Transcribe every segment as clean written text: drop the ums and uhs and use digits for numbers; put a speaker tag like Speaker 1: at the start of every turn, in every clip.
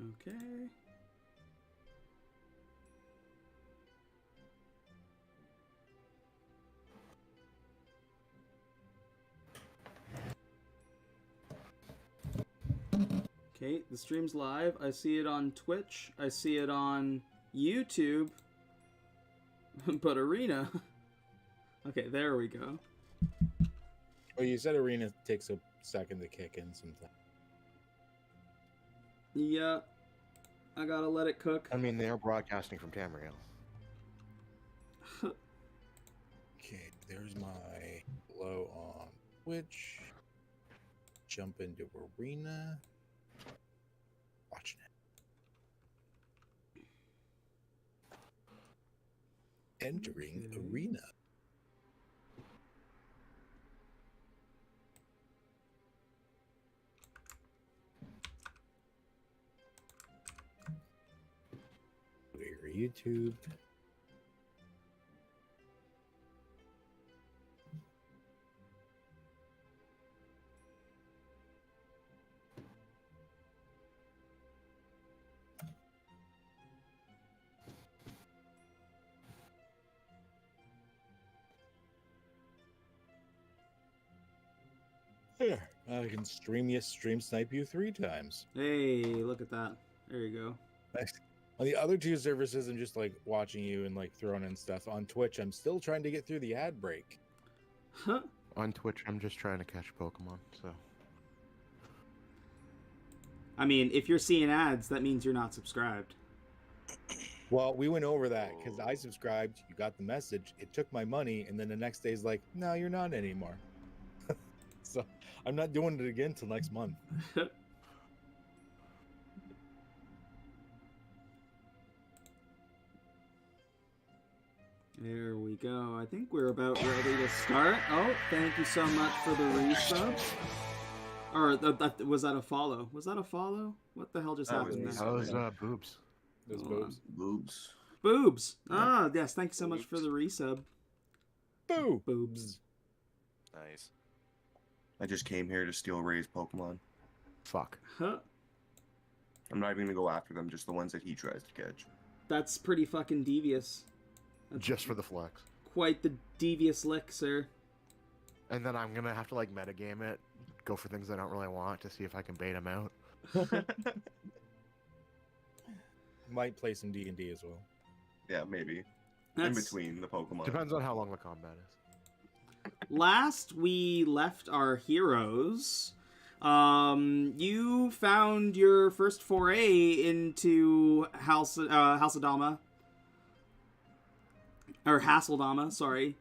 Speaker 1: Okay. Okay, the stream's live. I see it on Twitch. I see it on YouTube. But Arena... Okay, there we go.
Speaker 2: Oh, you said Arena takes a second to kick in sometimes.
Speaker 1: Yeah. I gotta let it cook.
Speaker 3: I mean, they're broadcasting from Tamriel.
Speaker 2: Okay, there's my low on Twitch. Jump into Arena. Watching it. Entering Arena. Your YouTube. There, I can stream snipe you 3 times.
Speaker 1: Hey, look at that. There you go.
Speaker 2: Nice. On the other 2 services, I'm just like watching you and like throwing in stuff. On Twitch, I'm still trying to get through the ad break.
Speaker 1: Huh?
Speaker 3: On Twitch, I'm just trying to catch Pokemon, so...
Speaker 1: I mean, if you're seeing ads, that means you're not subscribed.
Speaker 2: Well, we went over that because I subscribed, you got the message, it took my money, and then the next day is like, no, you're not anymore. So I'm not doing it again till next month.
Speaker 1: There we go. I think we're about ready to start. Oh, thank you so much for the resub. Or, was that a follow? Was that a follow? What the hell just happened there?
Speaker 3: That was boobs.
Speaker 2: Those boobs.
Speaker 4: Boobs.
Speaker 1: Boobs! Ah, yes, thank you so much for the resub.
Speaker 2: Boo!
Speaker 1: Boobs.
Speaker 4: Nice. I just came here to steal Ray's Pokemon.
Speaker 3: Fuck.
Speaker 1: Huh?
Speaker 4: I'm not even gonna go after them, just the ones that he tries to catch.
Speaker 1: That's pretty fucking devious. That's
Speaker 3: Just for the flex.
Speaker 1: quite the devious lick, sir.
Speaker 3: And then I'm gonna have to, like, metagame it, go for things I don't really want to see if I can bait them out.
Speaker 2: Might play some D&D as well.
Speaker 4: Yeah, maybe.
Speaker 1: That's...
Speaker 4: In between the Pokemon.
Speaker 3: Depends on how long the combat is.
Speaker 1: Last we left our heroes, you found your first foray into Hasseldama. Or Hasseldama, sorry.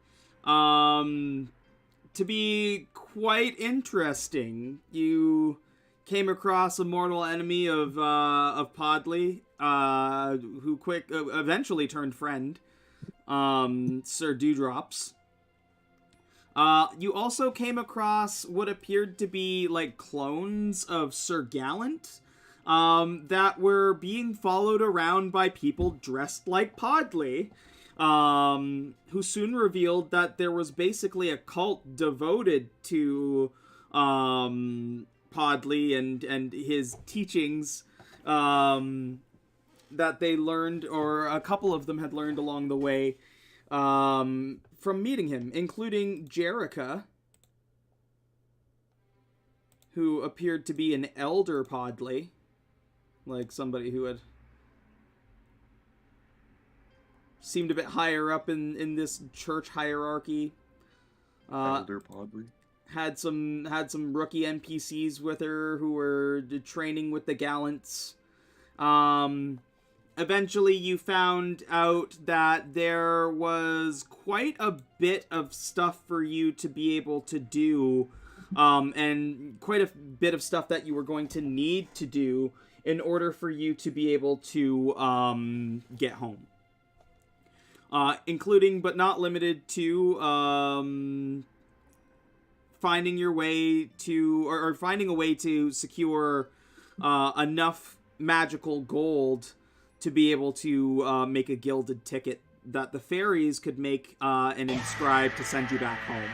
Speaker 1: To be quite interesting. You came across a mortal enemy of Podley, who eventually turned friend, Sir Dewdrops. You also came across what appeared to be, like, clones of Sir Gallant, that were being followed around by people dressed like Podley, who soon revealed that there was basically a cult devoted to, Podley and his teachings, that they learned, or a couple of them had learned along the way, from meeting him, including Jerica, who appeared to be an elder Podley, like somebody who had seemed a bit higher up in this church hierarchy.
Speaker 4: Elder Podley.
Speaker 1: Had some rookie NPCs with her who were training with the Gallants. Eventually you found out that there was quite a bit of stuff for you to be able to do, and quite a bit of stuff that you were going to need to do in order for you to be able to get home. Including, but not limited to, finding your way to, or finding a way to secure enough magical gold to be able to make a gilded ticket that the fairies could make and inscribe to send you back home.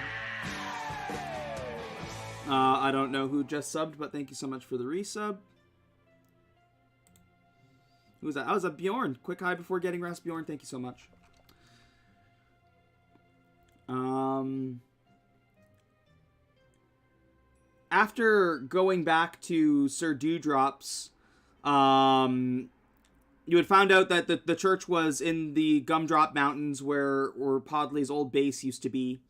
Speaker 1: I don't know who just subbed, but thank you so much for the resub. Who was that? That was a Bjorn. Quick high before getting rest, Bjorn. Thank you so much. After going back to Sir Dewdrop's, you had found out that the church was in the Gumdrop Mountains where Podley's old base used to be.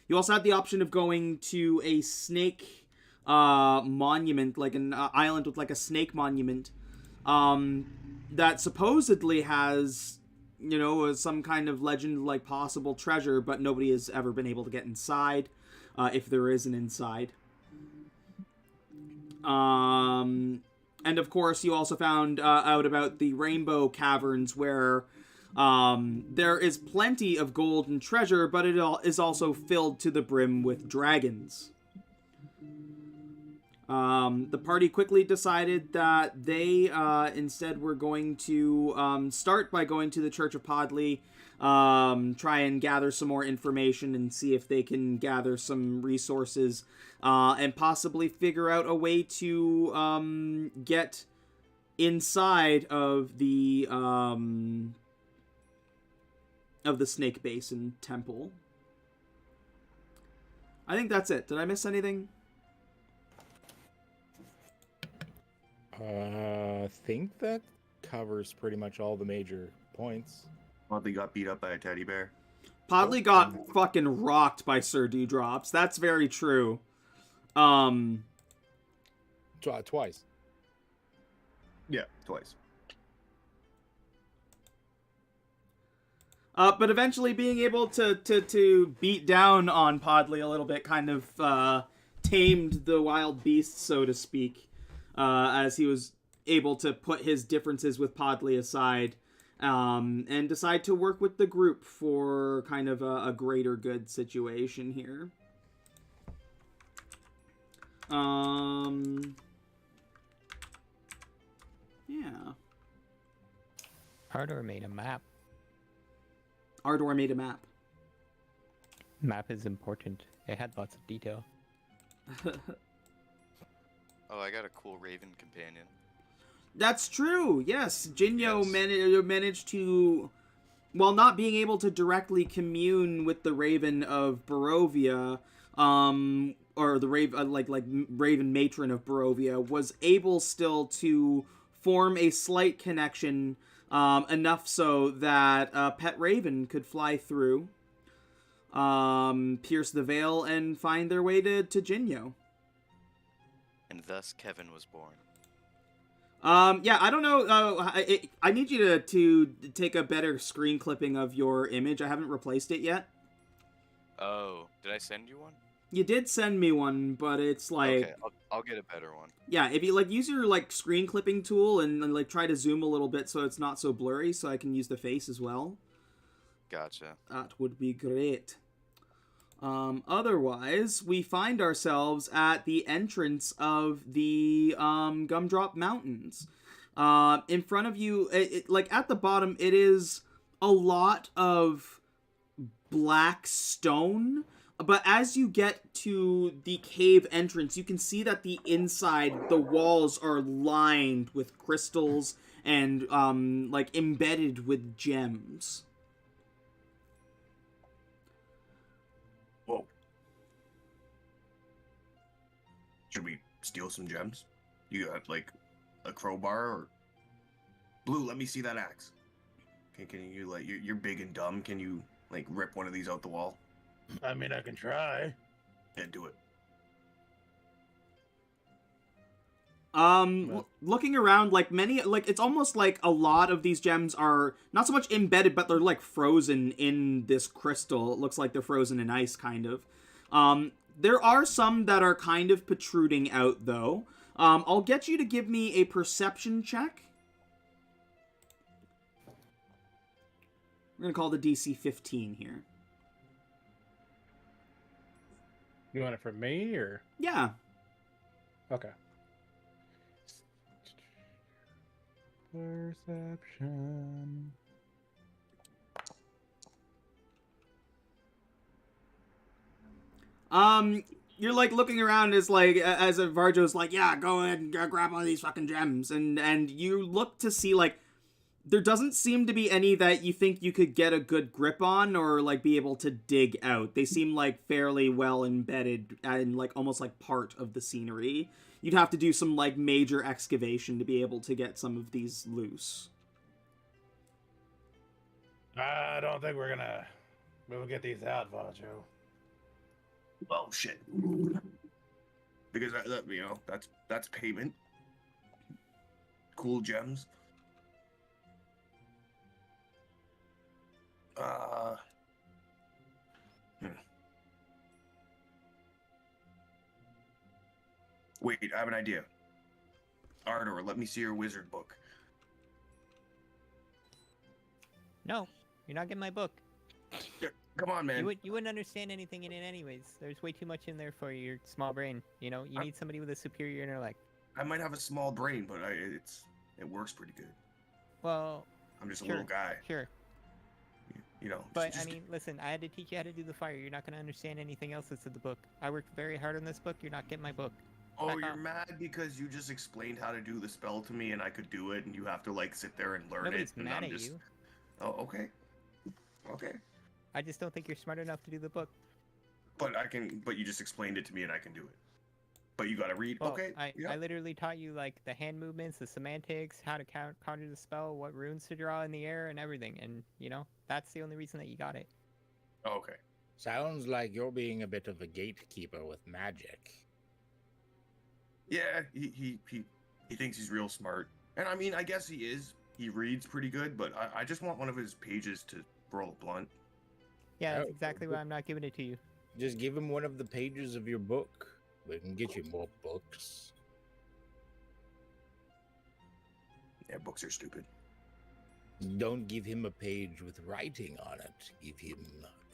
Speaker 1: You also had the option of going to a snake monument, like an island with like a snake monument, that supposedly has, you know, some kind of legend like possible treasure, but nobody has ever been able to get inside, if there is an inside. And of course, you also found out about the Rainbow Caverns, where there is plenty of gold and treasure, but it is also filled to the brim with dragons. The party quickly decided that they instead were going to start by going to the Church of Podley, try and gather some more information and see if they can gather some resources, and possibly figure out a way to get inside of the Snake Basin Temple. I think that's it. Did I miss anything?
Speaker 2: I think that covers pretty much all the major points.
Speaker 4: Podley got beat up by a teddy bear.
Speaker 1: Podley got fucking rocked by Sir Dewdrops. That's very true.
Speaker 2: Twice.
Speaker 4: Yeah, twice.
Speaker 1: But eventually being able to beat down on Podley a little bit kind of tamed the wild beast, so to speak, as he was able to put his differences with Podley aside, and decide to work with the group for kind of a greater good situation here. Yeah.
Speaker 5: Ardor made a map.
Speaker 1: Ardor made a map.
Speaker 5: Map is important. It had lots of detail.
Speaker 6: Oh, I got a cool raven companion.
Speaker 1: That's true. Yes, Jinyo
Speaker 6: Yes.
Speaker 1: managed to, while not being able to directly commune with the Raven of Barovia, or the Raven, like Raven Matron of Barovia, was able still to form a slight connection, enough so that Pet Raven could fly through, pierce the veil, and find their way to Jinyo.
Speaker 6: And thus Kevin was born.
Speaker 1: Yeah, I don't know. I need you to take a better screen clipping of your image. I haven't replaced it yet.
Speaker 6: Oh, did I send you one?
Speaker 1: You did send me one, but it's like...
Speaker 6: Okay, I'll get a better one.
Speaker 1: Yeah, if you, like, use your, like, screen clipping tool and like, try to zoom a little bit so it's not so blurry, so I can use the face as well.
Speaker 6: Gotcha.
Speaker 1: That would be great. Otherwise, we find ourselves at the entrance of the Gumdrop Mountains. In front of you, like at the bottom, it is a lot of black stone. But as you get to the cave entrance, you can see that the inside, the walls are lined with crystals and like embedded with gems.
Speaker 4: Whoa. Should we steal some gems? You got, like, a crowbar or... Blue, let me see that axe. Can you, like, you're big and dumb. Can you, like, rip one of these out the wall?
Speaker 2: I mean, I can try.
Speaker 4: Yeah, do it.
Speaker 1: Looking around, like many, like it's almost like a lot of these gems are not so much embedded, but they're like frozen in this crystal. It looks like they're frozen in ice, kind of. There are some that are kind of protruding out, though. I'll get you to give me a perception check. We're gonna call the DC 15 here.
Speaker 7: You want it from me, or?
Speaker 1: Yeah.
Speaker 7: Okay. Perception.
Speaker 1: You're like looking around as like as Varjo's like, yeah, go ahead and grab one of these fucking gems, and you look to see like There doesn't seem to be any that you think you could get a good grip on or like be able to dig out. They seem like fairly well embedded and like almost like part of the scenery. You'd have to do some like major excavation to be able to get some of these loose.
Speaker 7: I don't think we'll get these out, Vajo.
Speaker 4: Well, shit. Because that's payment. Cool gems. Wait, I have an idea. Ardor, let me see your wizard book.
Speaker 5: No, you're not getting my book.
Speaker 4: Yeah, come on, man.
Speaker 5: You wouldn't understand anything in it anyways. There's way too much in there for your small brain. You know, you need somebody with a superior intellect.
Speaker 4: I might have a small brain, but it works pretty good.
Speaker 5: Well,
Speaker 4: I'm just a
Speaker 5: sure,
Speaker 4: little guy.
Speaker 5: Sure.
Speaker 4: You know.
Speaker 5: But, I mean, listen, I had to teach you how to do the fire. You're not going to understand anything else that's in the book. I worked very hard on this book. You're not getting my book.
Speaker 4: Oh,
Speaker 5: Back
Speaker 4: you're
Speaker 5: off.
Speaker 4: mad because you just explained how to do the spell to me and I could do it and you have to, like, sit there and learn
Speaker 5: Nobody's
Speaker 4: it. And
Speaker 5: mad
Speaker 4: I'm
Speaker 5: at
Speaker 4: just...
Speaker 5: you.
Speaker 4: Oh, okay. Okay.
Speaker 5: I just don't think you're smart enough to do the book.
Speaker 4: But you just explained it to me and I can do it. But you gotta read.
Speaker 5: Well,
Speaker 4: Okay.
Speaker 5: I literally taught you, like, the hand movements, the semantics, how to conjure the spell, what runes to draw in the air, and everything. And, you know, that's the only reason that you got it.
Speaker 4: Oh, okay.
Speaker 2: Sounds like you're being a bit of a gatekeeper with magic.
Speaker 4: Yeah, he thinks he's real smart. And I mean, I guess he is. He reads pretty good, but I just want one of his pages to roll a blunt.
Speaker 5: Yeah, that's
Speaker 2: Oh,
Speaker 5: exactly why I'm not giving it to you.
Speaker 2: Just give him one of the pages of your book. We can get you more books.
Speaker 4: Yeah, books are stupid.
Speaker 2: Don't give him a page with writing on it. Give him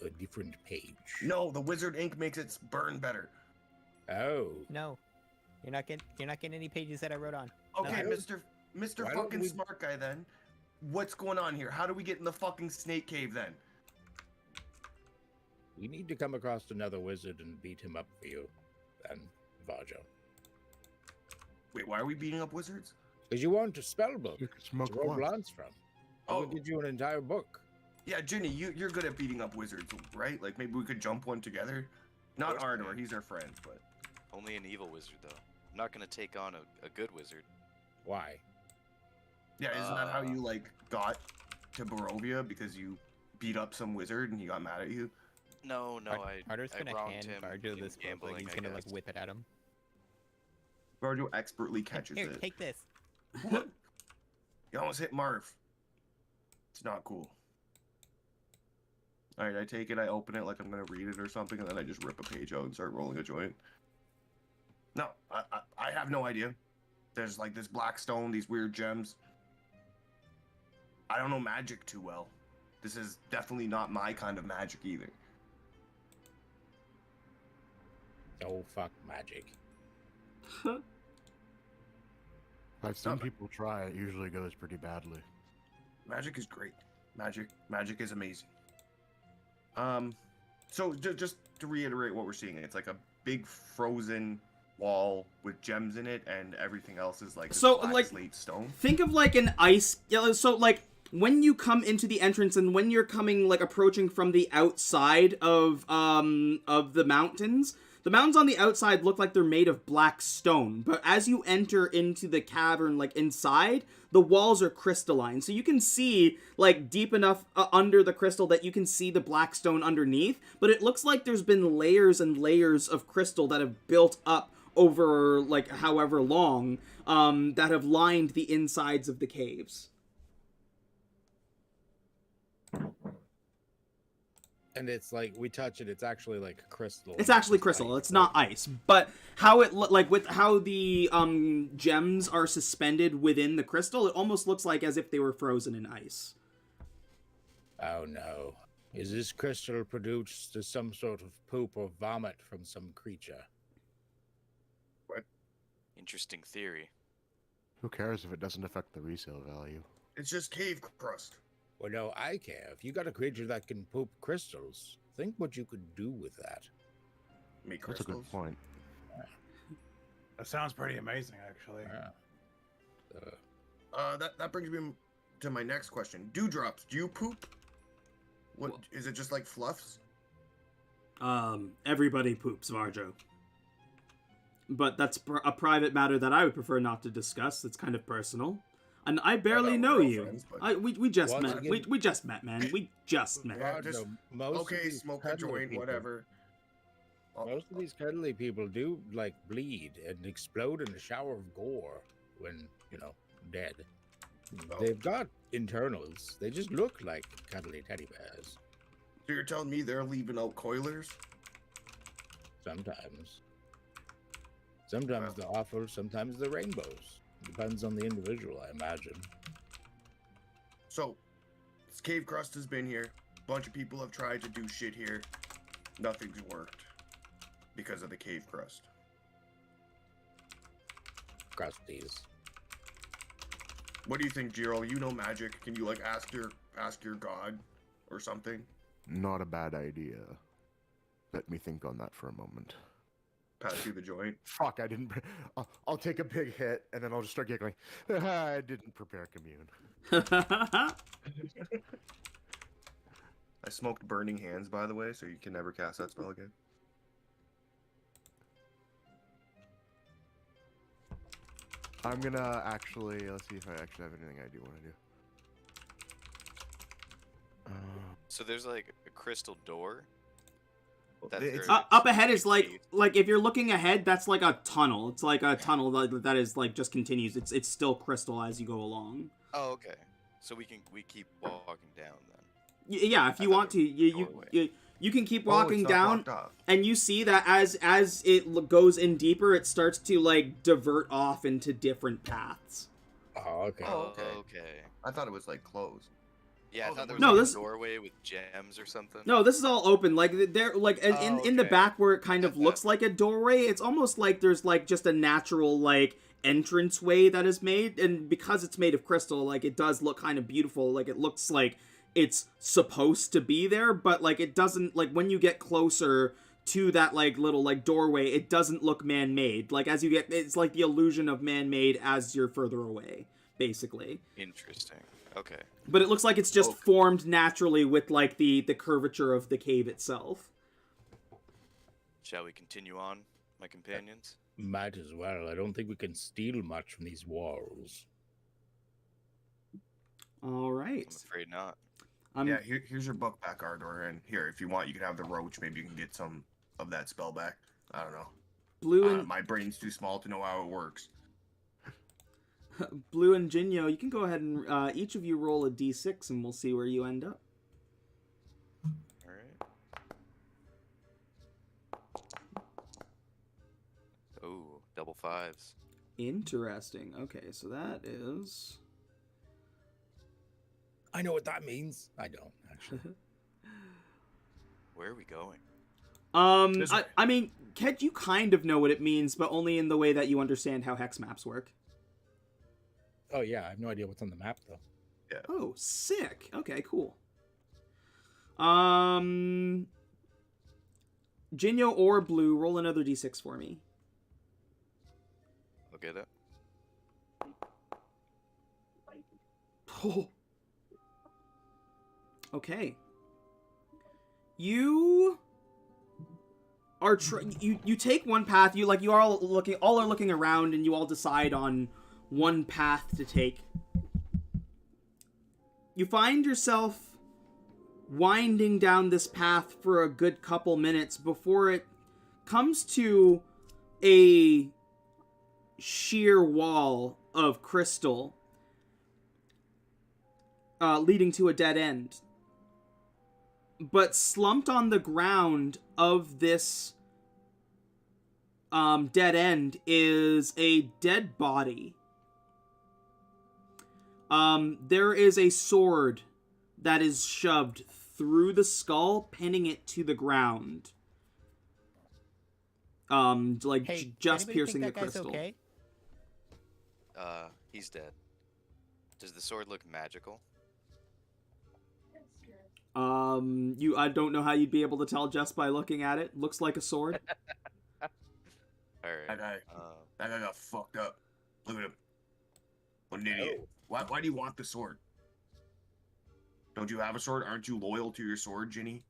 Speaker 2: a different page.
Speaker 4: No, the wizard ink makes it burn better.
Speaker 2: Oh.
Speaker 5: No. You're not getting any pages that I wrote on.
Speaker 4: Okay,
Speaker 5: No.
Speaker 4: Mr.
Speaker 2: Why don't
Speaker 4: fucking
Speaker 2: we-
Speaker 4: smart guy then. What's going on here? How do we get in the fucking snake cave then?
Speaker 2: We need to come across another wizard and beat him up for you, then, Vajo.
Speaker 4: Wait, why are we beating up wizards?
Speaker 2: Because you want a spell book
Speaker 3: You can
Speaker 2: to
Speaker 3: smoke
Speaker 2: roll
Speaker 3: blunts.
Speaker 2: blunts from. I
Speaker 4: Oh.
Speaker 2: will get you an entire book.
Speaker 4: Yeah, Ginny, you're good at beating up wizards, right? Like maybe we could jump one together. Not
Speaker 6: course,
Speaker 4: Ardor,
Speaker 6: man.
Speaker 4: he's our friend, but
Speaker 6: Only an evil wizard, though. I'm not gonna take on a good wizard.
Speaker 2: Why?
Speaker 4: yeah, isn't that how you like got to Barovia because you beat up some wizard and he got mad at you?
Speaker 6: No,
Speaker 5: Ardor's
Speaker 6: I
Speaker 5: gonna
Speaker 6: wronged
Speaker 5: hand
Speaker 6: him
Speaker 5: Varjo
Speaker 6: in
Speaker 5: this book,
Speaker 6: gambling,
Speaker 5: like he's
Speaker 6: I
Speaker 5: gonna like
Speaker 6: guess.
Speaker 5: whip it at him.
Speaker 4: Varjo expertly catches
Speaker 5: Here,
Speaker 4: it.
Speaker 5: take this.
Speaker 4: You almost hit Marv. It's not cool. Alright, I take it, I open it like I'm gonna read it or something, and then I just rip a page out and start rolling a joint. No, I have no idea. There's like this black stone, these weird gems. I don't know magic too well. This is definitely not my kind of magic either.
Speaker 2: Oh, fuck magic.
Speaker 3: I've seen
Speaker 4: Not-
Speaker 3: people try. It usually goes pretty badly.
Speaker 4: Magic is great. Magic is amazing. So just to reiterate what we're seeing, it's like a big frozen wall with gems in it, and everything else is like this
Speaker 1: So,
Speaker 4: black
Speaker 1: like,
Speaker 4: slate stone.
Speaker 1: Think of like an ice. So like when you come into the entrance and when you're coming like approaching from the outside of the mountains. The mountains on the outside look like they're made of black stone, but as you enter into the cavern, like inside, the walls are crystalline. So you can see, like, deep enough under the crystal that you can see the black stone underneath, but it looks like there's been layers and layers of crystal that have built up over, like, however long, that have lined the insides of the caves.
Speaker 2: And it's like, we touch it, it's actually like crystal.
Speaker 1: It's actually crystal. It's not ice. But how it like with how the gems are suspended within the crystal, it almost looks like as if they were frozen in ice.
Speaker 2: Oh no. Is this crystal produced as some sort of poop or vomit from some creature?
Speaker 6: Interesting theory.
Speaker 3: Who cares if it doesn't affect the resale value?
Speaker 4: It's just cave crust.
Speaker 2: Well, no, I care. If you got a creature that can poop crystals, think what you could do with that.
Speaker 4: Make
Speaker 3: That's a
Speaker 4: crystals.
Speaker 3: good point.
Speaker 7: That sounds pretty amazing, actually.
Speaker 2: Yeah.
Speaker 4: That brings me to my next question. Dewdrops, do you poop? What is it? Just like fluffs?
Speaker 1: Everybody poops, Varjo. But that's a private matter that I would prefer not to discuss. It's kind of personal. And I barely know you.
Speaker 4: girlfriends, but-
Speaker 1: We just
Speaker 2: Once
Speaker 1: met.
Speaker 2: again-
Speaker 1: We just met, man. We just met.
Speaker 4: Yeah, just-
Speaker 2: most of
Speaker 4: Okay,
Speaker 2: these
Speaker 4: smoke a
Speaker 2: cuddly
Speaker 4: joint,
Speaker 2: people-
Speaker 4: whatever.
Speaker 2: Most of these cuddly people do like bleed and explode in a shower of gore when, dead.
Speaker 4: Oh.
Speaker 2: They've got internals. They just look like cuddly teddy bears.
Speaker 4: So you're telling me they're leaving out coilers?
Speaker 2: Sometimes. Sometimes they're awful, sometimes they're rainbows. Depends on the individual, I imagine.
Speaker 4: So, this cave crust has been here. A bunch of people have tried to do shit here. Nothing's worked because of the cave crust.
Speaker 2: Crusties.
Speaker 4: What do you think, Jiro? You know magic. Can you like ask your god or something?
Speaker 3: Not a bad idea. Let me think on that for a moment.
Speaker 4: Pass you the joint.
Speaker 3: Fuck, I didn't. I'll take a big hit and then I'll just start giggling. I didn't prepare commune.
Speaker 4: I smoked burning hands, by the way, so you can never cast that spell again.
Speaker 3: I'm gonna actually. Let's see if I actually have anything I do want to do.
Speaker 6: So there's like a crystal door. That's
Speaker 4: It's-
Speaker 6: very-
Speaker 1: Up ahead is like if you're looking ahead, that's like a tunnel. It's like a tunnel that is like just continues. It's still crystal as you go along.
Speaker 6: Oh, okay. So we keep walking down then.
Speaker 1: Yeah, if
Speaker 6: I
Speaker 1: you
Speaker 6: thought
Speaker 1: want to,
Speaker 6: there was a doorway.
Speaker 1: you can keep
Speaker 4: Oh,
Speaker 1: walking
Speaker 4: it's not
Speaker 1: down,
Speaker 4: blocked off.
Speaker 1: and you see that as it goes in deeper, it starts to like divert off into different paths.
Speaker 2: Oh, okay.
Speaker 4: Oh, okay.
Speaker 6: Okay.
Speaker 4: I thought it was like closed.
Speaker 6: Yeah, I
Speaker 4: Oh,
Speaker 6: thought there was
Speaker 1: no,
Speaker 6: like
Speaker 1: this-
Speaker 6: a doorway with gems or something.
Speaker 1: No, this is all open. Like there, like in the
Speaker 6: okay.
Speaker 1: back where it kind of
Speaker 6: Got
Speaker 1: looks
Speaker 6: that.
Speaker 1: like a doorway. It's almost like there's like just a natural like entrance way that is made, and because it's made of crystal, like it does look kind of beautiful. Like it looks like it's supposed to be there, but like it doesn't. Like when you get closer to that like little like doorway, it doesn't look man-made. Like as you get, it's like the illusion of man-made as you're further away, basically.
Speaker 6: Interesting. Okay.
Speaker 1: But it looks like it's just
Speaker 4: Okay.
Speaker 1: formed naturally with like the curvature of the cave itself.
Speaker 6: Shall we continue on, my companions?
Speaker 2: Might as well. I don't think we can steal much from these walls.
Speaker 1: All right.
Speaker 6: I'm afraid not.
Speaker 4: Yeah, here's your book back, Ardor, and here, if you want, you can have the roach. Maybe you can get some of that spell back. I don't know.
Speaker 1: Blue and
Speaker 4: My brain's too small to know how it works.
Speaker 1: Blue and Jinyo, you can go ahead and each of you roll a d6, and we'll see where you end up.
Speaker 6: All right. Oh, double fives.
Speaker 1: Interesting. Okay, so that is
Speaker 2: I know what that means. I don't, actually.
Speaker 6: Where are we going?
Speaker 4: This way.
Speaker 1: I mean, Ked, you kind of know what it means, but only in the way that you understand how hex maps work.
Speaker 2: Oh, yeah. I have no idea what's on the map, though.
Speaker 1: Oh, sick. Okay, cool. Jinyo or Blue, roll another d6 for me.
Speaker 6: I'll get it.
Speaker 1: Oh. Okay. You are you take one path. You all are looking around, and you all decide on one path to take. You find yourself winding down this path for a good couple minutes before it comes to a sheer wall of crystal leading to a dead end. But slumped on the ground of this dead end is a dead body. There is a sword that is shoved through the skull, pinning it to the ground.
Speaker 5: Hey,
Speaker 1: just
Speaker 5: anybody
Speaker 1: piercing
Speaker 5: think
Speaker 1: the
Speaker 5: that guy's
Speaker 1: crystal.
Speaker 5: okay?
Speaker 6: He's dead. Does the sword look magical?
Speaker 1: I don't know how you'd be able to tell just by looking at it. Looks like a sword.
Speaker 6: All right.
Speaker 4: That guy got fucked up. Look at him. What an idiot. Why do you want the sword? Don't you have a sword? Aren't you loyal to your sword, Ginny?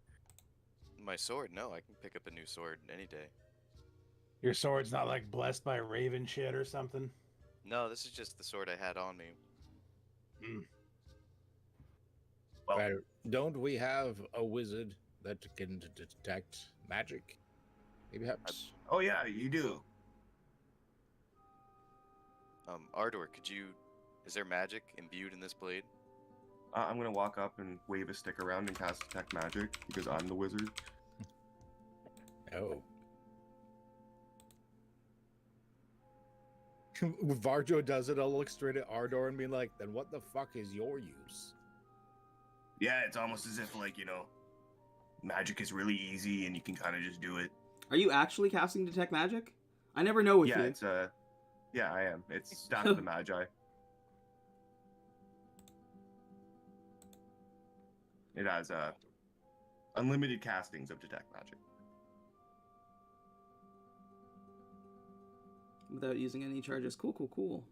Speaker 6: My sword? No, I can pick up a new sword any day.
Speaker 7: Your sword's not like blessed by raven shit or something?
Speaker 6: No, this is just the sword I had on me.
Speaker 4: Well,
Speaker 2: Right. Don't we have a wizard that can detect magic? Maybe perhaps.
Speaker 4: oh yeah, you do.
Speaker 6: Ardor, is there magic imbued in this blade?
Speaker 4: I'm gonna walk up and wave a stick around and cast detect magic because I'm the wizard.
Speaker 2: Oh. Varjo does it. I'll look straight at Ardor and be like, then what the fuck is your use?
Speaker 4: Yeah, it's almost as if like, magic is really easy and you can kind of just do it.
Speaker 1: Are you actually casting detect magic? I never know with
Speaker 4: Yeah,
Speaker 1: you.
Speaker 4: it's yeah, I am. It's Staff of the Magi. It has unlimited castings of detect magic.
Speaker 1: Without using any charges. Cool, cool, cool.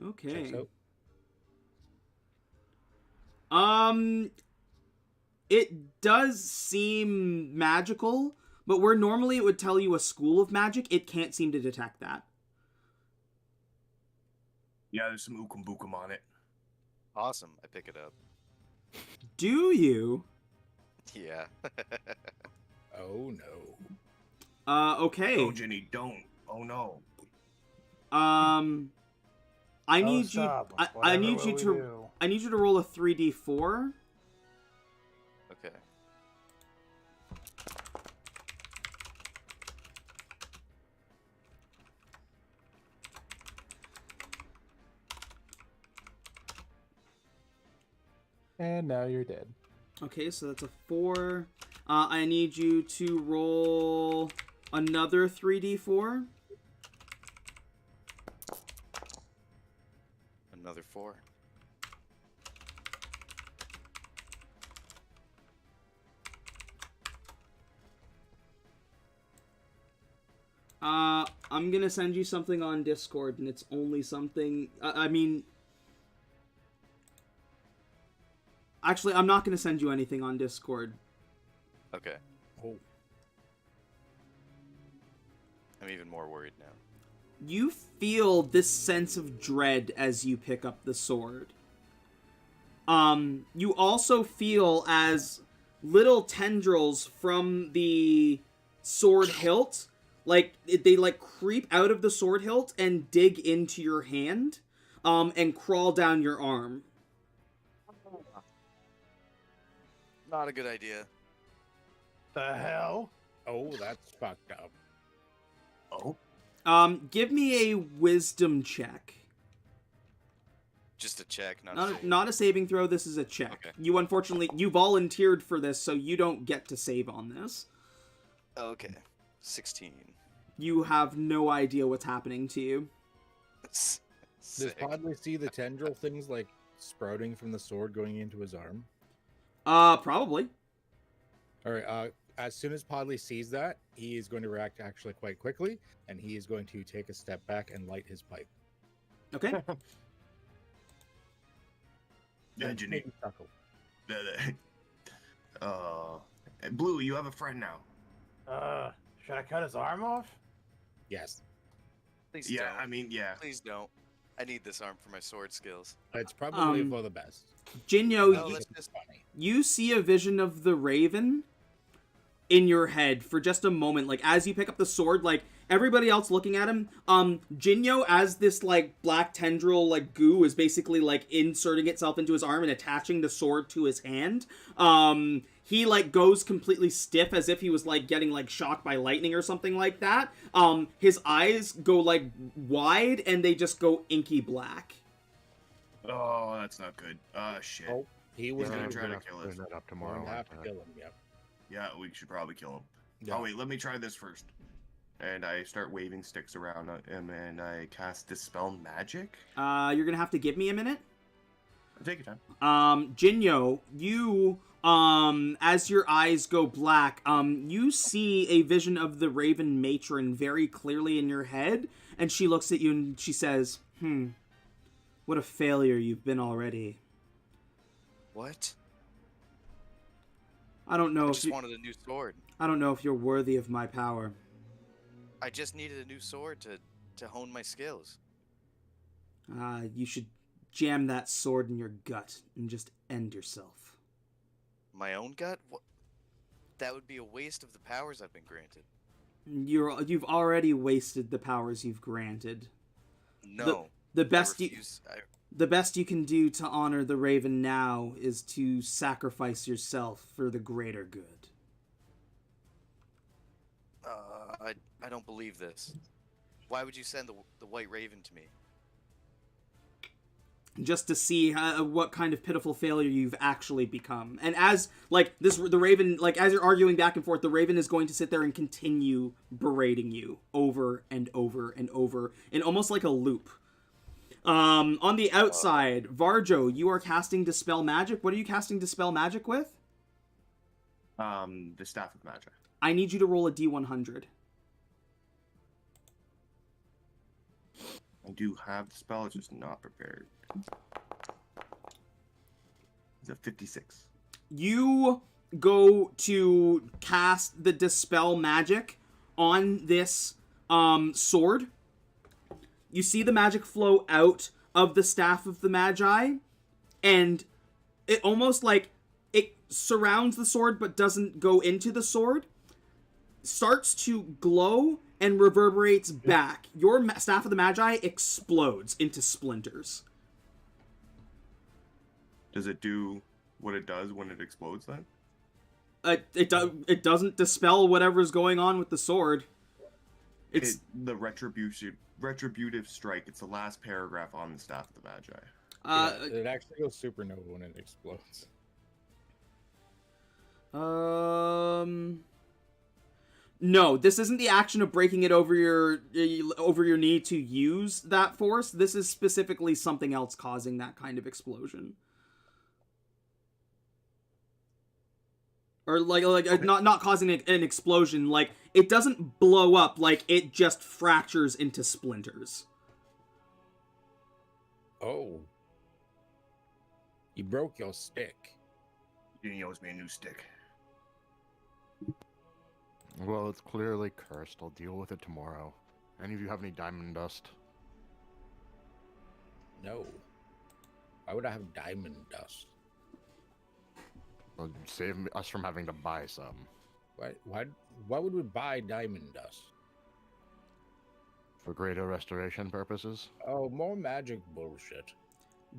Speaker 1: Okay.
Speaker 2: Checks out.
Speaker 1: It does seem magical, but where normally it would tell you a school of magic, it can't seem to detect that.
Speaker 4: Yeah, there's some ookum bookum on it.
Speaker 6: Awesome, I pick it up.
Speaker 1: Do you?
Speaker 6: Yeah.
Speaker 2: Oh no.
Speaker 1: Okay.
Speaker 4: Oh, Ginny, don't. Oh no.
Speaker 1: I
Speaker 7: Oh,
Speaker 1: need
Speaker 7: stop.
Speaker 1: I
Speaker 7: Whatever
Speaker 1: need
Speaker 7: will
Speaker 1: you
Speaker 7: we
Speaker 1: to
Speaker 7: do?
Speaker 1: I need you to roll a 3d4.
Speaker 6: Okay.
Speaker 8: And now you're dead.
Speaker 1: Okay, so that's a 4. I need you to roll another 3d4.
Speaker 6: Another 4.
Speaker 1: I'm gonna send you something on Discord, and it's only something. I mean, actually, I'm not gonna send you anything on Discord.
Speaker 6: Okay.
Speaker 2: Oh.
Speaker 6: I'm even more worried now.
Speaker 1: You feel this sense of dread as you pick up the sword. You also feel as little tendrils from the sword hilt, they creep out of the sword hilt and dig into your hand, and crawl down your arm.
Speaker 6: Not a good idea.
Speaker 7: The hell?
Speaker 2: Oh, that's fucked up.
Speaker 4: Oh?
Speaker 1: Give me a wisdom check.
Speaker 6: Just a check, not
Speaker 1: Not a saving throw, this is a check.
Speaker 6: Okay.
Speaker 1: You volunteered for this, so you don't get to save on this.
Speaker 6: Okay. 16.
Speaker 1: You have no idea what's happening to you.
Speaker 2: Does
Speaker 6: Sick.
Speaker 2: Podley see the tendril things like sprouting from the sword going into his arm?
Speaker 1: Probably.
Speaker 2: All right. As soon as Podley sees that, he is going to react actually quite quickly, and he is going to take a step back and light his pipe.
Speaker 1: Okay.
Speaker 4: Yeah,
Speaker 2: And
Speaker 4: Ginny.
Speaker 2: maybe chuckle.
Speaker 4: Blue, you have a friend now.
Speaker 7: Should I cut his arm off?
Speaker 2: Yes,
Speaker 6: Please
Speaker 4: Yeah,
Speaker 6: don't.
Speaker 4: I mean, yeah.
Speaker 6: Please don't. I need this arm for my sword skills.
Speaker 2: it's probably
Speaker 1: Um,
Speaker 2: for the best.
Speaker 1: Jinyo,
Speaker 6: No,
Speaker 1: you,
Speaker 6: let's just...
Speaker 2: Funny.
Speaker 1: you see a vision of the raven in your head for just a moment. Like, as you pick up the sword, like, everybody else looking at him, Jinyo, as this, like, black tendril, like, goo is basically, like, inserting itself into his arm and attaching the sword to his hand, he, like, goes completely stiff as if he was, like, getting, like, shocked by lightning or something like that. His eyes go, like, wide, and they just go inky black.
Speaker 4: Oh, that's not good. Shit.
Speaker 2: Oh, he was
Speaker 4: He's gonna
Speaker 2: going
Speaker 4: try to
Speaker 3: have
Speaker 4: kill
Speaker 3: clean
Speaker 4: us.
Speaker 3: that up tomorrow.
Speaker 2: to have to
Speaker 3: like
Speaker 2: kill him. Yep.
Speaker 4: Yeah, we should probably kill him.
Speaker 2: Yeah.
Speaker 4: Oh, wait, let me try this first. And I start waving sticks around him, and I cast Dispel Magic.
Speaker 1: You're gonna have to give me a minute.
Speaker 4: Take your time.
Speaker 1: Jinyo, you, as your eyes go black, you see a vision of the Raven Matron very clearly in your head, and she looks at you and she says, what a failure you've been already.
Speaker 6: What?
Speaker 1: I don't know
Speaker 6: I
Speaker 1: if
Speaker 6: just
Speaker 1: you,
Speaker 6: wanted a new sword.
Speaker 1: I don't know if you're worthy of my power.
Speaker 6: I just needed a new sword to hone my skills.
Speaker 1: You should jam that sword in your gut and just end yourself.
Speaker 6: My own gut? What? That would be a waste of the powers I've been granted.
Speaker 1: You've already wasted the powers you've granted.
Speaker 6: No.
Speaker 1: The best
Speaker 6: I
Speaker 1: you
Speaker 6: refuse.
Speaker 1: the best you can do to honor the Raven now is to sacrifice yourself for the greater good.
Speaker 6: I don't believe this. Why would you send the White Raven to me?
Speaker 1: Just to see what kind of pitiful failure you've actually become. And as the Raven, as you're arguing back and forth, the Raven is going to sit there and continue berating you over and over and over in almost like a loop. On the outside, Varjo, you are casting Dispel Magic. What are you casting Dispel Magic with?
Speaker 4: The Staff of Magic.
Speaker 1: I need you to roll a D100.
Speaker 4: I do have the spell, it's just not prepared. It's a 56.
Speaker 1: You go to cast the Dispel Magic on this sword. You see the magic flow out of the Staff of the Magi, and it almost it surrounds the sword but doesn't go into the sword, starts to glow and reverberates back. Your Staff of the Magi explodes into splinters.
Speaker 4: Does it do what it does when it explodes then?
Speaker 1: It doesn't dispel whatever's going on with the sword. It's
Speaker 4: the retributive strike. It's the last paragraph on the Staff of the Magi.
Speaker 2: It actually goes supernova when it explodes.
Speaker 1: No, this isn't the action of breaking it over your knee to use that force. This is specifically something else causing that kind of explosion. Or not causing an explosion, it doesn't blow up, it just fractures into splinters.
Speaker 2: Oh. You broke your stick.
Speaker 4: You owes me a new stick.
Speaker 3: Well, it's clearly cursed. I'll deal with it tomorrow. Any of you have any diamond dust?
Speaker 2: No. Why would I have diamond dust?
Speaker 3: Well, save us from having to buy some.
Speaker 2: Why would we buy diamond dust?
Speaker 3: For greater restoration purposes?
Speaker 2: Oh, more magic bullshit.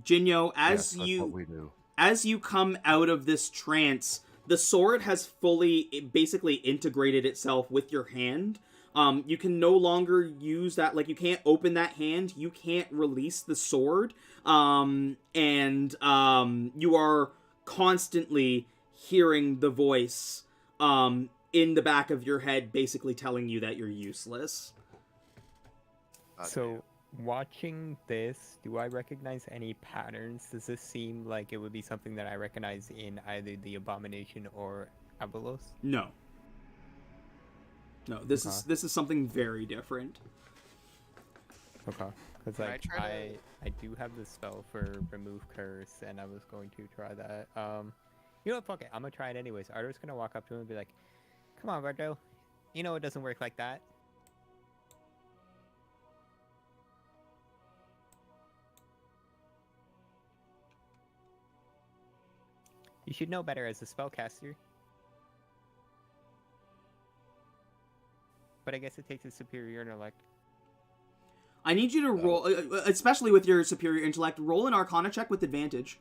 Speaker 1: Jinyo,
Speaker 3: Yes, that's what we do.
Speaker 1: as you come out of this trance, the sword has fully basically integrated itself with your hand. You can no longer use that, you can't open that hand, you can't release the sword, and you are constantly hearing the voice in the back of your head basically telling you that you're useless.
Speaker 5: So, watching this, do I recognize any patterns? Does this seem like it would be something that I recognize in either the Abomination or Abelos?
Speaker 1: No, this is something very different.
Speaker 5: Okay. Because
Speaker 6: Can I try
Speaker 5: I do have the spell for Remove Curse, and I was going to try that. You know what, fuck it, I'm gonna try it anyways. Ardo's gonna walk up to him and be like, "Come on, Vardo. You know it doesn't work like that." You should know better as a spellcaster. But I guess it takes a superior intellect.
Speaker 1: I need you to roll, especially with your superior intellect, roll an Arcana check with advantage.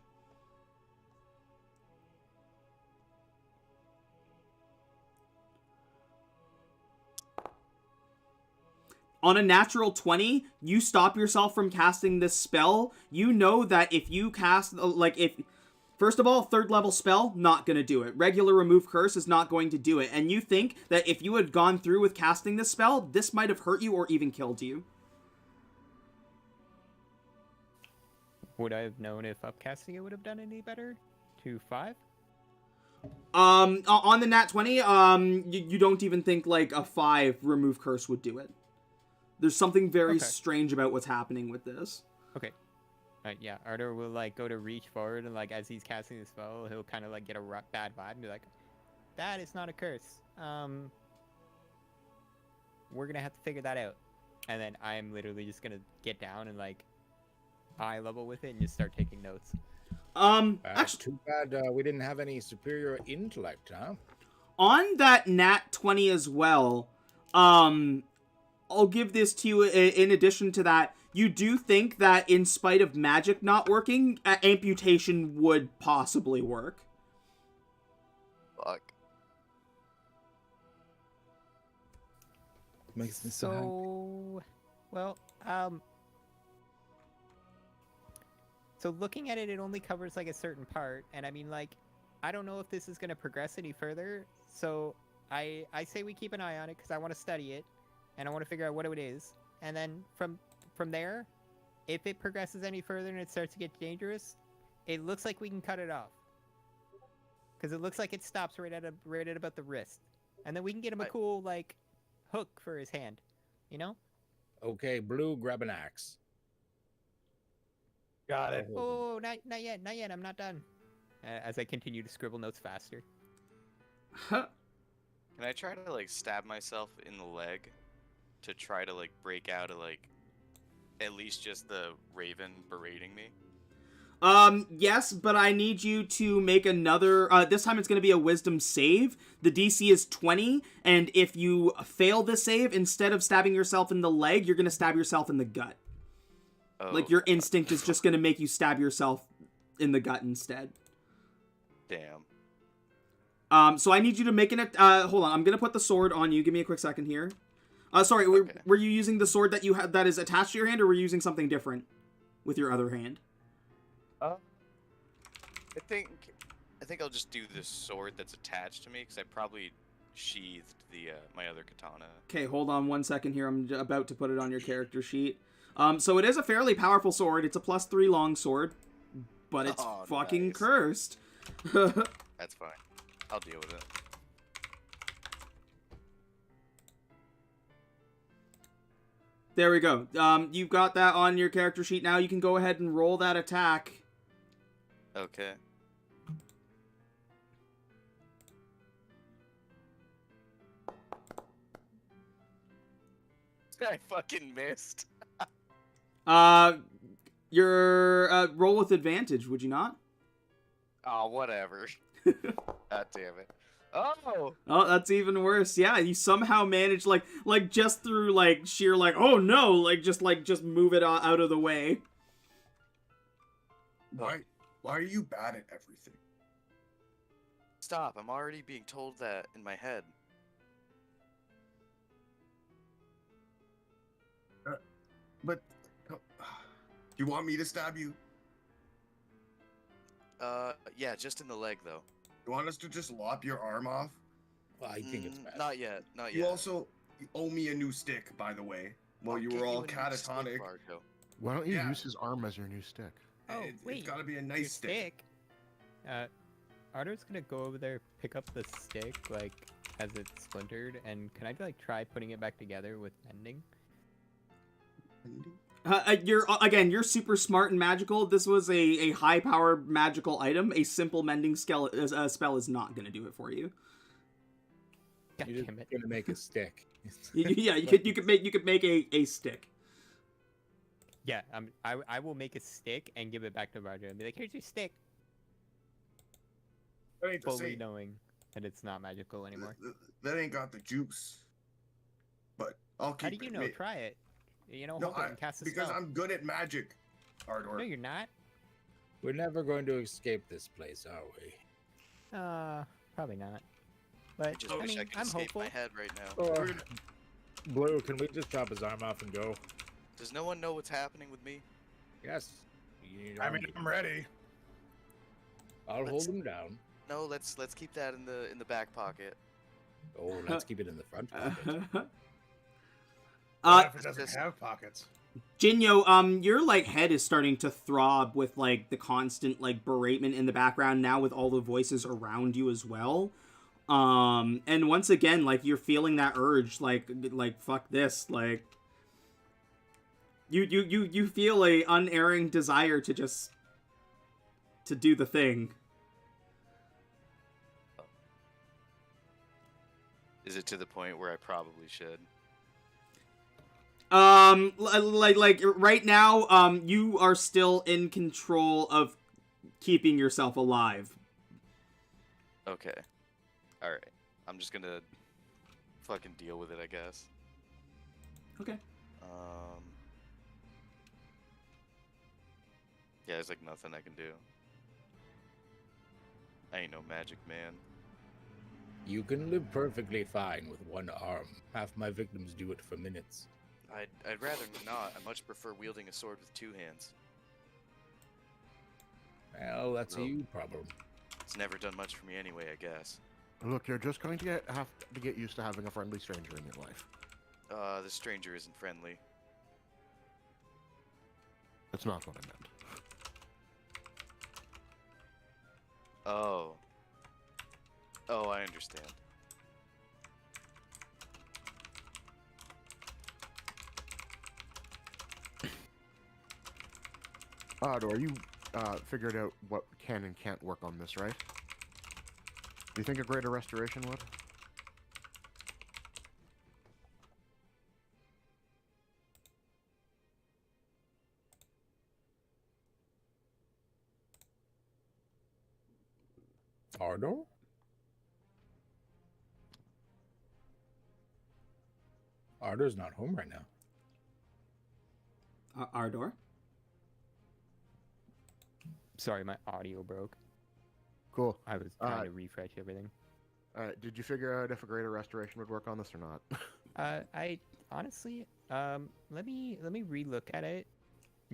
Speaker 1: On a natural 20, you stop yourself from casting this spell. You know that if you cast, first of all, third level spell, not gonna do it. Regular Remove Curse is not going to do it. And you think that if you had gone through with casting this spell, this might have hurt you or even killed you.
Speaker 5: Would I have known if upcasting it would have done any better? To 5?
Speaker 1: On the nat 20, you don't even think a 5 Remove Curse would do it. There's something very strange about what's happening with this.
Speaker 5: Okay. Yeah, Arthur will like go to reach forward, and like as he's casting the spell, he'll kind of like get a bad vibe and be like, "That is not a curse. We're gonna have to figure that out." And then I'm literally just gonna get down and like eye level with it and just start taking notes.
Speaker 1: Actually,
Speaker 2: Too bad we didn't have any superior intellect, huh?
Speaker 1: on that nat 20 as well, I'll give this to you in addition to that. You do think that in spite of magic not working, amputation would possibly work.
Speaker 6: Fuck.
Speaker 2: Makes me so happy.
Speaker 5: So, well, so looking at it, it only covers like a certain part, and I mean, like, I don't know if this is gonna progress any further. So I say we keep an eye on it because I want to study it, and I want to figure out what it is, and then from there, if it progresses any further and it starts to get dangerous, it looks like we can cut it off. Because it looks like it stops right at about the wrist, and then we can get him a cool like hook for his hand, you know?
Speaker 2: Okay, Blue, grab an axe.
Speaker 7: Got it.
Speaker 5: Oh, not yet. I'm not done. As I continue to scribble notes faster.
Speaker 6: Can I try to like stab myself in the leg to try to like break out of like at least just the raven berating me?
Speaker 1: Yes, but I need you to make another, this time it's going to be a wisdom save. The DC is 20, and if you fail the save, instead of stabbing yourself in the leg, you're going to stab yourself in the gut.
Speaker 6: Oh,
Speaker 1: Like, your instinct is just going to make you stab yourself in the gut instead.
Speaker 6: damn.
Speaker 1: So I need you to make hold on, I'm going to put the sword on you. Give me a quick second here. Sorry,
Speaker 6: Okay.
Speaker 1: were you using the sword that you have that is attached to your hand, or were you using something different with your other hand?
Speaker 6: I think I'll just do this sword that's attached to me because I probably sheathed the my other katana.
Speaker 1: Okay, hold on one second here. I'm about to put it on your character sheet. So it is a fairly powerful sword. It's a +3 long sword, but it's
Speaker 6: Oh,
Speaker 1: fucking
Speaker 6: nice.
Speaker 1: cursed.
Speaker 6: That's fine. I'll deal with it.
Speaker 1: There we go. You've got that on your character sheet now. You can go ahead and roll that attack.
Speaker 6: Okay. I fucking missed.
Speaker 1: Your roll with advantage, would you not?
Speaker 6: Oh, whatever. God damn it. Oh!
Speaker 1: Oh, that's even worse. Yeah, you somehow managed, like just through, like, sheer, like, oh no, like, just move it out of the way.
Speaker 4: Why are you bad at everything?
Speaker 6: Stop, I'm already being told that in my head.
Speaker 4: But you want me to stab you?
Speaker 6: Yeah, just in the leg, though.
Speaker 4: You want us to just lop your arm off?
Speaker 2: Well, I think it's bad.
Speaker 6: Not yet, not
Speaker 4: You
Speaker 6: yet.
Speaker 4: also owe me a new stick, by the way. While
Speaker 6: I'll
Speaker 4: you
Speaker 6: get
Speaker 4: were all
Speaker 6: a new stick,
Speaker 4: catatonic.
Speaker 6: Barjo.
Speaker 3: Why don't you
Speaker 4: Yeah.
Speaker 3: use his arm as your new stick?
Speaker 5: Oh,
Speaker 4: It's
Speaker 5: wait.
Speaker 4: gotta be a
Speaker 5: Your
Speaker 4: nice stick.
Speaker 5: Arthur's gonna go over there, pick up the stick, like, as it's splintered, and can I, like, try putting it back together with mending?
Speaker 1: You're super smart and magical. This was a high power magical item. A simple mending spell is not going to do it for you.
Speaker 5: God
Speaker 2: You're
Speaker 5: damn
Speaker 2: just
Speaker 5: it.
Speaker 2: gonna make a stick.
Speaker 1: Yeah, you could make a stick.
Speaker 5: Yeah, I will make a stick and give it back to Barjo and be like, here's your stick,
Speaker 4: That ain't the
Speaker 5: fully
Speaker 4: same.
Speaker 5: knowing that it's not magical anymore.
Speaker 4: That ain't got the juice. But I'll keep
Speaker 5: How do you
Speaker 4: it.
Speaker 5: know? Try it. You know,
Speaker 4: No,
Speaker 5: hold it and cast a
Speaker 4: because
Speaker 5: spell.
Speaker 4: I'm good at magic, Ardor.
Speaker 5: No, you're not.
Speaker 2: We're never going to escape this place, are we?
Speaker 5: Probably not.
Speaker 6: I
Speaker 5: But,
Speaker 6: just
Speaker 5: I
Speaker 6: wish
Speaker 5: mean,
Speaker 6: I could
Speaker 5: I'm
Speaker 6: escape
Speaker 5: hopeful.
Speaker 6: my head right now.
Speaker 2: Or, Blue, can we just chop his arm off and go?
Speaker 6: Does no one know what's happening with me?
Speaker 2: Yes. You need
Speaker 7: I
Speaker 2: arm.
Speaker 7: mean, I'm ready.
Speaker 2: I'll hold him down.
Speaker 6: No, let's keep that in the back pocket.
Speaker 2: Oh, let's keep it in the front pocket.
Speaker 7: What if it doesn't
Speaker 6: just-
Speaker 7: have pockets?
Speaker 1: Jinyo, your, like, head is starting to throb with, like, the constant, like, beratement in the background now with all the voices around you as well. And once again, like, you're feeling that urge, like, fuck this, like, You feel a unerring desire to just to do the thing.
Speaker 6: Is it to the point where I probably should?
Speaker 1: Like right now, you are still in control of keeping yourself alive.
Speaker 6: Okay. Alright. I'm just gonna fucking deal with it, I guess.
Speaker 1: Okay.
Speaker 6: Yeah, there's like nothing I can do. I ain't no magic man.
Speaker 2: You can live perfectly fine with one arm. Half my victims do it for minutes.
Speaker 6: I'd rather not. I much prefer wielding a sword with two hands.
Speaker 2: Well, that's a
Speaker 6: Well,
Speaker 2: you problem.
Speaker 6: It's never done much for me anyway, I guess.
Speaker 3: Look, you're just going to have to get used to having a friendly stranger in your life.
Speaker 6: The stranger isn't friendly.
Speaker 3: That's not what I meant.
Speaker 6: Oh. Oh, I understand.
Speaker 3: Ardor, you figured out what can and can't work on this, right? Do you think a greater restoration would?
Speaker 2: Ardor? Ardor's not home right now.
Speaker 1: Ardor?
Speaker 5: Sorry, my audio broke.
Speaker 3: Cool.
Speaker 5: I was trying to refresh everything.
Speaker 3: Did you figure out if a greater restoration would work on this or not?
Speaker 5: I honestly, let me relook at it.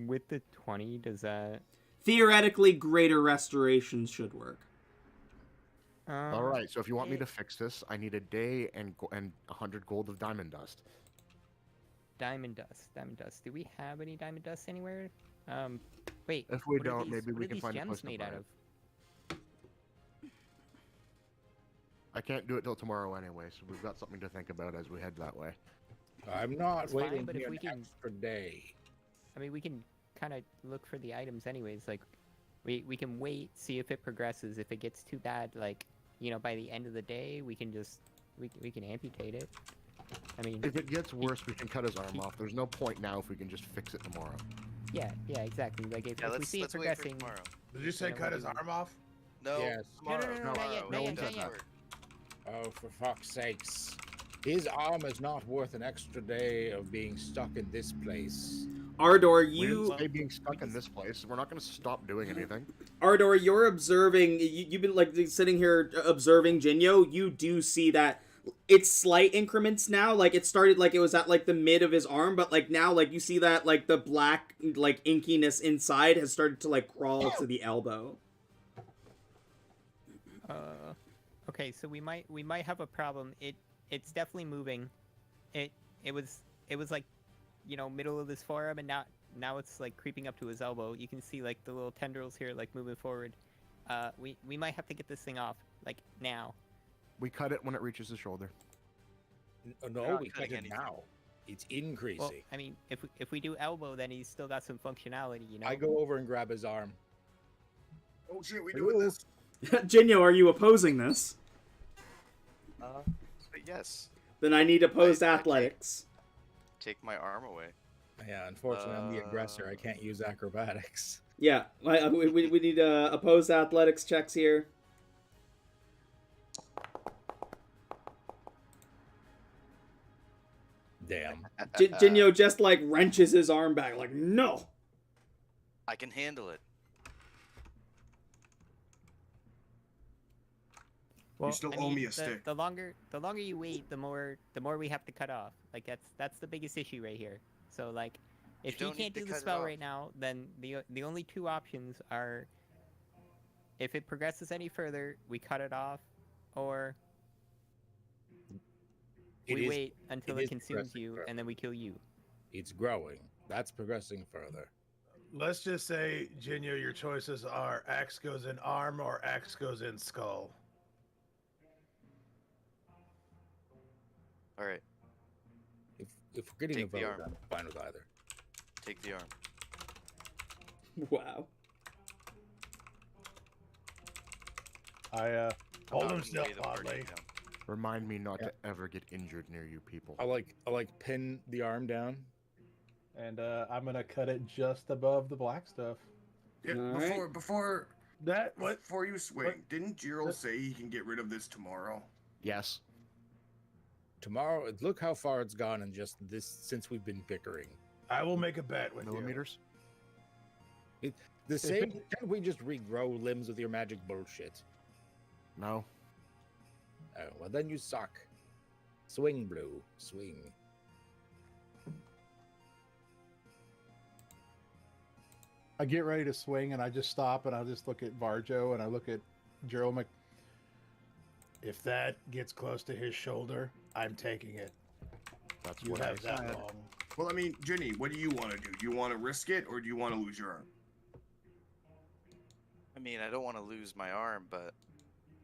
Speaker 5: With the 20, does that?
Speaker 1: Theoretically, greater restorations should work.
Speaker 3: All right. So if you want me to fix this, I need a day and 100 gold of diamond dust.
Speaker 5: Diamond dust. Diamond dust. Do we have any diamond dust anywhere? Wait.
Speaker 3: If we
Speaker 5: what are
Speaker 3: don't,
Speaker 5: these-
Speaker 3: maybe
Speaker 5: what
Speaker 3: we
Speaker 5: are
Speaker 3: can
Speaker 5: these
Speaker 3: find a
Speaker 5: gems
Speaker 3: place to
Speaker 5: made
Speaker 3: buy
Speaker 5: out
Speaker 3: it.
Speaker 5: of?
Speaker 3: I can't do it till tomorrow anyway, so we've got something to think about as we head that way.
Speaker 2: I'm not
Speaker 5: That's fine,
Speaker 2: waiting
Speaker 5: but if
Speaker 2: here
Speaker 5: we
Speaker 2: an
Speaker 5: can-
Speaker 2: extra day.
Speaker 5: I mean, we can kind of look for the items anyways. Like, we can wait, see if it progresses. If it gets too bad, like, you know, by the end of the day, we can just we can amputate it. I mean,
Speaker 3: If it gets worse, we can cut his arm off. There's no point now if we can just fix it tomorrow.
Speaker 5: yeah, exactly. Like, if
Speaker 6: Yeah,
Speaker 5: we see it
Speaker 6: let's wait for
Speaker 5: progressing,
Speaker 6: tomorrow.
Speaker 7: Did you say
Speaker 5: Yeah,
Speaker 7: cut his
Speaker 5: whatever.
Speaker 7: arm off?
Speaker 6: No,
Speaker 2: Yes.
Speaker 5: No,
Speaker 6: tomorrow.
Speaker 5: no, no, not yet,
Speaker 6: Tomorrow.
Speaker 5: not yet,
Speaker 6: Doesn't
Speaker 5: not yet.
Speaker 6: work.
Speaker 2: Oh, for fuck's sakes. His arm is not worth an extra day of being stuck in this place.
Speaker 1: Ardor,
Speaker 3: We didn't
Speaker 1: you
Speaker 3: say being stuck in this place. We're not going to stop doing anything.
Speaker 1: Ardor, you're observing. You've been like sitting here observing Jinyo. You do see that it's slight increments now. Like it started like it was at like the mid of his arm, but like now like you see that like the black like inkiness inside has started to like crawl to the elbow.
Speaker 5: Okay, so we might have a problem. It's definitely moving. It was like, you know, middle of his forearm, and now it's like creeping up to his elbow. You can see like the little tendrils here like moving forward. We might have to get this thing off like now.
Speaker 3: We cut it when it reaches the shoulder.
Speaker 2: No,
Speaker 6: not
Speaker 2: we cut
Speaker 6: cutting
Speaker 2: it
Speaker 6: anything.
Speaker 2: now. It's increasing.
Speaker 5: Well, I mean, if we do elbow, then he's still got some functionality, you know.
Speaker 2: I go over and grab his arm.
Speaker 4: Oh shit, we
Speaker 2: Hello?
Speaker 4: doing this?
Speaker 1: Jinyo, are you opposing this?
Speaker 6: But yes.
Speaker 1: Then I need opposed
Speaker 6: I
Speaker 1: athletics.
Speaker 6: Take my arm away.
Speaker 2: Yeah, unfortunately, I'm the aggressor. I can't use acrobatics.
Speaker 1: Yeah, we need opposed athletics checks here.
Speaker 2: Damn.
Speaker 1: Jinyo just like wrenches his arm back, like no.
Speaker 6: I can handle it.
Speaker 5: Well,
Speaker 4: still
Speaker 5: I
Speaker 4: owe
Speaker 5: mean,
Speaker 4: me a stick.
Speaker 5: The longer you wait, the more we have to cut off. Like that's the biggest issue right here. So like, if he
Speaker 6: don't need
Speaker 5: can't
Speaker 6: to
Speaker 5: do the
Speaker 6: cut it
Speaker 5: spell
Speaker 6: off.
Speaker 5: right now, then the only two options are, if it progresses any further, we cut it off, or we wait until
Speaker 2: it
Speaker 5: it
Speaker 2: is
Speaker 5: consumes
Speaker 2: progressing
Speaker 5: you,
Speaker 2: further.
Speaker 5: and then we kill you.
Speaker 2: It's growing. That's progressing further.
Speaker 7: Let's just say, Jinyo, your choices are axe goes in arm or axe goes in skull.
Speaker 6: All right.
Speaker 2: If we're getting
Speaker 6: Take
Speaker 2: a
Speaker 6: the
Speaker 2: vote,
Speaker 6: arm.
Speaker 2: I'm fine with either.
Speaker 6: Take the arm.
Speaker 1: Wow.
Speaker 7: I hold
Speaker 6: About
Speaker 7: him
Speaker 6: and
Speaker 7: still,
Speaker 6: weigh the party
Speaker 7: Podley.
Speaker 6: down.
Speaker 3: Remind me not
Speaker 2: Yeah.
Speaker 3: to ever get injured near you people.
Speaker 2: I like pin the arm down.
Speaker 8: And I'm gonna cut it just above the black stuff.
Speaker 4: Yeah,
Speaker 1: Alright.
Speaker 4: before
Speaker 7: That what?
Speaker 4: before you swing,
Speaker 7: what-
Speaker 4: didn't Gerald
Speaker 7: what-
Speaker 4: say he can get rid of this tomorrow?
Speaker 3: Yes.
Speaker 2: Tomorrow, look how far it's gone in just this since we've been bickering.
Speaker 7: I will make a bet with
Speaker 3: Millimeters?
Speaker 2: The same. Can't we just regrow limbs with your magic bullshit?
Speaker 3: No.
Speaker 2: Oh, well then you suck. Swing, Blue. Swing.
Speaker 8: I get ready to swing, and I just stop, and I just look at Varjo, and I look at Gerald. I'm like,
Speaker 7: you. If that gets close to his shoulder, I'm taking it.
Speaker 3: That's
Speaker 7: You
Speaker 3: what I
Speaker 7: have that
Speaker 3: said.
Speaker 7: long.
Speaker 4: Well, I mean, Ginny, what do you want to do? Do you want to risk it, or do you want to lose your arm?
Speaker 6: I mean, I don't want to lose my arm, but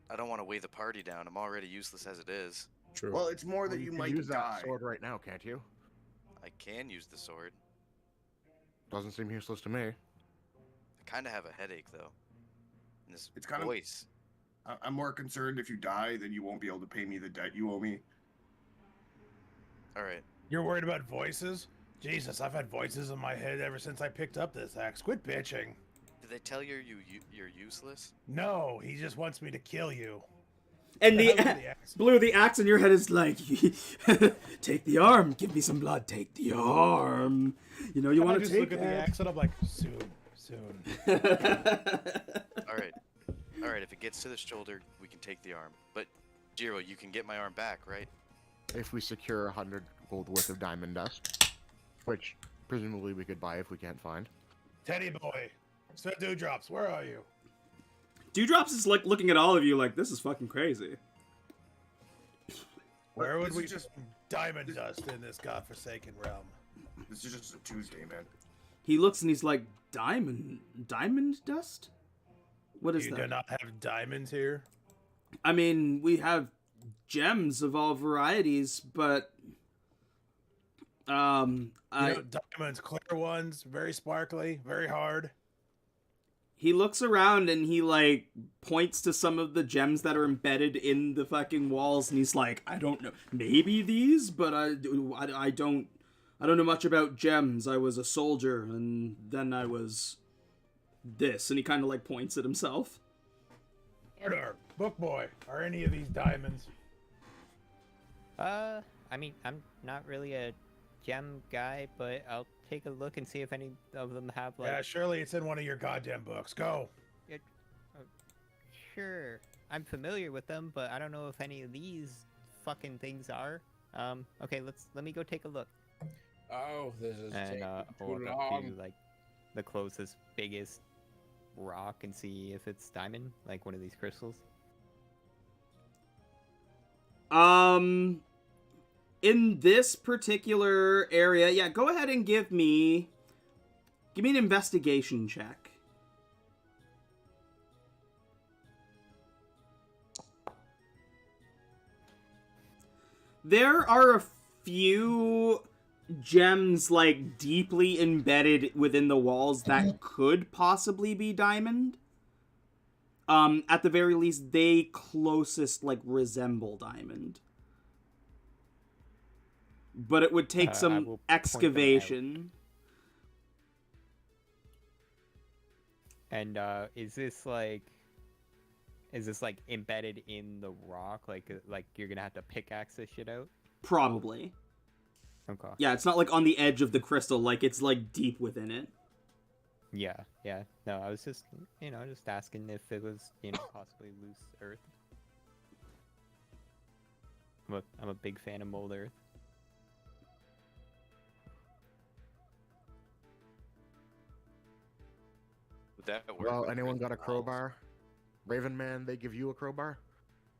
Speaker 6: I don't want to weigh the party down. I'm already useless as it is.
Speaker 2: True.
Speaker 4: Well, it's more that
Speaker 3: Well,
Speaker 4: you
Speaker 3: can
Speaker 4: might
Speaker 3: use
Speaker 4: die.
Speaker 3: that sword right now, can't you?
Speaker 6: I can use the sword.
Speaker 3: Doesn't seem useless to me.
Speaker 6: I kind of have a headache, though. And this
Speaker 4: It's kind of-
Speaker 6: voice.
Speaker 4: I'm more concerned if you die, then you won't be able to pay me the debt you owe me.
Speaker 6: All right.
Speaker 7: You're worried about voices? Jesus, I've had voices in my head ever since I picked up this axe. Quit bitching.
Speaker 6: Did they tell you you're useless?
Speaker 7: No, he just wants me to kill you.
Speaker 1: And
Speaker 7: The
Speaker 1: the
Speaker 7: hell is the axe?
Speaker 1: Blue, the axe in your head is like, take the arm, give me some blood, take the arm. You know, you
Speaker 7: And I
Speaker 1: want to
Speaker 7: just
Speaker 1: take
Speaker 7: look at the
Speaker 1: that.
Speaker 7: axe and I'm like, soon.
Speaker 6: All right. All right. If it gets to the shoulder, we can take the arm. But Jiro, you can get my arm back, right?
Speaker 3: If we secure 100 gold worth of diamond dust, which presumably we could buy if we can't find.
Speaker 7: Teddy boy, Sir Dewdrops, where are you?
Speaker 1: Dewdrops is like looking at all of you like, this is fucking crazy.
Speaker 7: Where would
Speaker 4: This
Speaker 7: we
Speaker 4: is just
Speaker 7: diamond dust in this godforsaken realm?
Speaker 4: this is just a Tuesday, man.
Speaker 1: He looks and he's like, diamond dust? What is
Speaker 7: You do
Speaker 1: that?
Speaker 7: not have diamonds here?
Speaker 1: I mean, we have gems of all varieties, but
Speaker 7: You know, diamonds, clear ones, very sparkly, very hard.
Speaker 1: he looks around and he like points to some of the gems that are embedded in the fucking walls, and he's like, I don't know, maybe these, but I don't know much about gems. I was a soldier, and then I was this, and he kind of like points at himself.
Speaker 7: Order, book boy, are any of these diamonds?
Speaker 5: I mean, I'm not really a gem guy, but I'll take a look and see if any of them have like.
Speaker 7: Yeah, surely it's in one of your goddamn books. Go.
Speaker 5: Sure, I'm familiar with them, but I don't know if any of these fucking things are. Okay, let me go take a look.
Speaker 2: Oh, this is
Speaker 5: And
Speaker 2: taking
Speaker 5: hold
Speaker 2: too
Speaker 5: up
Speaker 2: long.
Speaker 5: to like the closest, biggest rock and see if it's diamond, like one of these crystals.
Speaker 1: In this particular area, yeah, go ahead and give me an investigation check. There are a few gems like deeply embedded within the walls that could possibly be diamond. At the very least, they closest like resemble diamond. But it would take
Speaker 5: I will
Speaker 1: some
Speaker 5: point them out.
Speaker 1: excavation.
Speaker 5: And is this like embedded in the rock? Like you're gonna have to pickaxe this shit out?
Speaker 1: Probably.
Speaker 5: Okay.
Speaker 1: Yeah, it's not like on the edge of the crystal, like it's like deep within it.
Speaker 5: Yeah. No, I was just just asking if it was possibly loose earth. I'm a big fan of mold earth.
Speaker 6: Would that work?
Speaker 3: Well,
Speaker 6: with
Speaker 3: anyone got a
Speaker 6: crystal balls?
Speaker 3: crowbar? Raven Man, they give you a crowbar?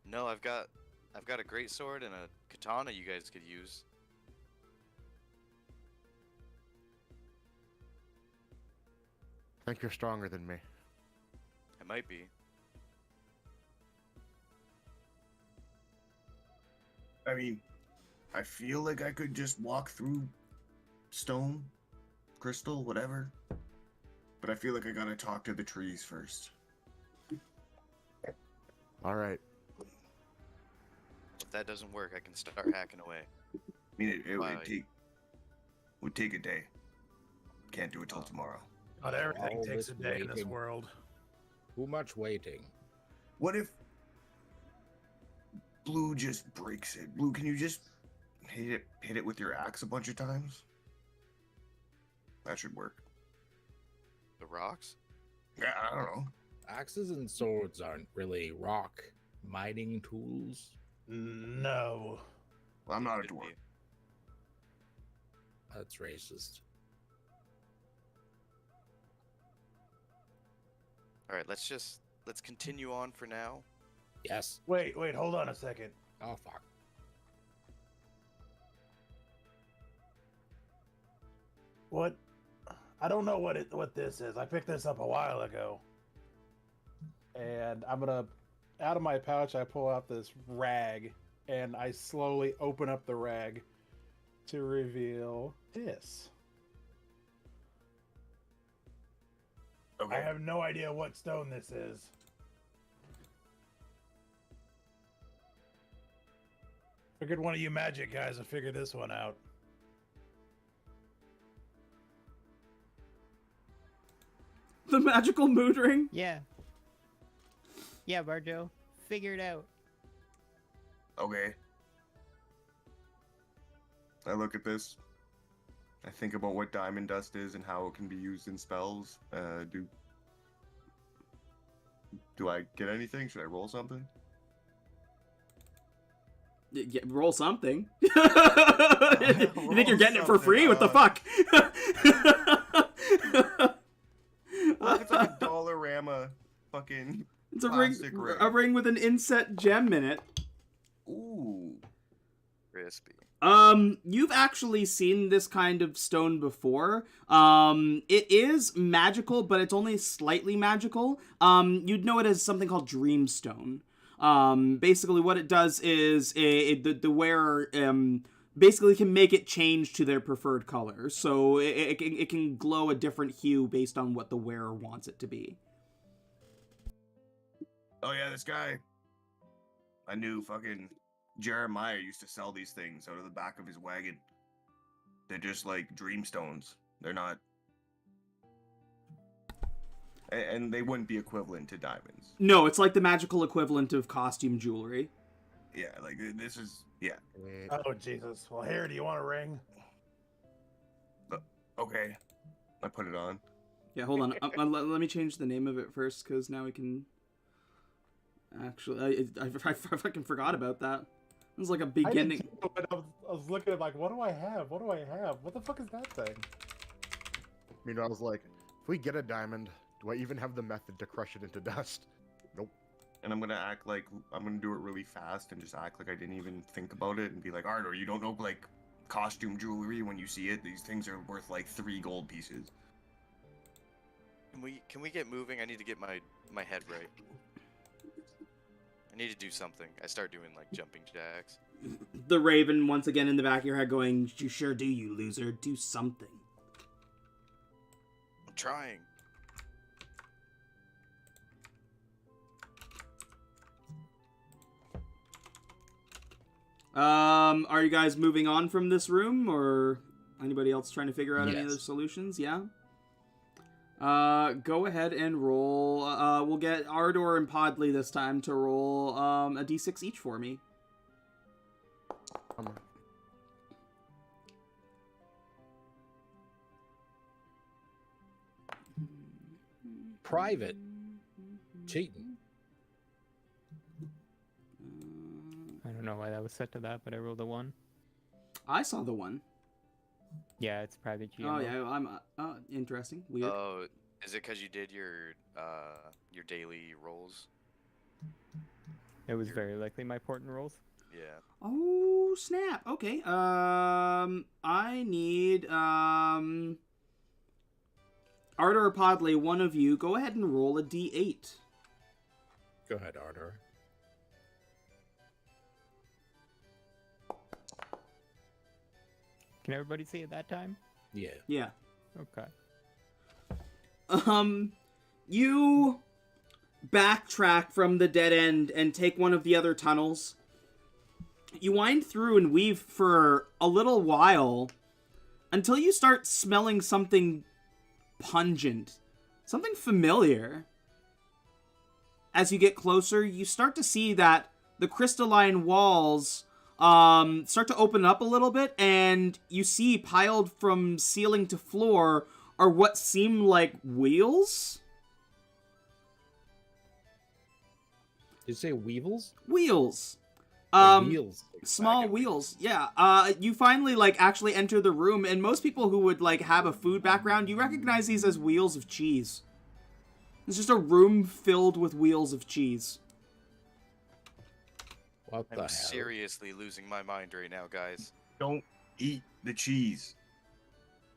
Speaker 6: No, I've got a great sword and a katana you guys could use.
Speaker 3: I think you're stronger than me.
Speaker 6: It might be.
Speaker 4: I mean, I feel like I could just walk through stone crystal, whatever. But I feel like I gotta talk to the trees first.
Speaker 3: All right.
Speaker 6: If that doesn't work, I can start hacking away.
Speaker 4: I mean, it
Speaker 6: Wow.
Speaker 4: would take a day. Can't do it till tomorrow.
Speaker 7: Not everything
Speaker 2: All
Speaker 7: takes a
Speaker 2: this
Speaker 7: day in this
Speaker 2: waiting.
Speaker 7: world.
Speaker 2: Too much waiting.
Speaker 4: What if Blue just breaks it? Blue, can you just hit it with your axe a bunch of times? That should work.
Speaker 6: The rocks?
Speaker 4: Yeah, I don't know.
Speaker 2: Axes and swords aren't really rock mining tools.
Speaker 7: No.
Speaker 4: Well, I'm not a
Speaker 6: Could
Speaker 4: dwarf.
Speaker 6: be.
Speaker 2: That's racist.
Speaker 6: All right, let's continue on for now.
Speaker 2: Yes.
Speaker 7: Wait, hold on a second.
Speaker 2: Oh fuck.
Speaker 7: What? I don't know what this is. I picked this up a while ago.
Speaker 8: And I'm gonna, out of my pouch, I pull out this rag, and I slowly open up the rag to reveal this.
Speaker 4: Okay.
Speaker 7: I have no idea what stone this is. Figured one of you magic guys would figure this one out.
Speaker 1: The magical mood ring?
Speaker 5: Yeah. Yeah, Barjo. Figure it out.
Speaker 4: Okay. I look at this. I think about what diamond dust is and how it can be used in spells. Do I get anything? Should I roll something?
Speaker 1: Yeah, roll something. You think you're getting it for free? What the fuck?
Speaker 4: Well, it's like a Dollarama fucking
Speaker 1: It's a
Speaker 4: plastic
Speaker 1: ring with an inset gem in it.
Speaker 4: Ooh.
Speaker 6: Crispy.
Speaker 1: You've actually seen this kind of stone before. It is magical, but it's only slightly magical. You'd know it as something called Dreamstone. Basically what it does is the wearer, basically can make it change to their preferred color. So it can glow a different hue based on what the wearer wants it to be.
Speaker 4: Oh yeah, this guy. I knew fucking Jeremiah used to sell these things out of the back of his wagon. They're just like dreamstones. They're not. And they wouldn't be equivalent to diamonds.
Speaker 1: No, it's like the magical equivalent of costume jewelry.
Speaker 4: Yeah, like this is. Yeah.
Speaker 7: Oh Jesus! Well, here, do you want a ring?
Speaker 4: Okay. I put it on.
Speaker 1: Yeah, hold on. Let me change the name of it first, because now we can... Actually, I fucking forgot about that. It was like a
Speaker 8: I
Speaker 1: beginning...
Speaker 8: didn't too, but I was looking at like, what do I have? What do I have? What the fuck is that thing?
Speaker 3: Meanwhile, I was like, if we get a diamond, do I even have the method to crush it into dust? Nope.
Speaker 4: And I'm gonna act like I'm gonna do it really fast and just act like I didn't even think about it and be like, Ardor, you don't know like costume jewelry when you see it. These things are worth like 3 gold pieces.
Speaker 6: Can we get moving? I need to get my head right. I need to do something. I start doing like jumping jacks.
Speaker 1: The raven once again in the back of your head going, "You sure do, you loser. Do something."
Speaker 6: I'm trying.
Speaker 1: Are you guys moving on from this room, or anybody else trying to figure out any
Speaker 2: Yes.
Speaker 1: other solutions? Yeah? Go ahead and roll. We'll get Ardor and Podley this time to roll a d6 each for me.
Speaker 2: Private. Cheating.
Speaker 5: I don't know why that was set to that, but I rolled a 1.
Speaker 1: I saw the one.
Speaker 5: Yeah, it's private GM.
Speaker 1: Oh yeah, I'm interesting. Weird.
Speaker 6: Oh, is it because you did your daily rolls?
Speaker 5: It was very likely my port and rolls.
Speaker 6: Yeah.
Speaker 1: Oh snap. Okay. I need Ardor or Podley, one of you, go ahead and roll a d8.
Speaker 2: Go ahead, Ardor.
Speaker 5: Can everybody see it that time?
Speaker 2: Yeah.
Speaker 1: Yeah.
Speaker 5: Okay.
Speaker 1: You backtrack from the dead end and take one of the other tunnels. You wind through and weave for a little while until you start smelling something pungent, something familiar. As you get closer, you start to see that the crystalline walls start to open up a little bit, and you see piled from ceiling to floor are what seem like wheels.
Speaker 2: Did you say weevils?
Speaker 1: Wheels.
Speaker 2: Or wheels.
Speaker 1: Small wheels. Yeah. You finally actually enter the room, and most people who would have a food background, you recognize these as wheels of cheese. It's just a room filled with wheels of cheese.
Speaker 2: What the
Speaker 6: I'm
Speaker 2: hell?
Speaker 6: seriously losing my mind right now, guys.
Speaker 4: Don't eat the cheese.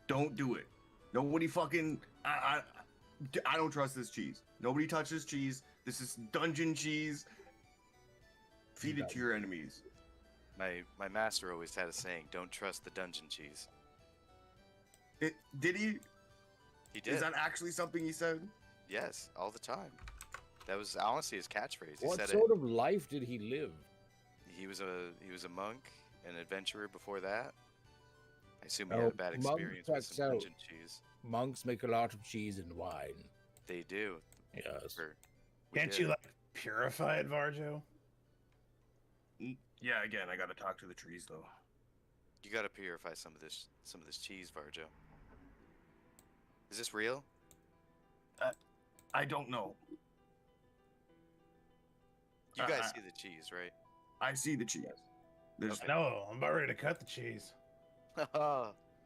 Speaker 4: Don't do it. Nobody fucking. I don't trust this cheese. Nobody touch this cheese. This is dungeon cheese. Feed it to your enemies.
Speaker 6: My master always had a saying, "Don't trust the dungeon cheese."
Speaker 4: Did he?
Speaker 6: He did.
Speaker 4: Is that actually something he said?
Speaker 6: Yes, all the time. That was honestly his catchphrase. He
Speaker 2: What
Speaker 6: said
Speaker 2: sort of life did he live?
Speaker 6: He was a monk, an adventurer before that. I assume he had a bad experience with some dungeon cheese.
Speaker 2: Monks make a lot of cheese and wine.
Speaker 6: They do.
Speaker 2: Yes.
Speaker 7: Can't you purify it, Varjo?
Speaker 4: Yeah, again, I gotta talk to the trees though.
Speaker 6: You gotta purify some of this cheese, Varjo. Is this real?
Speaker 4: I don't know.
Speaker 6: You guys see the cheese, right?
Speaker 4: I see the cheese. There's
Speaker 7: No, I'm about ready to cut the cheese.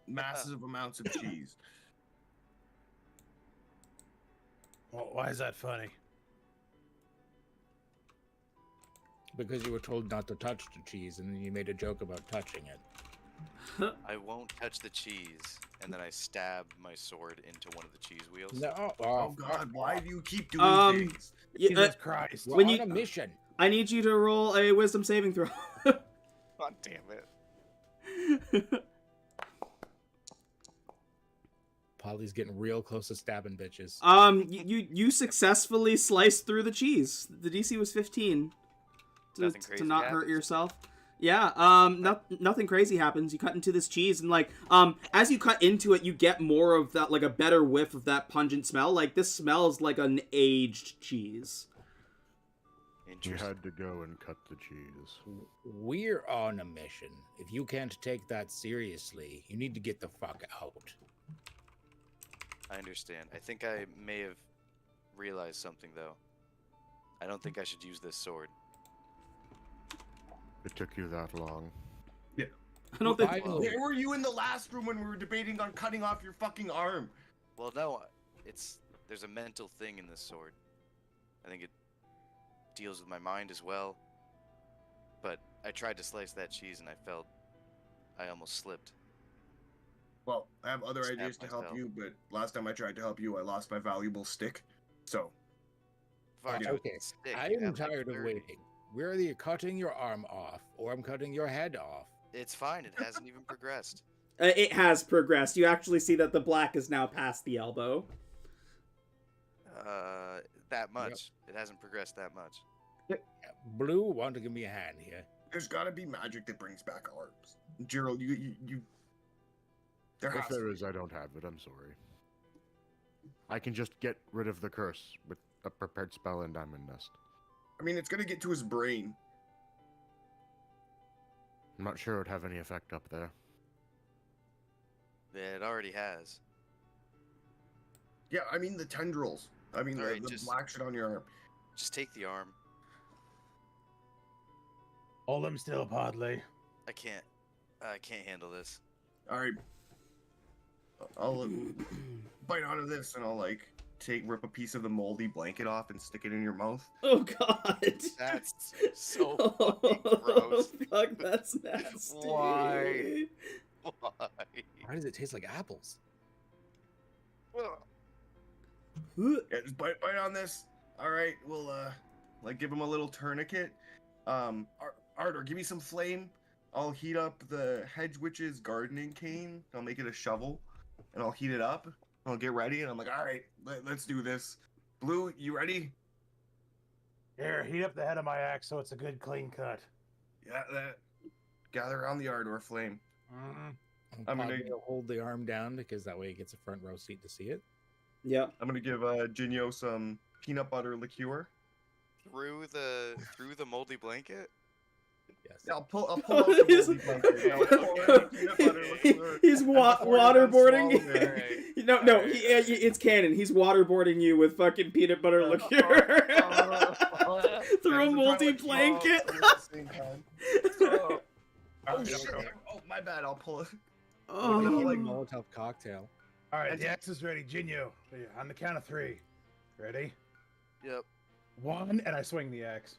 Speaker 4: massive amounts of cheese.
Speaker 7: Well, why is that funny?
Speaker 2: Because you were told not to touch the cheese, and then you made a joke about touching it.
Speaker 6: I won't touch the cheese, and then I stab my sword into one of the cheese wheels.
Speaker 2: No.
Speaker 4: Oh God, why do you keep doing things?
Speaker 7: Jesus Christ.
Speaker 2: We're
Speaker 1: When
Speaker 2: on
Speaker 1: you-
Speaker 2: a mission.
Speaker 1: I need you to roll a wisdom saving throw.
Speaker 6: God damn it.
Speaker 2: Polly's getting real close to stabbing bitches.
Speaker 1: You successfully sliced through the cheese. The DC was 15
Speaker 6: Nothing
Speaker 1: to
Speaker 6: crazy
Speaker 1: not hurt
Speaker 6: happens.
Speaker 1: yourself. Yeah, nothing crazy happens. You cut into this cheese, and as you cut into it, you get more of that, a better whiff of that pungent smell. This smells like an aged cheese.
Speaker 3: You had to go and cut the cheese.
Speaker 2: We're on a mission. If you can't take that seriously, you need to get the fuck out.
Speaker 6: I understand. I think I may have realized something, though. I don't think I should use this sword.
Speaker 3: It took you that long.
Speaker 1: I don't think.
Speaker 4: Where were you in the last room when we were debating on cutting off your fucking arm?
Speaker 6: Well, no, there's a mental thing in this sword. I think it deals with my mind as well. But I tried to slice that cheese and I almost slipped.
Speaker 4: Well, I have other
Speaker 6: Stab
Speaker 4: ideas to help
Speaker 6: myself.
Speaker 4: you, but last time I tried to help you, I lost my valuable stick. So,
Speaker 6: Varjo,
Speaker 2: Okay,
Speaker 6: stick,
Speaker 2: I
Speaker 6: you
Speaker 2: am
Speaker 6: have, like,
Speaker 2: tired of
Speaker 6: 30.
Speaker 2: waiting. We're either cutting your arm off, or I'm cutting your head off.
Speaker 6: It's fine. It hasn't even progressed.
Speaker 1: It has progressed. You actually see that the black is now past the elbow.
Speaker 6: That much. It hasn't progressed that much.
Speaker 2: Blue, want to give me a hand here?
Speaker 4: there's gotta be magic that brings back arms. Gerald, you there has
Speaker 3: If
Speaker 4: to
Speaker 3: there
Speaker 4: be.
Speaker 3: is, I don't have it. I'm sorry. I can just get rid of the curse with a prepared spell and Diamond Nest.
Speaker 4: I mean, it's gonna get to his brain.
Speaker 3: I'm not sure it would have any effect up there.
Speaker 6: It already has.
Speaker 4: Yeah, I mean the tendrils. I mean
Speaker 6: Alright,
Speaker 4: the
Speaker 6: just-
Speaker 4: black shit on your arm.
Speaker 6: Just take the arm.
Speaker 7: Hold him still, Podley.
Speaker 6: I can't handle this.
Speaker 4: All right, I'll bite onto this and I'll rip a piece of the moldy blanket off and stick it in your mouth.
Speaker 1: Oh god.
Speaker 6: That's so
Speaker 1: Oh,
Speaker 6: fucking gross.
Speaker 1: fuck, that's nasty.
Speaker 6: Why? Why?
Speaker 2: Why does it taste like apples?
Speaker 4: Yeah, just bite on this. All right, we'll give him a little tourniquet. Ardor, give me some flame. I'll heat up the hedge witch's gardening cane. I'll make it a shovel. and I'll heat it up. I'll get ready, and I'm like, all right, let's do this. Blue, you ready?
Speaker 7: Here, heat up the head of my axe so it's a good clean cut.
Speaker 4: Yeah, that. Gather around the Ardor flame.
Speaker 2: I'm
Speaker 4: gonna-
Speaker 2: gonna hold the arm down because that way he gets a front row seat to see it.
Speaker 1: Yeah.
Speaker 4: I'm gonna give Jinyo some peanut butter liqueur.
Speaker 6: Through the moldy blanket.
Speaker 2: Yes.
Speaker 4: Yeah, I'll pull out the
Speaker 1: He's-
Speaker 4: moldy blanket. Yeah, I'll pull out the peanut butter liqueur.
Speaker 1: He's waterboarding
Speaker 4: swallow it.
Speaker 1: you. No, it's canon. He's waterboarding you with fucking peanut butter liqueur through a multi blanket.
Speaker 4: Oh, shit. Oh, my bad. I'll pull it.
Speaker 2: Oh, like
Speaker 1: Oh.
Speaker 2: Molotov cocktail.
Speaker 7: All right, the axe is ready. Jinyo, on the count of 3. Ready?
Speaker 6: Yep.
Speaker 7: 1, and I swing the axe.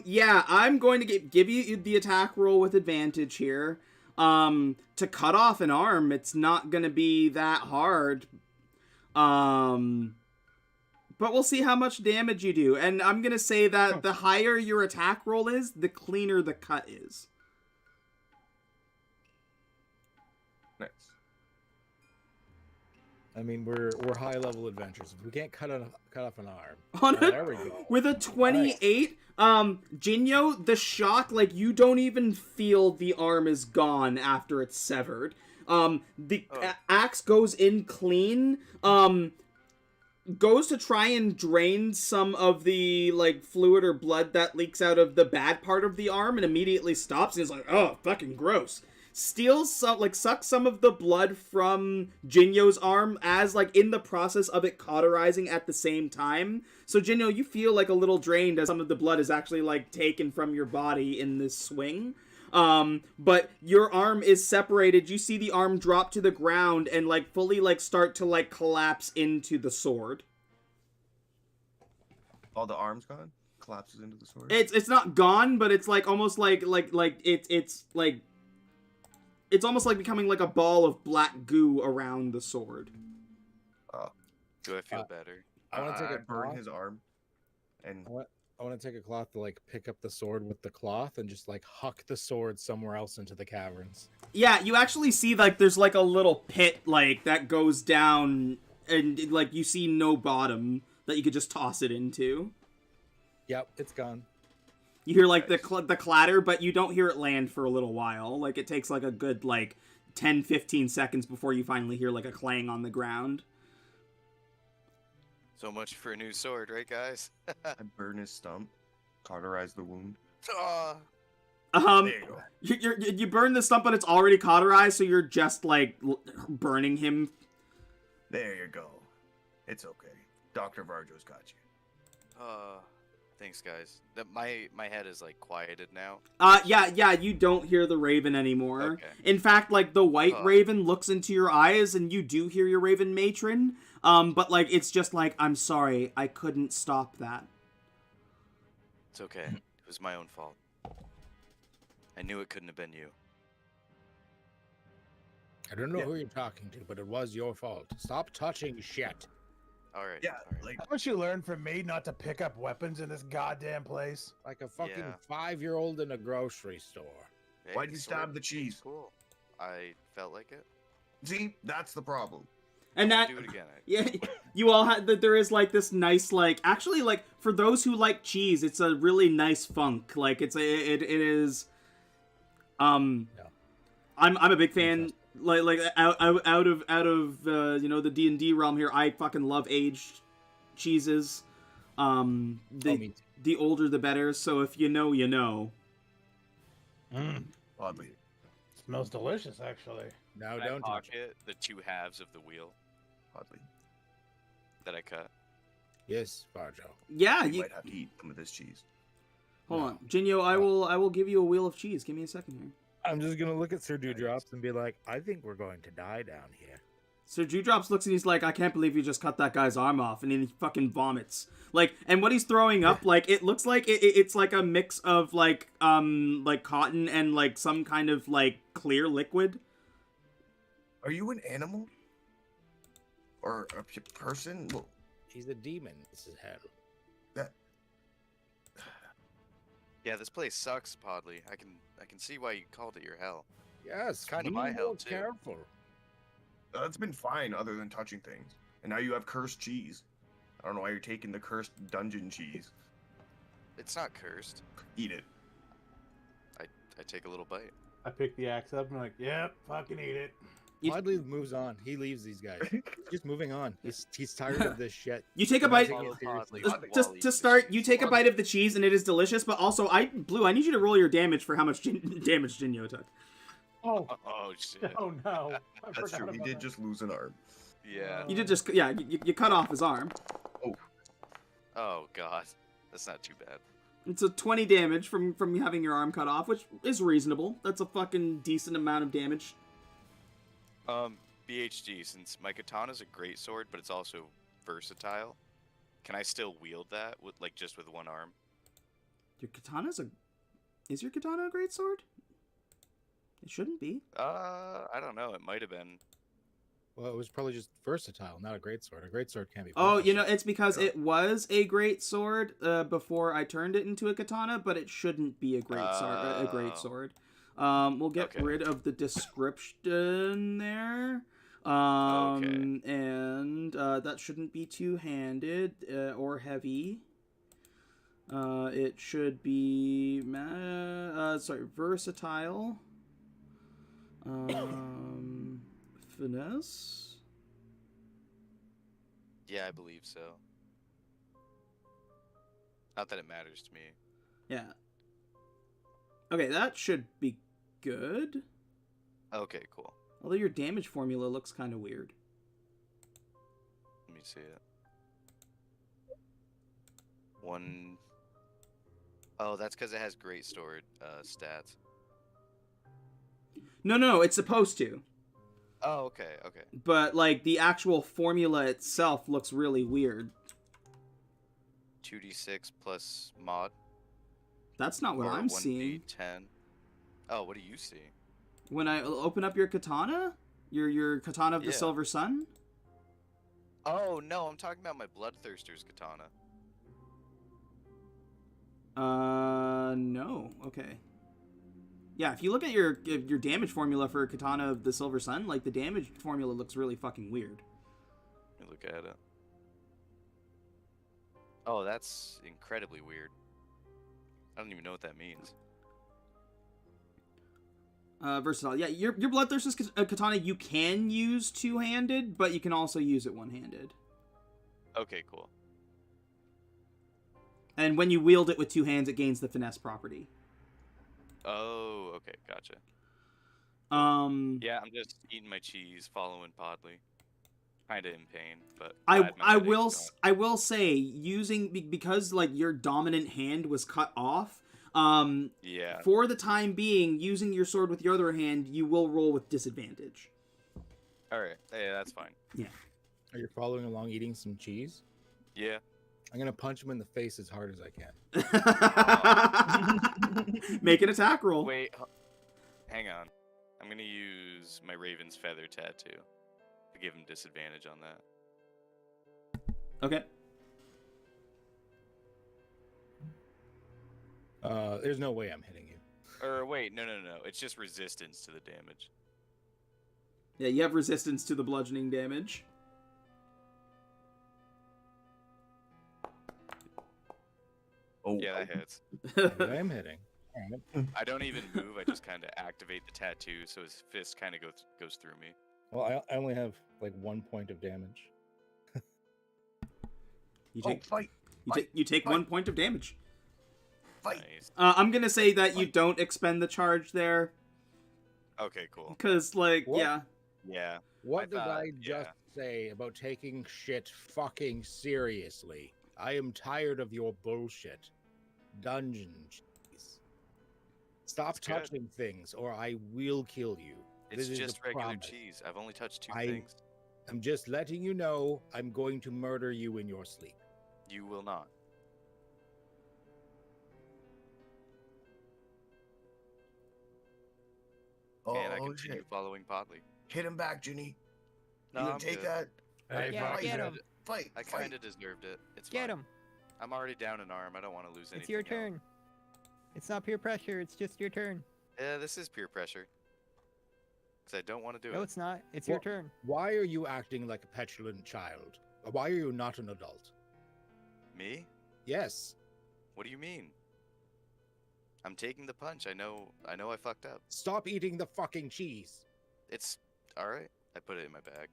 Speaker 1: Yeah, I'm going to give you the attack roll with advantage here. To cut off an arm, it's not gonna be that hard. But we'll see how much damage you do. And I'm gonna say that the higher your attack roll is, the cleaner the cut is.
Speaker 4: Nice.
Speaker 2: I mean, we're high level adventurers. If we can't cut off an arm.
Speaker 1: On
Speaker 2: Oh, there we go.
Speaker 1: With a 28, Jinyo, the shock, like, you don't even feel the arm is gone after it's severed. Axe goes in clean, goes to try and drain some of the, like, fluid or blood that leaks out of the bad part of the arm and immediately stops and is like, oh, fucking gross. Steals some, like, sucks some of the blood from Jinyo's arm as, like, in the process of it cauterizing at the same time. So, Jinyo, you feel, like, a little drained as some of the blood is actually, like, taken from your body in this swing. But your arm is separated. You see the arm drop to the ground and, like, fully, like, start to, like, collapse into the sword.
Speaker 4: All the arms gone? Collapses into the sword?
Speaker 1: It's not gone, but it's, like, almost like it's almost like becoming like a ball of black goo around the sword.
Speaker 6: Do I feel better?
Speaker 2: I want to take a
Speaker 4: burn
Speaker 2: cloth.
Speaker 4: his arm. And
Speaker 2: I want to take a cloth to like pick up the sword with the cloth and just like huck the sword somewhere else into the caverns.
Speaker 1: Yeah, you actually see like there's like a little pit like that goes down and like you see no bottom that you could just toss it into.
Speaker 2: Yep, it's gone.
Speaker 1: You hear like the clatter, but you don't hear it land for a little while. Like it takes like a good like 10-15 seconds before you finally hear like a clang on the ground.
Speaker 6: So much for a new sword, right, guys?
Speaker 4: I burn his stump, cauterize the wound.
Speaker 6: Ah.
Speaker 4: There you go.
Speaker 1: You burn the stump, but it's already cauterized, so you're just like burning him.
Speaker 4: There you go. It's okay. Dr. Varjo's got you.
Speaker 6: Thanks, guys. My head is like quieted now.
Speaker 1: Yeah, you don't hear the raven anymore.
Speaker 6: Okay.
Speaker 1: In fact, like the white raven looks into your eyes and you do hear your raven matron. But like it's just like, I'm sorry, I couldn't stop that.
Speaker 6: It's okay. It was my own fault. I knew it couldn't have been you.
Speaker 2: I don't know who you're talking to, but it was your fault. Stop touching shit.
Speaker 6: All right.
Speaker 4: Yeah,
Speaker 6: all right.
Speaker 4: like
Speaker 7: Haven't you learned from me not to pick up weapons in this goddamn place?
Speaker 2: Like a fucking
Speaker 6: Yeah.
Speaker 2: 5-year-old in a grocery store.
Speaker 6: Hey,
Speaker 4: why'd you stab
Speaker 6: sword
Speaker 4: the cheese?
Speaker 6: Cool. I felt like it.
Speaker 4: See, that's the problem.
Speaker 1: And
Speaker 6: I'll
Speaker 1: that,
Speaker 6: do it again.
Speaker 1: yeah, you all had that. There is like this nice, like actually, like for those who like cheese, it's a really nice funk. Like it is. I'm a big fan. Like out of you know the D&D realm here. I fucking love aged cheeses.
Speaker 2: Me too.
Speaker 1: The older the better. So if you know, you know.
Speaker 4: Oddly.
Speaker 7: Smells delicious, actually.
Speaker 2: No,
Speaker 6: Can I
Speaker 2: don't touch it.
Speaker 6: pocket the two halves of the wheel
Speaker 4: Oddly.
Speaker 6: that I cut.
Speaker 2: Yes, Barjo.
Speaker 1: Yeah,
Speaker 4: You
Speaker 1: you.
Speaker 4: might have to eat some of this cheese.
Speaker 1: Hold on, Jinyo. I will give you a wheel of cheese. Give me a second here.
Speaker 2: I'm just gonna look at Sir Dewdrops and be like, I think we're going to die down here.
Speaker 1: So Dewdrops looks and he's like, I can't believe you just cut that guy's arm off, and then he fucking vomits. Like, and what he's throwing up, like, it looks like it's like a mix of like cotton and like some kind of like clear liquid.
Speaker 4: Are you an animal? Or a person? Well,
Speaker 2: He's a demon. This is hell.
Speaker 4: that
Speaker 6: Yeah, this place sucks, Podley. I can see why you called it your hell.
Speaker 2: Yes,
Speaker 6: Kinda
Speaker 2: be
Speaker 6: my hell,
Speaker 2: more
Speaker 6: too.
Speaker 2: careful.
Speaker 4: That's been fine other than touching things. And now you have cursed cheese. I don't know why you're taking the cursed dungeon cheese.
Speaker 6: It's not cursed.
Speaker 4: Eat it.
Speaker 6: I take a little bite.
Speaker 8: I pick the axe up and I'm like, yep, fucking eat it.
Speaker 2: Podley moves on. He leaves these guys. He's just moving on. He's tired of this shit.
Speaker 1: You take a
Speaker 2: We're not
Speaker 1: bite.
Speaker 2: taking it seriously.
Speaker 1: To start, you take a bite of the cheese and it is delicious. But also, Blue, I need you to roll your damage for how much damage Jinyo took.
Speaker 8: Oh,
Speaker 6: Oh shit.
Speaker 8: oh no. I
Speaker 4: That's
Speaker 8: forgot
Speaker 4: true. He
Speaker 8: about
Speaker 4: did
Speaker 8: that.
Speaker 4: just lose an arm.
Speaker 6: Yeah.
Speaker 1: You did just you cut off his arm.
Speaker 6: Oh god. That's not too bad.
Speaker 1: It's a 20 damage from having your arm cut off, which is reasonable. That's a fucking decent amount of damage.
Speaker 6: BHG, since my katana's a great sword, but it's also versatile, can I still wield that with just with one arm?
Speaker 1: Your katana's is your katana a great sword? It shouldn't be.
Speaker 6: I don't know. It might have been.
Speaker 2: Well, it was probably just versatile, not a great sword. A great sword can't be.
Speaker 1: Oh,
Speaker 2: versatile.
Speaker 1: it's because it was a great sword before I turned it into a katana, but it shouldn't be a great sword. A great sword. We'll get rid of the description there. And that shouldn't be two-handed or heavy. It should be versatile. Finesse.
Speaker 6: Yeah, I believe so. Not that it matters to me.
Speaker 1: Yeah. Okay, that should be good.
Speaker 6: Okay, cool.
Speaker 1: Although your damage formula looks kind of weird.
Speaker 6: Let me see it. One. Oh, that's because it has great sword stats.
Speaker 1: No, it's supposed to.
Speaker 6: Oh, okay.
Speaker 1: But, like, the actual formula itself looks really weird.
Speaker 6: 2d6 plus mod.
Speaker 1: That's not what
Speaker 6: or
Speaker 1: I'm seeing.
Speaker 6: 1d10. Oh, what do you see?
Speaker 1: When I open up your katana? Your katana of the
Speaker 6: Yeah.
Speaker 1: Silver Sun?
Speaker 6: Oh, no, I'm talking about my Bloodthirster's katana.
Speaker 1: No. Okay. Yeah, if you look at your damage formula for Katana of the Silver Sun, like, the damage formula looks really fucking weird.
Speaker 6: Let me look at it. Oh, that's incredibly weird. I don't even know what that means.
Speaker 1: Versatile. Yeah, your Bloodthirster's katana you can use two-handed, but you can also use it one-handed.
Speaker 6: Okay, cool.
Speaker 1: And when you wield it with two hands, it gains the finesse property.
Speaker 6: Oh, okay, gotcha.
Speaker 1: Yeah,
Speaker 6: I'm just eating my cheese, following Podley. Kinda in pain, but
Speaker 1: I will say because like your dominant hand was cut off.
Speaker 6: Yeah.
Speaker 1: For the time being, using your sword with your other hand, you will roll with disadvantage.
Speaker 6: All right. Yeah, that's fine.
Speaker 1: Yeah.
Speaker 2: Are you following along eating some cheese?
Speaker 6: Yeah.
Speaker 2: I'm gonna punch him in the face as hard as I can.
Speaker 1: Make an attack roll.
Speaker 6: Wait, hang on. I'm gonna use my Raven's Feather tattoo to give him disadvantage on that.
Speaker 1: Okay.
Speaker 2: There's no way I'm hitting you.
Speaker 6: Or wait, no. It's just resistance to the damage.
Speaker 1: Yeah, you have resistance to the bludgeoning damage.
Speaker 4: Oh,
Speaker 6: Yeah, that hits.
Speaker 2: I am hitting. All right.
Speaker 6: I don't even move. I just kind of activate the tattoo, so his fist kind of goes through me.
Speaker 2: Well, I only have like 1 point of damage.
Speaker 1: You take
Speaker 4: fight!
Speaker 1: you take
Speaker 4: fight.
Speaker 1: 1 point of damage.
Speaker 4: Fight!
Speaker 6: Nice.
Speaker 1: I'm gonna say that you don't expend the charge there,
Speaker 6: Okay, cool.
Speaker 1: because like
Speaker 2: What?
Speaker 1: yeah.
Speaker 6: Yeah.
Speaker 2: What did
Speaker 6: thought-
Speaker 2: I just say about taking shit fucking seriously? I am tired of your bullshit. Dungeons. Stop
Speaker 6: That's good.
Speaker 2: touching things, or I will kill you.
Speaker 6: It's
Speaker 2: This is
Speaker 6: just
Speaker 2: a
Speaker 6: regular
Speaker 2: promise.
Speaker 6: cheese. I've only touched two
Speaker 2: I-
Speaker 6: things.
Speaker 2: I'm just letting you know I'm going to murder you in your sleep.
Speaker 6: You will not. And I continue
Speaker 4: shit.
Speaker 6: following Podley.
Speaker 4: Hit him back, Ginny.
Speaker 6: No,
Speaker 4: you
Speaker 6: I'm
Speaker 4: gonna take
Speaker 6: good.
Speaker 4: that?
Speaker 7: Hey,
Speaker 5: Yeah,
Speaker 7: fuck
Speaker 5: get
Speaker 7: you.
Speaker 5: him.
Speaker 4: Fight!
Speaker 6: I
Speaker 4: fight.
Speaker 6: kind of deserved it. It's
Speaker 5: Get
Speaker 6: fine.
Speaker 5: him.
Speaker 6: I'm already down an arm. I don't want to lose anything.
Speaker 5: It's your
Speaker 6: else.
Speaker 5: turn. It's not peer pressure. It's just your turn.
Speaker 6: Yeah, this is peer pressure. because I don't want to do
Speaker 5: No,
Speaker 6: it.
Speaker 5: it's not. It's your
Speaker 2: Well-
Speaker 5: turn.
Speaker 2: Why are you acting like a petulant child? Why are you not an adult?
Speaker 6: Me?
Speaker 2: Yes.
Speaker 6: What do you mean? I'm taking the punch. I know I fucked up.
Speaker 2: Stop eating the fucking cheese.
Speaker 6: It's all right. I put it in my bag.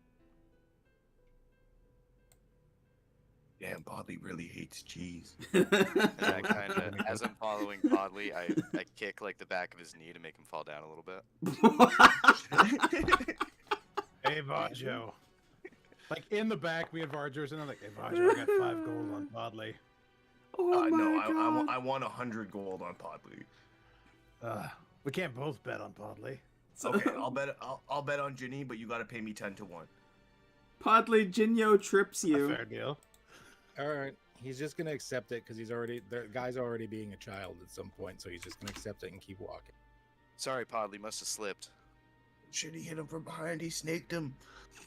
Speaker 4: Damn, Podley really hates cheese.
Speaker 6: And I kind of, as I'm following Podley, I kick like the back of his knee to make him fall down a little bit.
Speaker 7: Hey, Varjo.
Speaker 8: Like in the back, me and Varjo's, and I'm like, "Hey, Varjo, I got 5 gold on Bodley."
Speaker 1: Oh my
Speaker 4: No,
Speaker 1: god.
Speaker 4: I want 100 gold on Podley.
Speaker 7: We can't both bet on Podley.
Speaker 4: Okay, I'll bet on Ginny, but you gotta pay me 10 to 1.
Speaker 1: Podley Jinyo trips
Speaker 7: A
Speaker 1: you.
Speaker 7: fair deal.
Speaker 2: All right. He's just gonna accept it because the guy's already being a child at some point, so he's just gonna accept it and keep walking.
Speaker 6: Sorry, Podley, must have slipped.
Speaker 4: Shit, he hit him from behind. He snaked him.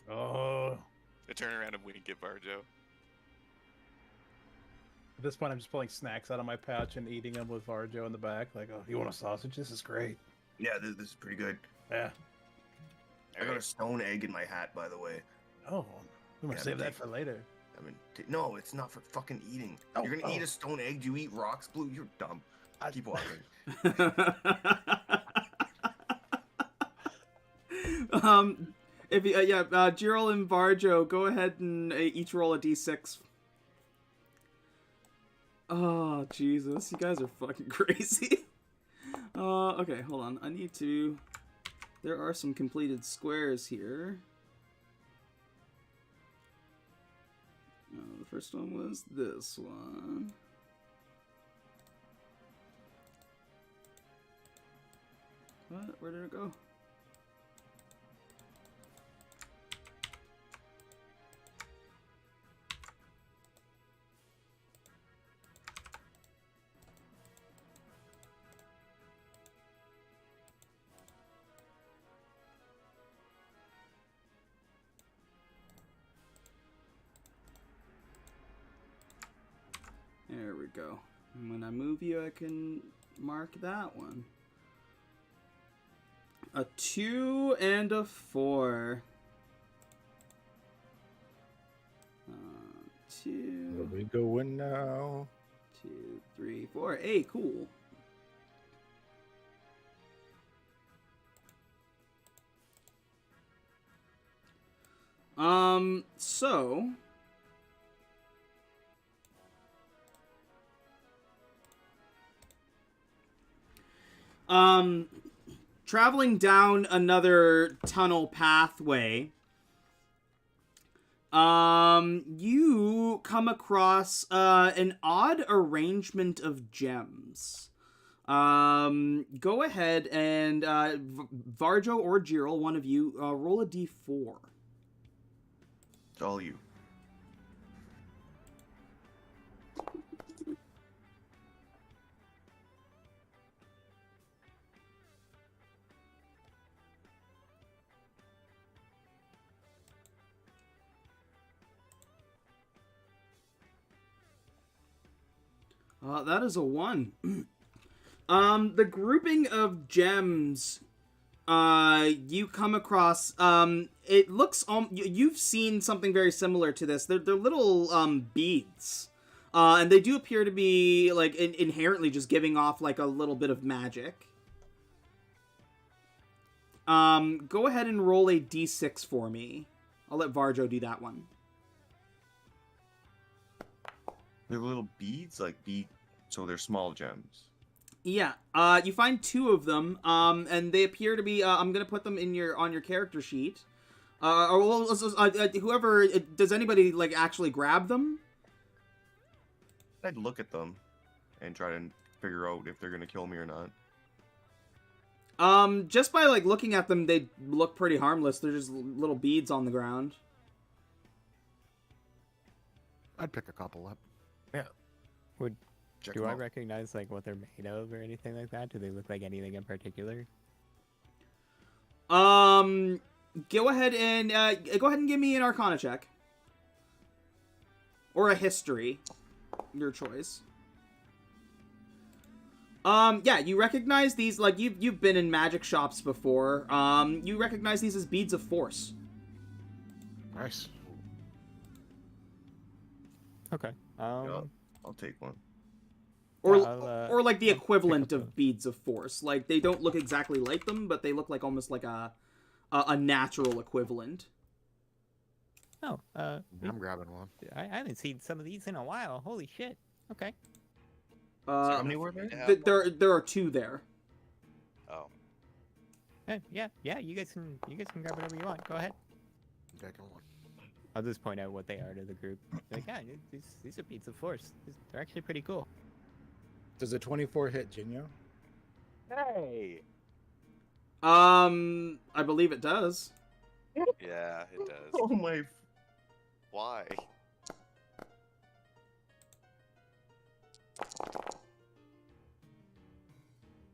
Speaker 7: Oh,
Speaker 6: I turn around and wink at Varjo.
Speaker 8: At this point, I'm just pulling snacks out of my pouch and eating them with Varjo in the back. Like, "Oh, you want a sausage? This is great."
Speaker 4: Yeah, this is pretty good.
Speaker 7: Yeah.
Speaker 4: I got a stone egg in my hat, by the way.
Speaker 8: Oh, I'm gonna
Speaker 4: Yeah,
Speaker 8: save
Speaker 4: but
Speaker 8: that for later.
Speaker 4: I mean, no, it's not for fucking eating.
Speaker 8: Oh,
Speaker 4: You're gonna eat
Speaker 8: oh.
Speaker 4: a stone egg? Do you eat rocks, Blue? You're dumb. Keep walking.
Speaker 1: If you, Gerald and Varjo, go ahead and each roll a d6. Oh, Jesus. You guys are fucking crazy. Okay, hold on. I need to... There are some completed squares here. The first one was this one. What? Where did it go? There we go. And when I move you, I can mark that one. A 2 and a 4. 2.
Speaker 2: Where we going now?
Speaker 1: 2, 3, 4. Hey, cool. So traveling down another tunnel pathway, you come across an odd arrangement of gems. Go ahead and Varjo or Jiril, one of you, roll a d4.
Speaker 4: It's all you.
Speaker 1: That is a 1. The grouping of gems you come across, it looks, you've seen something very similar to this. They're little beads. And they do appear to be, like, inherently just giving off, like, a little bit of magic. Go ahead and roll a d6 for me. I'll let Varjo do that one.
Speaker 4: They're little beads, so they're small gems.
Speaker 1: Yeah, you find 2 of them, and they appear to be, I'm gonna put them in on your character sheet. Whoever, does anybody, like, actually grab them?
Speaker 4: I'd look at them and try to figure out if they're gonna kill me or not.
Speaker 1: Just by, like, looking at them, they look pretty harmless. They're just little beads on the ground.
Speaker 3: I'd pick a couple up.
Speaker 4: Check
Speaker 5: Do
Speaker 4: them
Speaker 5: I
Speaker 4: out.
Speaker 5: recognize like what they're made of or anything like that? Do they look like anything in particular?
Speaker 1: Go ahead and give me an Arcana check. Or a history. Your choice. Yeah, you recognize these, like, you've been in magic shops before. You recognize these as beads of force.
Speaker 3: Nice.
Speaker 5: Okay.
Speaker 4: I'll take one.
Speaker 1: Or,
Speaker 5: Yeah, I'll,
Speaker 1: or like the
Speaker 5: I'll pick
Speaker 1: equivalent
Speaker 5: up
Speaker 1: of beads of force. Like, they don't look exactly like them, but they look like almost like a natural equivalent.
Speaker 5: Oh,
Speaker 3: I'm grabbing one.
Speaker 5: I haven't seen some of these in a while. Holy shit. Okay.
Speaker 4: How many were there?
Speaker 1: There are 2 there.
Speaker 6: Oh,
Speaker 5: Yeah. You guys can grab whatever you want. Go ahead.
Speaker 3: I'm taking one.
Speaker 5: I'll just point out what they are to the group. Like, yeah, these are beads of force. They're actually pretty cool.
Speaker 2: Does a 24 hit, Jinyo?
Speaker 6: hey.
Speaker 1: I believe it does.
Speaker 6: Yeah, it does.
Speaker 4: Oh my!
Speaker 6: Why?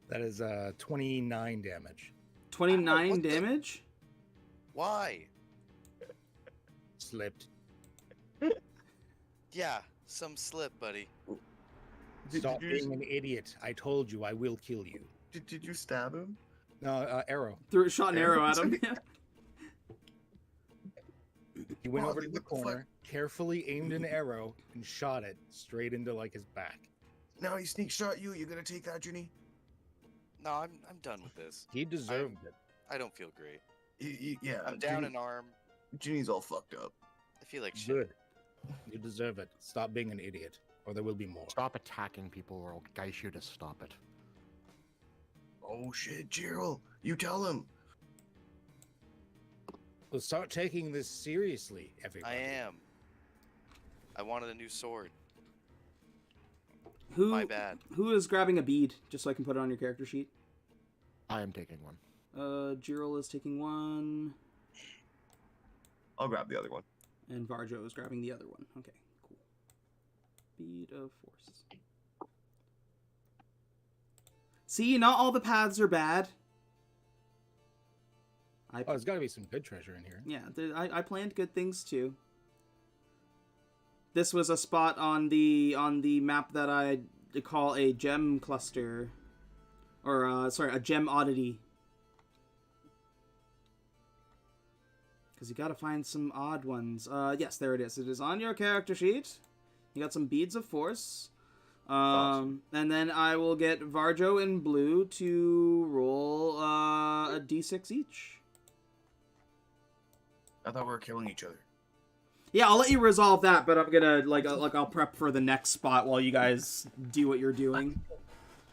Speaker 2: That is 29 damage.
Speaker 1: 29
Speaker 6: What the-
Speaker 1: damage?
Speaker 6: Why?
Speaker 2: Slipped.
Speaker 6: Yeah, some slip, buddy.
Speaker 2: Stop
Speaker 4: Did you,
Speaker 2: being an idiot. I told you I will kill you.
Speaker 4: did you stab him?
Speaker 2: No, arrow.
Speaker 1: Shot an arrow at him.
Speaker 2: He went over
Speaker 4: Molly,
Speaker 2: to the
Speaker 4: what the fuck?
Speaker 2: corner, carefully aimed an arrow, and shot it straight into like his back.
Speaker 4: Now he sneak shot you. You gonna take that, Ginny?
Speaker 6: No, I'm done with this.
Speaker 2: He deserved it.
Speaker 6: I don't feel great.
Speaker 4: Yeah.
Speaker 6: I'm down an arm.
Speaker 4: Ginny's all fucked up.
Speaker 6: I feel like shit.
Speaker 2: Good. You deserve it. Stop being an idiot, or there will be more.
Speaker 3: Stop attacking people, or I'll geisha you to stop it.
Speaker 4: Oh shit, Gerald! You tell him.
Speaker 2: Well, start taking this seriously, everybody.
Speaker 6: I am. I wanted a new sword.
Speaker 1: Who
Speaker 6: My bad.
Speaker 1: Who is grabbing a bead, just so I can put it on your character sheet?
Speaker 3: I am taking one.
Speaker 1: Jiril is taking one,
Speaker 4: I'll grab the other one.
Speaker 1: and Varjo is grabbing the other one. Okay, cool. Bead of force. See, not all the paths are bad.
Speaker 2: Oh, there's got to be some good treasure in here.
Speaker 1: Yeah, I planned good things too. This was a spot on the map that I call a gem cluster, or sorry, a gem oddity. Because you gotta find some odd ones. Yes, there it is. It is on your character sheet. You got some beads of force.
Speaker 4: Awesome.
Speaker 1: And then I will get Varjo and Blue to roll a d6 each.
Speaker 4: I thought we were killing each other.
Speaker 1: Yeah, I'll let you resolve that, but I'm gonna I'll prep for the next spot while you guys do what you're doing.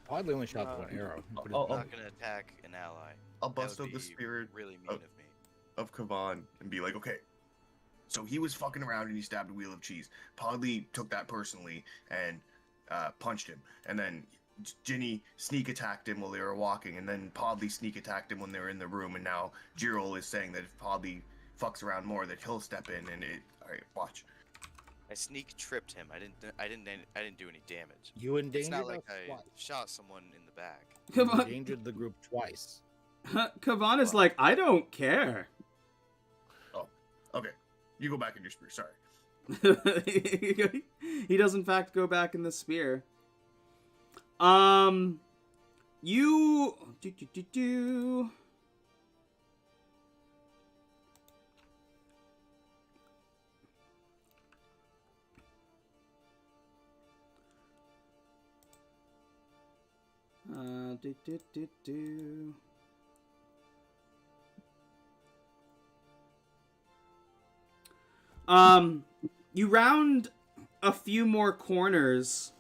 Speaker 2: Oddly only shot the one arrow.
Speaker 6: I'm
Speaker 4: I'll
Speaker 6: not gonna attack an ally.
Speaker 4: I'll
Speaker 6: That
Speaker 4: bust
Speaker 6: would
Speaker 4: out the
Speaker 6: be
Speaker 4: spirit
Speaker 6: really mean
Speaker 4: of-
Speaker 6: of me.
Speaker 4: of Kavan and be like, okay, so he was fucking around and he stabbed a wheel of cheese. Podley took that personally and punched him, and then Ginny sneak attacked him while they were walking, and then Podley sneak attacked him when they were in the room, and now Jiril is saying that if Podley fucks around more, that he'll step in, and it. All right, watch.
Speaker 6: I sneak tripped him. I didn't do any damage.
Speaker 2: You
Speaker 6: It's
Speaker 2: endangered
Speaker 6: not like
Speaker 2: us
Speaker 6: I
Speaker 2: twice.
Speaker 6: shot someone in the back.
Speaker 2: You
Speaker 1: Kavan,
Speaker 2: endangered the group twice.
Speaker 1: Kavan is like, I don't care.
Speaker 4: Okay, you go back in your spear. Sorry.
Speaker 1: He does in fact go back in the spear. You do. Do. You round a few more corners,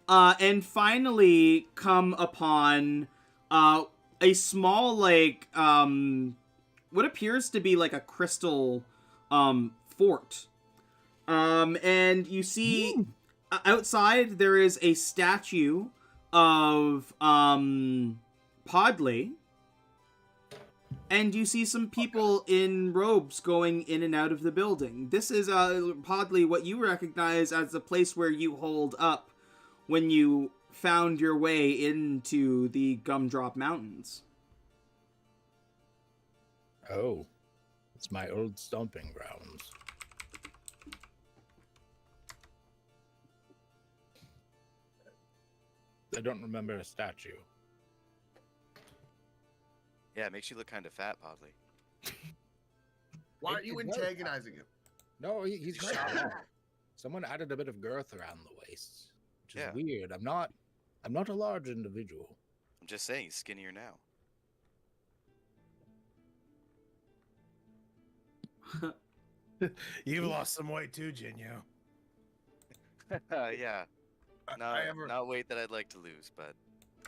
Speaker 1: and finally come upon a small, like, what appears to be like a crystal fort. And you see outside there is a statue of Podley. And you see some people in robes going in and out of the building. This is, Podley, what you recognize as the place where you hold up when you found your way into the Gumdrop Mountains.
Speaker 2: Oh, it's my old stomping grounds. I don't remember a statue.
Speaker 6: Yeah, it makes you look kind of fat, Podley.
Speaker 4: Why are you
Speaker 2: It does.
Speaker 4: antagonizing him?
Speaker 2: No, he's not.
Speaker 4: Shut
Speaker 2: fat.
Speaker 4: up.
Speaker 2: Someone added a bit of girth around the waist, which is
Speaker 6: Yeah.
Speaker 2: weird. I'm not a large individual.
Speaker 6: I'm just saying, he's skinnier now.
Speaker 7: You've lost some weight too, Jinyo.
Speaker 6: Yeah,
Speaker 4: I have a,
Speaker 6: not weight that I'd like to lose, but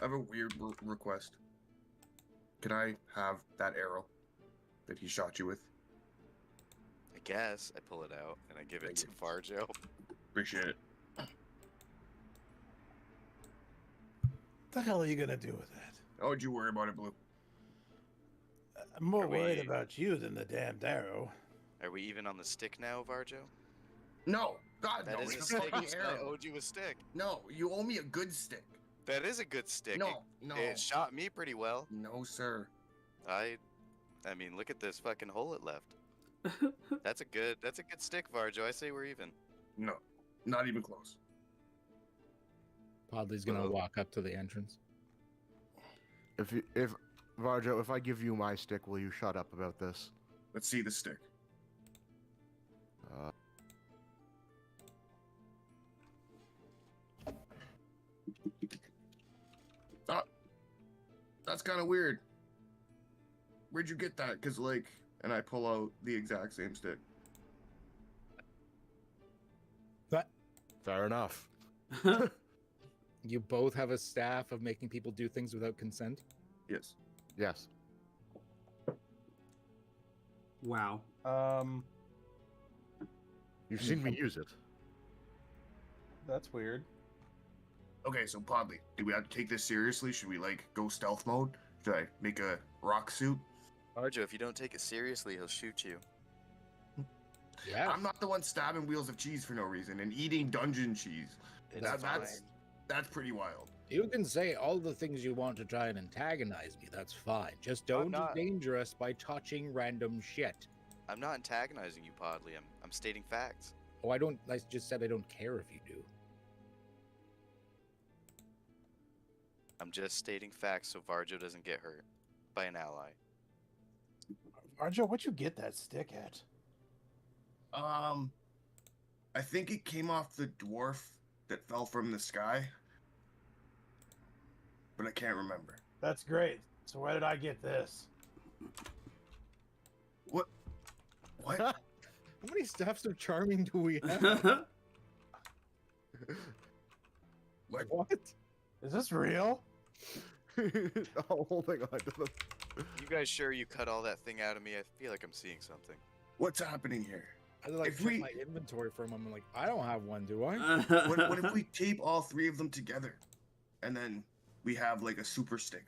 Speaker 4: I have a weird request. Can I have that arrow that he shot you with?
Speaker 6: I guess I pull it out and I give it to Varjo.
Speaker 4: Appreciate it.
Speaker 7: What the hell are you gonna do with that?
Speaker 4: Oh, would you worry about it, Blue?
Speaker 7: I'm more
Speaker 6: Are
Speaker 7: worried
Speaker 6: we-
Speaker 7: about you than the damned arrow.
Speaker 6: Are we even on the stick now, Varjo?
Speaker 4: No, God,
Speaker 6: That
Speaker 4: no,
Speaker 6: is a
Speaker 4: it's a
Speaker 6: stick.
Speaker 4: fucking
Speaker 6: You said I
Speaker 4: arrow.
Speaker 6: owed you a stick.
Speaker 4: No, you owe me a good stick.
Speaker 6: That is a good stick.
Speaker 4: No, no,
Speaker 6: It shot me pretty well.
Speaker 4: no, sir.
Speaker 6: I mean, look at this fucking hole it left. That's a good stick, Varjo. I say we're even.
Speaker 4: No, not even close.
Speaker 2: Podley's gonna walk up to the entrance.
Speaker 3: If Varjo, if I give you my stick, will you shut up about this?
Speaker 4: Let's see the stick. That's kind of weird. Where'd you get that? Cause like, and I pull out the exact same stick.
Speaker 3: Fair enough.
Speaker 2: You both have a staff of making people do things without consent.
Speaker 4: Yes.
Speaker 3: Yes.
Speaker 1: Wow.
Speaker 3: You've seen me use it.
Speaker 8: That's weird.
Speaker 4: Okay, so Podley, do we have to take this seriously? Should we like go stealth mode? Should I make a rock suit?
Speaker 6: Varjo, if you don't take it seriously, he'll shoot you.
Speaker 2: Yeah.
Speaker 4: I'm not the one stabbing wheels of cheese for no reason and eating dungeon cheese.
Speaker 6: It's
Speaker 4: That's pretty wild.
Speaker 2: You can say all the things you want to try and antagonize me. That's fine. Just don't
Speaker 6: not.
Speaker 2: endanger us by touching random shit.
Speaker 6: I'm not antagonizing you, Podley. I'm stating facts.
Speaker 2: Oh, I don't. I just said I don't care if you do.
Speaker 6: I'm just stating facts so Varjo doesn't get hurt by an ally.
Speaker 7: Arjo, what'd you get that stick at?
Speaker 4: I think it came off the dwarf that fell from the sky, but I can't remember.
Speaker 7: That's great. So where did I get this?
Speaker 4: What?
Speaker 2: How many staffs of charming do we have?
Speaker 4: What?
Speaker 2: What?
Speaker 7: Is this real?
Speaker 3: Holding on to them.
Speaker 6: You guys sure you cut all that thing out of me? I feel like I'm seeing something.
Speaker 4: What's happening here?
Speaker 2: I like
Speaker 4: If
Speaker 2: check
Speaker 4: we-
Speaker 2: my inventory for a moment. I'm like, I don't have one, do I?
Speaker 4: What if we tape all three of them together, and then we have like a super stick?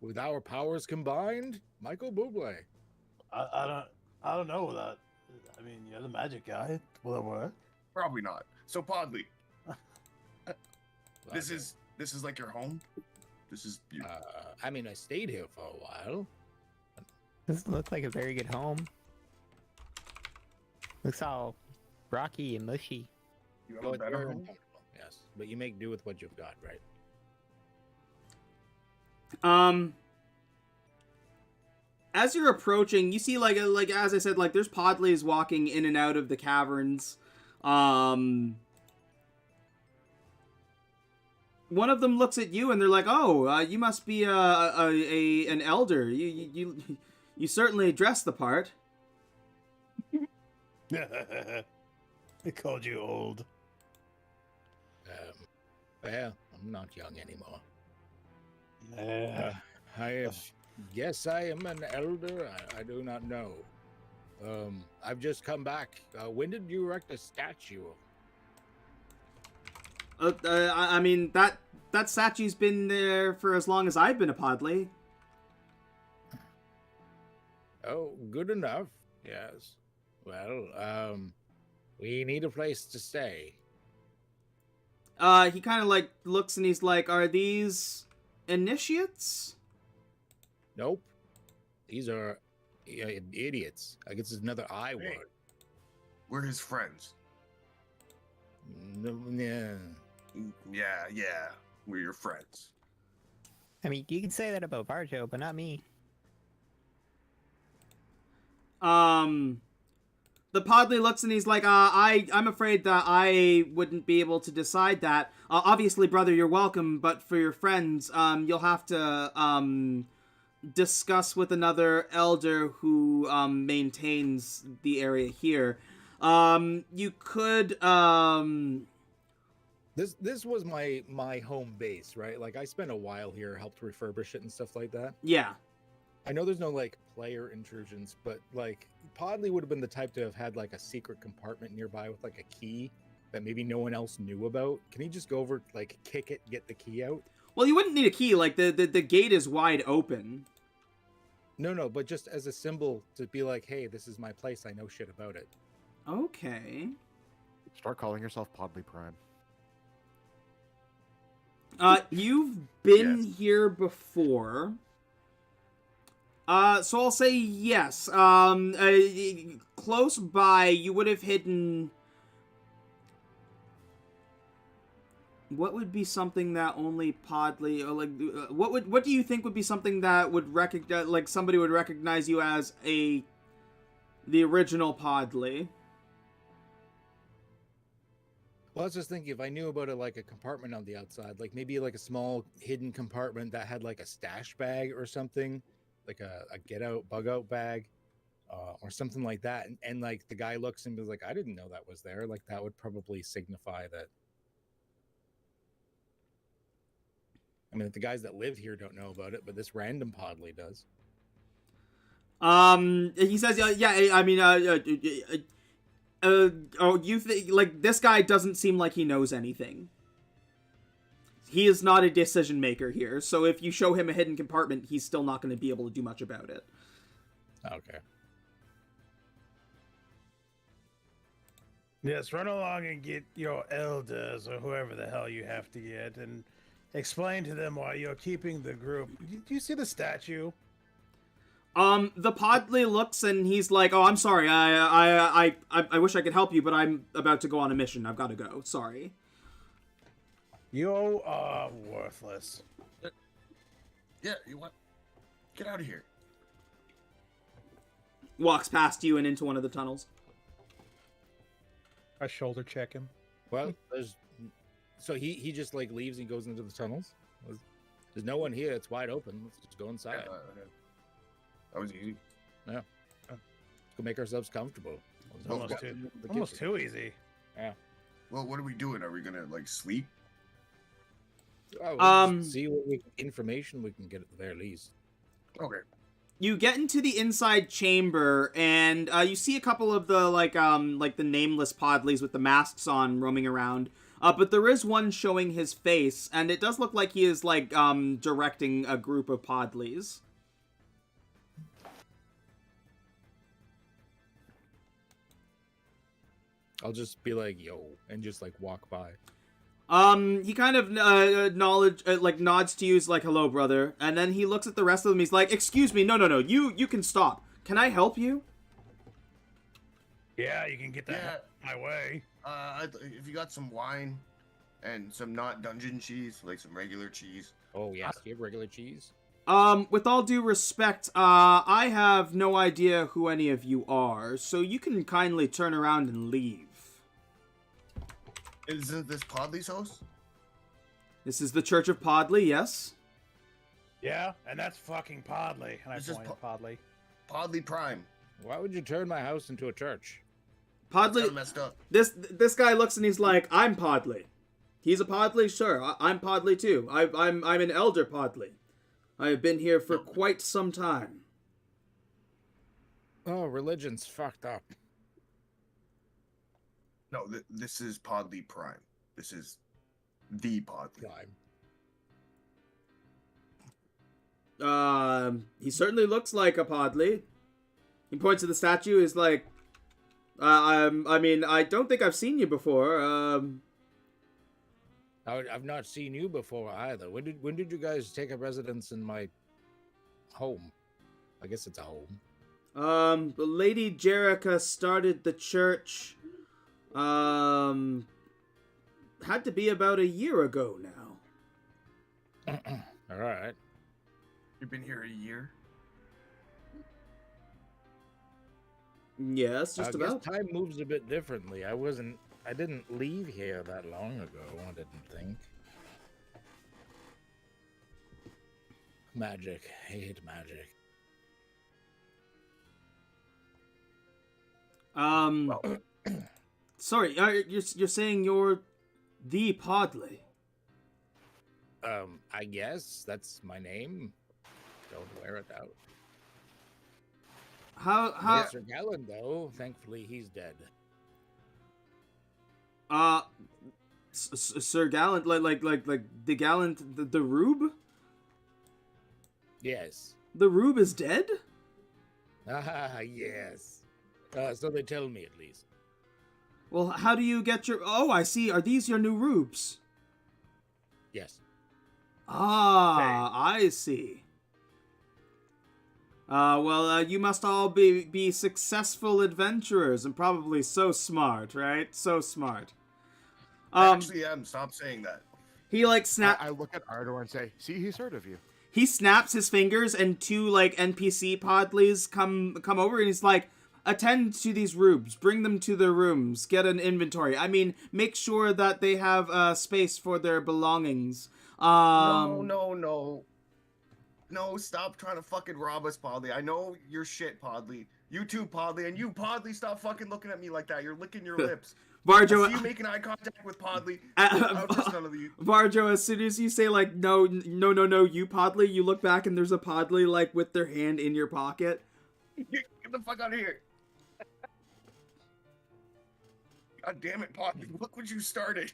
Speaker 2: With our powers combined, Michael Bublé.
Speaker 7: I don't know that. I mean, you're the magic guy. Will it work?
Speaker 4: Probably not. So Podley, this
Speaker 2: Okay.
Speaker 4: is like your home. This is you.
Speaker 2: I mean, I stayed here for a while.
Speaker 5: This looks like a very good home. Looks all rocky and mushy.
Speaker 4: You have
Speaker 2: But
Speaker 4: a better
Speaker 2: you're
Speaker 4: home.
Speaker 2: uncomfortable, yes, but you make do with what you've got, right?
Speaker 1: As you're approaching, you see like as I said, like there's Podleys walking in and out of the caverns. One of them looks at you and they're like, "Oh, you must be an elder. You certainly dress the part."
Speaker 7: They called you old.
Speaker 2: Well, I'm not young anymore.
Speaker 7: Yeah.
Speaker 2: I guess I am an elder. I do not know. I've just come back. When did you erect a statue?
Speaker 1: I mean that statue's been there for as long as I've been a Podley.
Speaker 2: Oh, good enough. Yes. Well, we need a place to stay.
Speaker 1: He kind of like looks and he's like, "Are these initiates?"
Speaker 2: Nope. These are idiots. I guess it's another I
Speaker 4: Hey.
Speaker 2: word.
Speaker 4: We're his friends.
Speaker 2: No, yeah.
Speaker 4: Yeah, we're your friends.
Speaker 5: I mean, you can say that about Barjo, but not me.
Speaker 1: The Podley looks and he's like, I'm afraid that I wouldn't be able to decide that. Obviously, brother, you're welcome, but for your friends, you'll have to, discuss with another elder who, maintains the area here. You could,
Speaker 2: This was my home base, right? Like I spent a while here, helped refurbish it and stuff like that.
Speaker 1: yeah.
Speaker 2: I know there's no like player intrusions, but like Podley would have been the type to have had like a secret compartment nearby with like a key that maybe no one else knew about. Can he just go over, like kick it, get the key out?
Speaker 1: Well, you wouldn't need a key, like, the gate is wide open.
Speaker 2: No, but just as a symbol to be like, hey, this is my place, I know shit about it.
Speaker 1: Okay.
Speaker 3: Start calling yourself Podley Prime.
Speaker 1: You've been
Speaker 4: Yes.
Speaker 1: here before. So I'll say yes. Close by, you would have hidden... What would be something that only Podley, or like, what do you think would be something that would recognize, like, somebody would recognize you as the original Podley?
Speaker 2: Well, I was just thinking if I knew about it like a compartment on the outside, like maybe like a small hidden compartment that had like a stash bag or something, like a get out, bug out bag, or something like that. And like the guy looks and was like, I didn't know that was there. Like that would probably signify that. I mean, if the guys that live here don't know about it, but this random Podley does.
Speaker 1: He says, yeah, I mean, you think, like, this guy doesn't seem like he knows anything. He is not a decision maker here, so if you show him a hidden compartment, he's still not going to be able to do much about it.
Speaker 2: Okay.
Speaker 7: Yes, run along and get your elders or whoever the hell you have to get and explain to them why you're keeping the group. Do you see the statue?
Speaker 1: The Podley looks and he's like, "Oh, I'm sorry. I wish I could help you, but I'm about to go on a mission. I've got to go. Sorry."
Speaker 7: You are worthless.
Speaker 4: Yeah, you what? Get out of here.
Speaker 1: Walks past you and into one of the tunnels.
Speaker 8: I shoulder check him.
Speaker 2: Well, so he just like leaves and goes into the tunnels. There's no one here. It's wide open. Let's just go inside.
Speaker 4: That was easy.
Speaker 2: Let's go make ourselves comfortable.
Speaker 7: Almost too easy.
Speaker 4: Well, what are we doing? Are we gonna like sleep?
Speaker 2: Just see what information we can get at the very least.
Speaker 4: Okay.
Speaker 1: You get into the inside chamber, and you see a couple of the like the nameless Podleys with the masks on roaming around. But there is one showing his face, and it does look like he is like directing a group of Podleys.
Speaker 2: I'll just be like, yo, and just like walk by.
Speaker 1: He kind of nods to you, he's like, "Hello, brother," and then he looks at the rest of them. He's like, "Excuse me, no, you can stop. Can I help you?"
Speaker 7: Yeah, you can get that my way.
Speaker 4: If you got some wine and some not dungeon cheese, like some regular cheese.
Speaker 2: Oh yes, do you have regular cheese?
Speaker 1: With all due respect, I have no idea who any of you are, so you can kindly turn around and leave.
Speaker 4: Isn't this Podley's house?
Speaker 1: This is the Church of Podley, yes?
Speaker 7: Yeah, and that's fucking Podley. And I
Speaker 4: This is
Speaker 7: point at Podley.
Speaker 4: Podley Prime.
Speaker 2: Why would you turn my house into a church?
Speaker 4: That's
Speaker 1: Podley,
Speaker 4: kinda messed up.
Speaker 1: this guy looks and he's like, "I'm Podley." He's a Podley, sure. I'm Podley too. I'm an elder Podley. I have been here for quite some time.
Speaker 2: Oh, religion's fucked up.
Speaker 4: No, this is Podley Prime. This is the Podley.
Speaker 1: He certainly looks like a Podley. He points to the statue. He's like, I mean, I don't think I've seen you before.
Speaker 2: I've not seen you before either. When did you guys take up residence in my home? I guess it's a home.
Speaker 1: Lady Jerica started the church, had to be about a year ago now.
Speaker 2: All right.
Speaker 4: You've been here a year.
Speaker 1: Yes, just
Speaker 2: I
Speaker 1: about.
Speaker 2: guess time moves a bit differently. I didn't leave here that long ago. I didn't think. Magic. Hate magic.
Speaker 1: Sorry, you're saying you're the Podley.
Speaker 2: I guess that's my name. Don't wear it out.
Speaker 1: How
Speaker 2: Mr. Gallen, though, thankfully he's dead.
Speaker 1: Sir Gallant, like the Gallant, the Rube?
Speaker 2: Yes.
Speaker 1: The Rube is dead?
Speaker 2: Ah, yes. So they tell me, at least.
Speaker 1: Well, how do you get your... Oh, I see. Are these your new Rubes?
Speaker 2: Yes.
Speaker 1: Ah, I see. Well, you must all be successful adventurers and probably so smart, right? So smart.
Speaker 4: I actually am. Stop saying that.
Speaker 1: He, like,
Speaker 3: I look at Ardor and say, see, he's heard of you.
Speaker 1: He snaps his fingers and two, like, NPC Podleys come over and he's like, attend to these rubes, bring them to their rooms, get an inventory. I mean, make sure that they have space for their belongings.
Speaker 4: No, stop trying to fucking rob us, Podley. I know you're shit, Podley. You too, Podley, and you, Podley, stop fucking looking at me like that. You're licking your lips.
Speaker 1: Varjo,
Speaker 4: I see you making eye contact with Podley. None of you.
Speaker 1: Varjo, as soon as you say, like, no, you, Podley, you look back and there's a Podley, like, with their hand in your pocket.
Speaker 4: Get the fuck out of here. God damn it, Podley. Look what you started.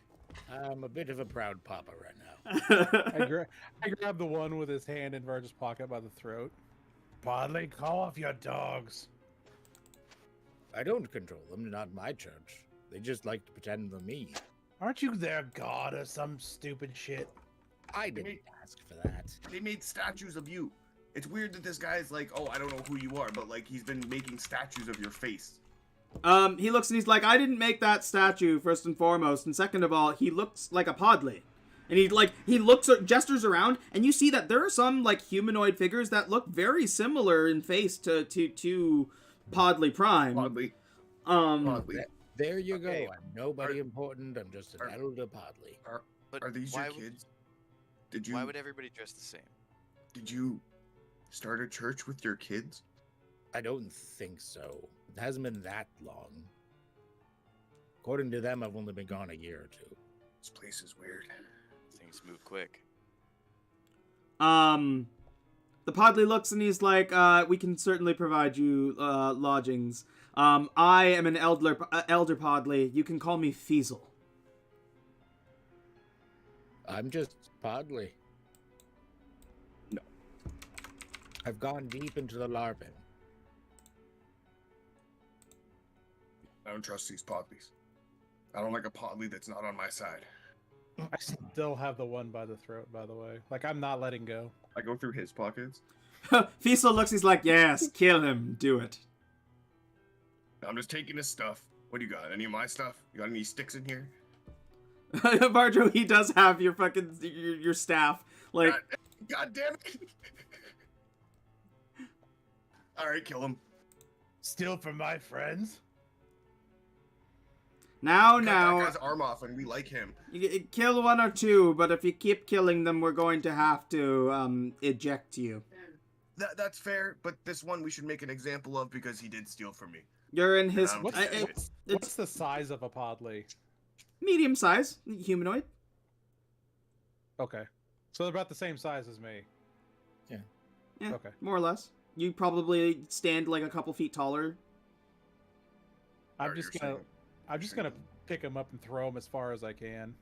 Speaker 2: I'm a bit of a proud papa right now.
Speaker 8: I grab the one with his hand in Varjo's pocket by the throat.
Speaker 7: Podley, call off your dogs.
Speaker 2: I don't control them, not my church. They just like to pretend they're me.
Speaker 7: Aren't you their god or some stupid shit?
Speaker 2: I didn't ask for that.
Speaker 4: They made statues of you. It's weird that this guy's like, oh, I don't know who you are, but like he's been making statues of your face.
Speaker 1: He looks and he's like, I didn't make that statue, first and foremost, and second of all, he looks like a Podley. And he looks, gestures around, and you see that there are some, like, humanoid figures that look very similar in face to Podley Prime.
Speaker 4: Podley.
Speaker 2: Podley. There you
Speaker 4: Okay.
Speaker 2: go. I'm nobody important. I'm just an elder Podley.
Speaker 6: But
Speaker 4: Are these your kids?
Speaker 6: Why would everybody dress the same?
Speaker 4: Did you start a church with your kids?
Speaker 2: I don't think so. It hasn't been that long. According to them, I've only been gone a year or two.
Speaker 4: This place is weird.
Speaker 6: Things move quick.
Speaker 1: The Podley looks and he's like, we can certainly provide you, lodgings. I am an elder Podley. You can call me Feasel.
Speaker 2: I'm just Podley.
Speaker 4: No.
Speaker 2: I've gone deep into the larping.
Speaker 4: I don't trust these Podleys. I don't like a Podley that's not on my side.
Speaker 8: I still have the one by the throat, by the way. Like, I'm not letting go.
Speaker 4: I go through his pockets.
Speaker 1: Feasel looks, he's like, yes, kill him, do it.
Speaker 4: I'm just taking his stuff. What do you got? Any of my stuff? You got any sticks in here?
Speaker 1: Varjo, he does have your fucking, your staff. Like,
Speaker 4: God damn it. Alright, kill him.
Speaker 7: Steal from my friends?
Speaker 1: now,
Speaker 4: Cut that guy's arm off and we like him.
Speaker 1: you kill one or two, but if you keep killing them, we're going to have to, eject you.
Speaker 4: That's fair, but this one we should make an example of because he did steal from me.
Speaker 1: You're in his,
Speaker 4: And
Speaker 8: What's
Speaker 1: it's
Speaker 8: What's the size of a Podley?
Speaker 1: medium size, humanoid.
Speaker 8: Okay. So they're about the same size as me.
Speaker 1: Yeah,
Speaker 8: Okay.
Speaker 1: more or less. You probably stand like a couple feet taller.
Speaker 8: I'm
Speaker 4: Or
Speaker 8: just
Speaker 4: you're
Speaker 8: gonna
Speaker 4: saying-
Speaker 8: I'm just gonna pick him up and throw him as far as I can.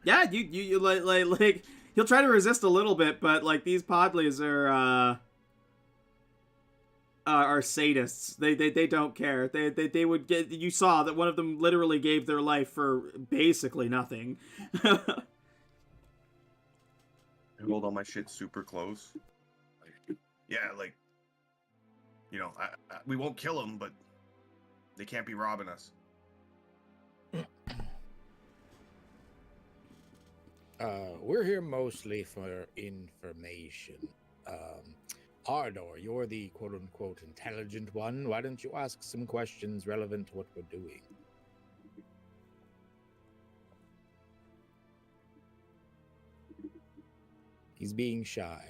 Speaker 1: Yeah, you like he'll try to resist a little bit, but like these Podleys are sadists. They don't care. They would get. You saw that one of them literally gave their life for basically nothing.
Speaker 4: I hold all my shit super close. Yeah, like, you know, we won't kill them, but they can't be robbing us.
Speaker 2: We're here mostly for information. Ardor, you're the quote-unquote intelligent one. Why don't you ask some questions relevant to what we're doing? He's being shy.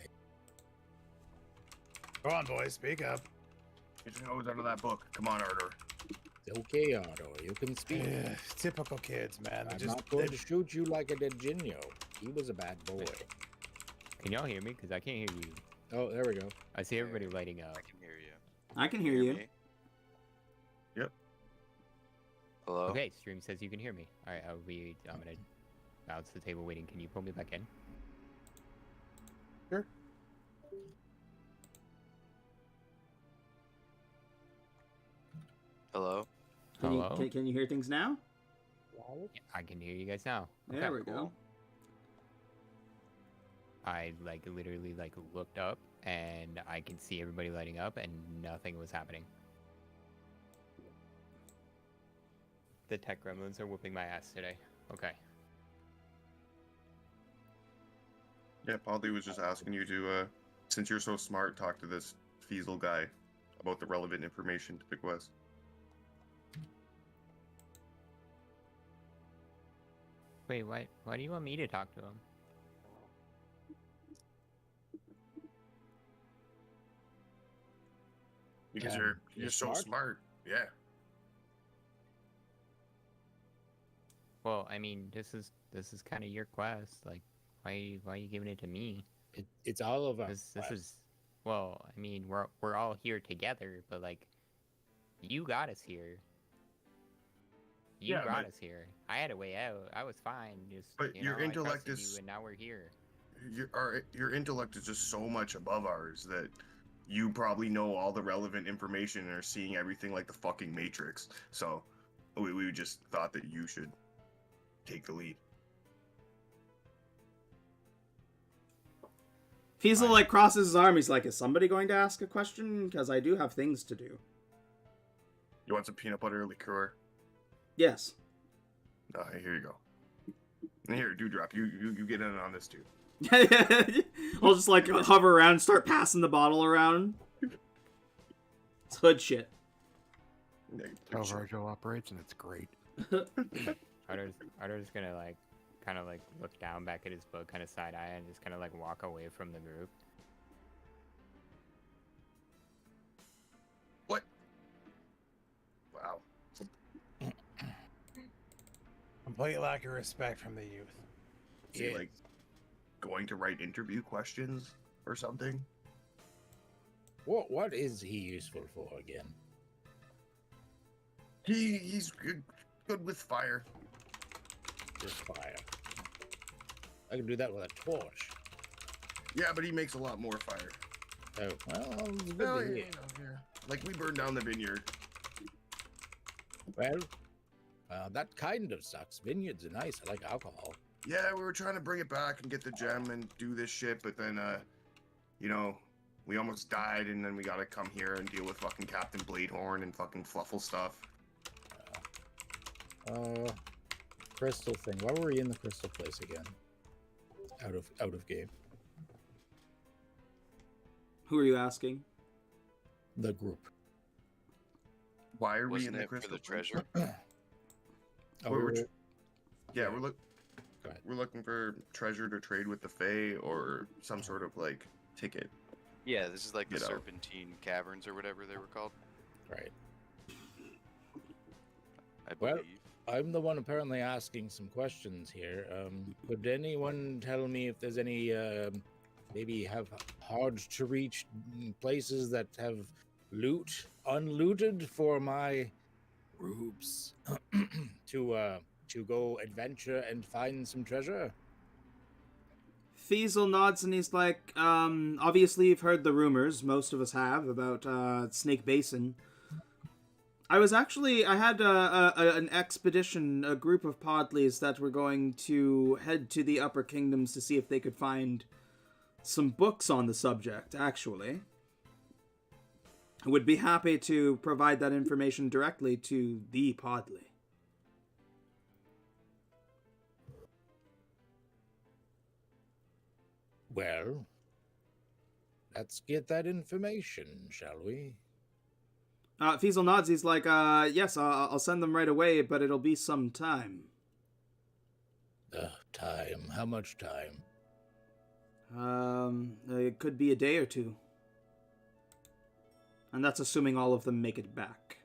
Speaker 7: Go on, boys, speak up.
Speaker 4: Get your nose out of that book. Come on, Ardor.
Speaker 2: It's okay, Ardor. You can speak.
Speaker 7: Typical kids, man.
Speaker 2: I'm not going to shoot you like I did Jinyo. He was a bad boy.
Speaker 5: Can y'all hear me? Because I can't hear you.
Speaker 2: Oh, there we go.
Speaker 5: I see everybody lighting up.
Speaker 6: I can hear you.
Speaker 1: I can hear you.
Speaker 6: me?
Speaker 4: Yep.
Speaker 6: Hello?
Speaker 5: Okay, stream says you can hear me. Alright, I'm gonna bounce the table waiting. Can you pull me back in?
Speaker 8: Sure.
Speaker 6: Hello?
Speaker 5: Hello?
Speaker 1: Can you hear things now?
Speaker 5: I can hear you guys now.
Speaker 1: There
Speaker 5: Okay,
Speaker 1: we go.
Speaker 5: cool. I literally looked up and I can see everybody lighting up and nothing was happening. The tech gremlins are whooping my ass today. Okay.
Speaker 4: Yeah, Podley was just asking you to, since you're so smart, talk to this Feasel guy about the relevant information to the quest.
Speaker 5: Wait, why do you want me to talk to him?
Speaker 4: Because
Speaker 2: Yeah,
Speaker 4: you're
Speaker 2: you're
Speaker 4: so
Speaker 2: smart.
Speaker 4: smart. Yeah.
Speaker 5: Well, I mean, this is kind of your quest. Like, why are you giving it to me?
Speaker 2: It's all of us.
Speaker 5: This is, well, I mean, we're all here together, but like, you got us here. You
Speaker 4: Yeah,
Speaker 5: brought
Speaker 4: but-
Speaker 5: us here. I had a way out. I was fine. Just,
Speaker 4: But
Speaker 5: you
Speaker 4: your
Speaker 5: know, I
Speaker 4: intellect
Speaker 5: trusted
Speaker 4: is-
Speaker 5: you, and now we're here.
Speaker 4: Your intellect is just so much above ours that you probably know all the relevant information and are seeing everything like the fucking Matrix. So we just thought that you should take the lead.
Speaker 1: Feasel crosses his arm. He's like, "Is somebody going to ask a question? Because I do have things to do."
Speaker 4: You want some peanut butter liqueur?
Speaker 1: Yes.
Speaker 4: Here you go. And here, Dewdrop, you get in on this too.
Speaker 1: I'll just hover around and start passing the bottle around. It's hood shit.
Speaker 3: That's how Virgil operates, and it's great.
Speaker 5: Ardo's gonna kind of look down back at his book, kind of side eye, and just kind of walk away from the group.
Speaker 4: What? Wow.
Speaker 7: Complete lack of respect from the youth.
Speaker 4: Is he going to write interview questions or something?
Speaker 2: What is he useful for again?
Speaker 4: He's good with fire.
Speaker 2: Just fire. I can do that with a torch.
Speaker 4: Yeah, but he makes a lot more fire.
Speaker 2: Oh, well, it's good
Speaker 4: Well,
Speaker 2: to hear.
Speaker 4: Like we burned down the vineyard.
Speaker 2: Well, that kind of sucks. Vineyards are nice. I like alcohol.
Speaker 4: Yeah, we were trying to bring it back and get the gem and do this shit, but then, we almost died, and then we gotta come here and deal with fucking Captain Bladehorn and fucking Fluffle stuff.
Speaker 2: Crystal thing. Why were we in the crystal place again? Out of game.
Speaker 1: Who are you asking?
Speaker 2: The group.
Speaker 4: Why are we
Speaker 6: Wasn't
Speaker 4: in the
Speaker 6: it for
Speaker 4: crystal
Speaker 6: the
Speaker 4: place?
Speaker 6: treasure?
Speaker 2: Oh,
Speaker 4: We're-
Speaker 2: we're-
Speaker 4: Yeah,
Speaker 2: Go ahead.
Speaker 4: we're looking for treasure to trade with the Fae or some sort of ticket.
Speaker 6: Yeah, this is like the
Speaker 4: You know.
Speaker 6: Serpentine Caverns or whatever they were called,
Speaker 2: Right.
Speaker 6: I
Speaker 2: Well,
Speaker 6: believe.
Speaker 2: I'm the one apparently asking some questions here. Could anyone tell me if there's any, maybe have hard to reach places that have loot unlooted for my rubes to go adventure and find some treasure?
Speaker 1: Feasel nods and he's like, obviously you've heard the rumors, most of us have, about Snake Basin. I had an expedition, a group of podleys that were going to head to the Upper Kingdoms to see if they could find some books on the subject, actually. I would be happy to provide that information directly to the podley.
Speaker 2: Well, let's get that information, shall we?
Speaker 1: Fiesel nods. He's like, yes, I'll send them right away, but it'll be some time.
Speaker 2: Time. How much time?
Speaker 1: It could be a day or two. And that's assuming all of them make it back.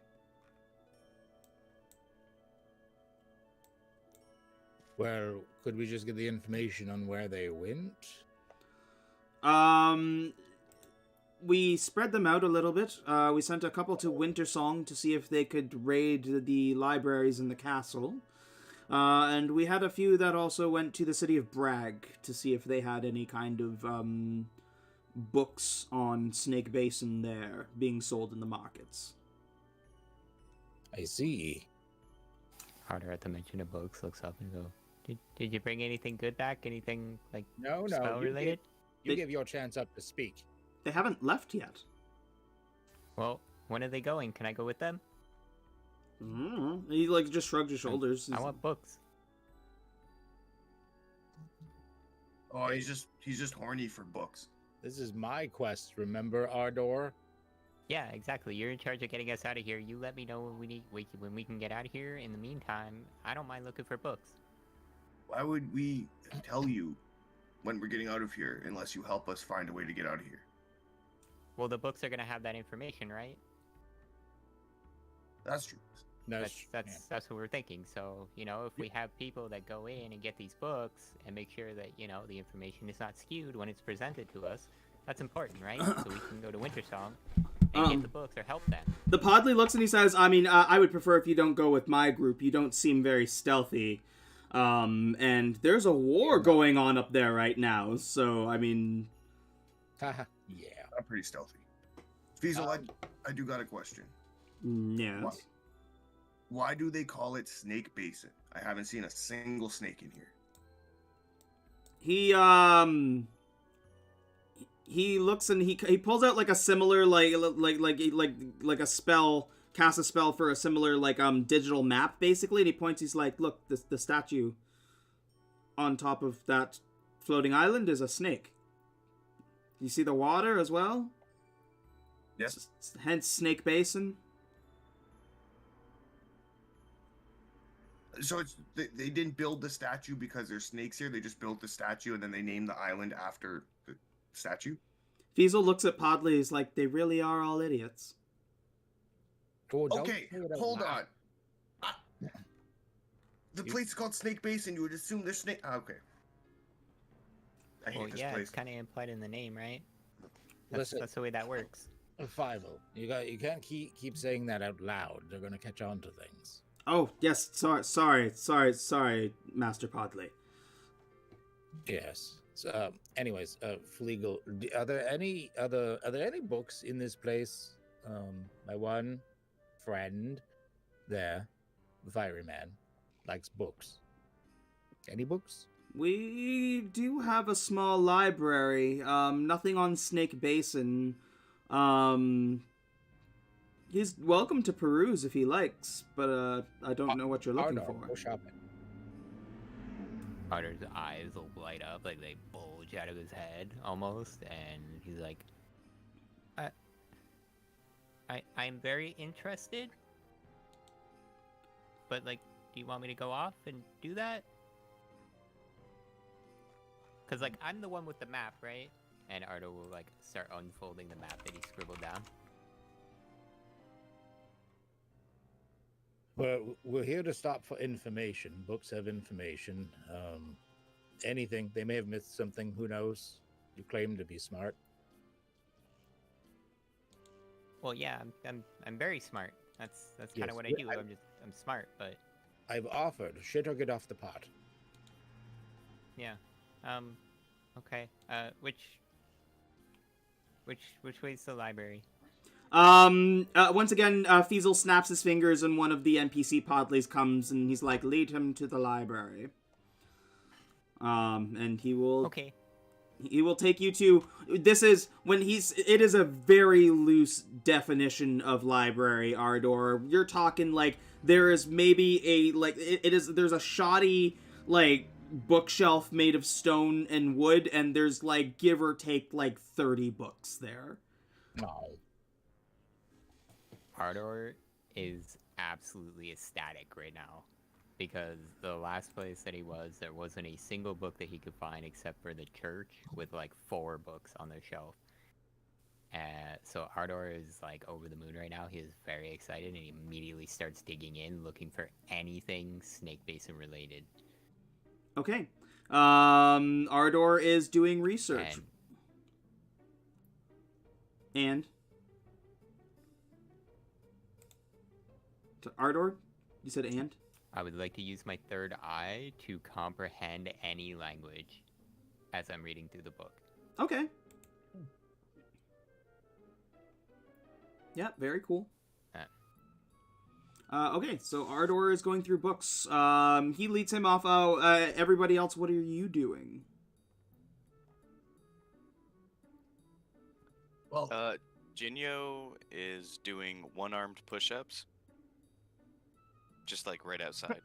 Speaker 2: Well, could we just get the information on where they went?
Speaker 1: We spread them out a little bit. We sent a couple to Wintersong to see if they could raid the libraries in the castle. And we had a few that also went to the city of Bragg to see if they had any kind of books on Snake Basin there being sold in the markets.
Speaker 2: I see.
Speaker 5: Harder at the mention of books looks up and go, did you bring anything good back? Anything like
Speaker 2: No,
Speaker 5: spell related?
Speaker 2: You give your chance up to speak.
Speaker 1: They haven't left yet.
Speaker 5: Well, when are they going? Can I go with them?
Speaker 1: He like just shrugged his shoulders.
Speaker 5: I want books.
Speaker 4: Oh, he's just horny for books.
Speaker 2: This is my quest, remember, Ardor?
Speaker 5: Yeah, exactly. You're in charge of getting us out of here. You let me know when we can get out of here. In the meantime, I don't mind looking for books.
Speaker 4: Why would we tell you when we're getting out of here unless you help us find a way to get out of here?
Speaker 5: Well, the books are gonna have that information, right?
Speaker 4: That's true.
Speaker 5: That's what we're thinking. So, if we have people that go in and get these books and make sure that, the information is not skewed when it's presented to us, that's important, right? So we can go to Wintersong and get the books or help them.
Speaker 1: The Podley looks and he says, I would prefer if you don't go with my group. You don't seem very stealthy. And there's a war going on up there right now, so,
Speaker 2: Yeah.
Speaker 4: I'm pretty stealthy. Fiesel, I do got a question.
Speaker 1: Yes.
Speaker 4: Why do they call it Snake Basin? I haven't seen a single snake in here.
Speaker 1: He looks and he pulls out like a similar like a spell, cast a spell for a similar digital map basically, and he points. He's like, look, the statue on top of that floating island is a snake. You see the water as well?
Speaker 4: Yes.
Speaker 1: Hence Snake Basin.
Speaker 4: So they didn't build the statue because there's snakes here. They just built the statue and then they named the island after the statue.
Speaker 1: Fiesel looks at Podley. He's like, they really are all idiots.
Speaker 4: Okay, hold on. The place is called Snake Basin. You would assume there's snake. Okay. I hate this place.
Speaker 5: It's kind of implied in the name, right?
Speaker 2: Listen,
Speaker 5: That's the way that works.
Speaker 2: Fivel, you can't keep saying that out loud. They're gonna catch on to things.
Speaker 1: Oh yes, sorry, Master Podley.
Speaker 2: Yes. So, anyways, Flegel, are there any books in this place? My one friend there, the fiery man, likes books. Any books?
Speaker 1: We do have a small library. Nothing on Snake Basin. He's welcome to peruse if he likes, but I don't know what you're looking for.
Speaker 2: Go shopping.
Speaker 5: Carter's eyes will light up, like they bulge out of his head almost, and he's like, I'm very interested, but do you want me to go off and do that? Because I'm the one with the map, right? And Ardo will start unfolding the map that he scribbled down.
Speaker 2: Well, we're here to stop for information. Books have information. Anything. They may have missed something. Who knows? You claim to be smart.
Speaker 5: Well, yeah, I'm very smart. That's kind of
Speaker 2: Yes,
Speaker 5: what I do. I'm smart, but
Speaker 2: I've offered. Shit or get off the pot.
Speaker 5: yeah. Okay. Which way's the library?
Speaker 1: Once again, Fiesel snaps his fingers and one of the NPC Podleys comes and he's like, lead him to the library. And he will...
Speaker 5: Okay.
Speaker 1: He will take you to... It is a very loose definition of library, Ardor. You're talking, there is maybe there's a shoddy, bookshelf made of stone and wood, and there's like give or take like 30 books there.
Speaker 2: No.
Speaker 5: Ardor is absolutely ecstatic right now because the last place that he was, there wasn't a single book that he could find except for the church with like 4 books on their shelf. So Ardor is like over the moon right now. He is very excited and he immediately starts digging in, looking for anything Snake Basin related.
Speaker 1: Okay. Ardor is doing research. And? To Ardor? You said and?
Speaker 5: I would like to use my third eye to comprehend any language as I'm reading through the book.
Speaker 1: Okay. Yeah, very cool. Okay, so Ardor is going through books. He leads him off. Everybody else, what are you doing?
Speaker 2: Well,
Speaker 6: Jinyo is doing one-armed push-ups. Just like right outside.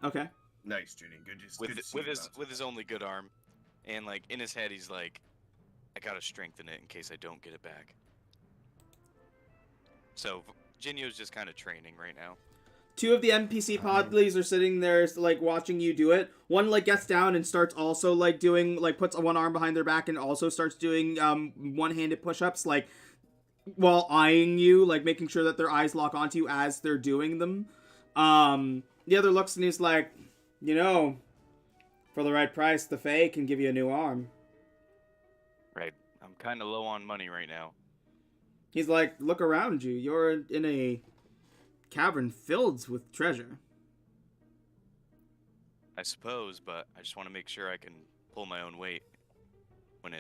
Speaker 1: Okay.
Speaker 4: Nice, Judy. Good to see you
Speaker 6: With his only good arm. And like in his head he's like, I gotta strengthen it in case I don't get it back. So Jinyo's just kind of training right now.
Speaker 1: 2 of the NPC podleys are sitting there, like, watching you do it. One, like, gets down and starts also, like, doing, like, puts one arm behind their back and also starts doing, one-handed push-ups, like, while eyeing you, like, making sure that their eyes lock onto you as they're doing them. The other looks and he's like, you know, for the right price, the Fae can give you a new arm.
Speaker 6: Right. I'm kind of low on money right now.
Speaker 1: He's like, look around you. You're in a cavern filled with treasure.
Speaker 6: I suppose, but I just want to make sure I can pull my own weight when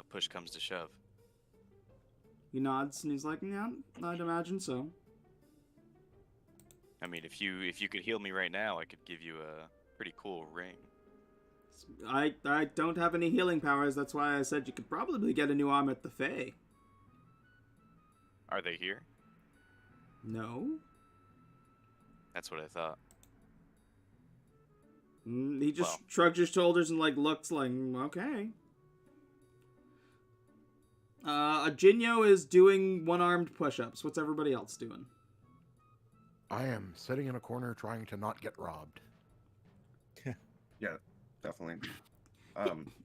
Speaker 6: push comes to shove.
Speaker 1: He nods and he's like, yeah, I'd imagine so.
Speaker 6: I mean, if you could heal me right now, I could give you a pretty cool ring.
Speaker 1: I don't have any healing powers. That's why I said you could probably get a new arm at the Fae.
Speaker 6: Are they here?
Speaker 1: No.
Speaker 6: That's what I thought.
Speaker 1: He just shrugs his shoulders and, like, looks like, okay. Jinyo is doing one-armed push-ups. What's everybody else doing?
Speaker 3: I am sitting in a corner trying to not get robbed.
Speaker 4: Yeah, definitely.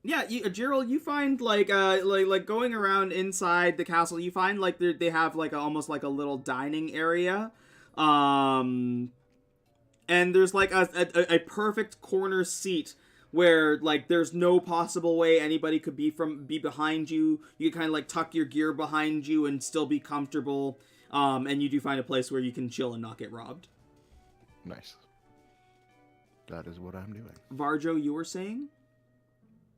Speaker 1: Yeah, Gerald, you find like going around inside the castle, you find like they have like almost like a little dining area, and there's like a perfect corner seat where like there's no possible way anybody could be behind you. You can kind of like tuck your gear behind you and still be comfortable, and you do find a place where you can chill and not get robbed.
Speaker 3: Nice. That is what I'm doing.
Speaker 1: Varjo, you were saying?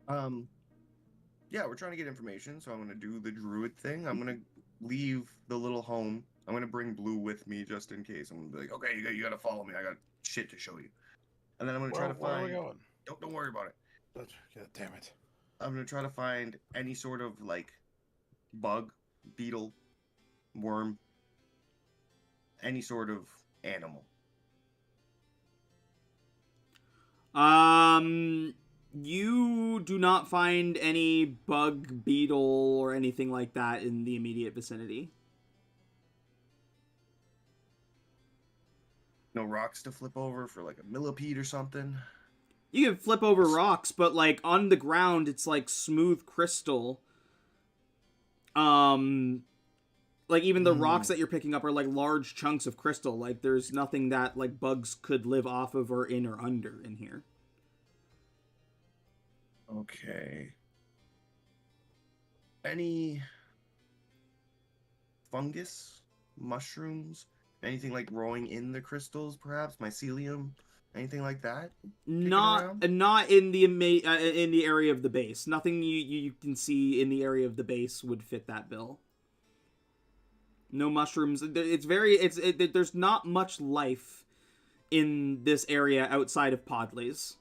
Speaker 4: Yeah, we're trying to get information, so I'm gonna do the druid thing. I'm gonna leave the little home. I'm gonna bring Blue with me just in case. I'm gonna be like, okay, you gotta follow me. I got shit to show you. And then I'm gonna try to
Speaker 7: Where are
Speaker 4: find.
Speaker 7: we going?
Speaker 4: Don't worry about it.
Speaker 7: God damn it.
Speaker 4: I'm gonna try to find any sort of like bug, beetle, worm, any sort of animal.
Speaker 1: You do not find any bug, beetle, or anything like that in the immediate vicinity.
Speaker 4: No rocks to flip over for like a millipede or something.
Speaker 1: You can flip over rocks, but like on the ground, it's like smooth crystal. Like even the rocks that you're picking up are like large chunks of crystal. Like there's nothing that like bugs could live off of or in or under in here.
Speaker 4: Okay. Any fungus, mushrooms, anything like growing in the crystals, perhaps mycelium, anything like that?
Speaker 1: Not in the area of the base. Nothing you can see in the area of the base would fit that bill. No mushrooms. There's not much life in this area outside of Podleys.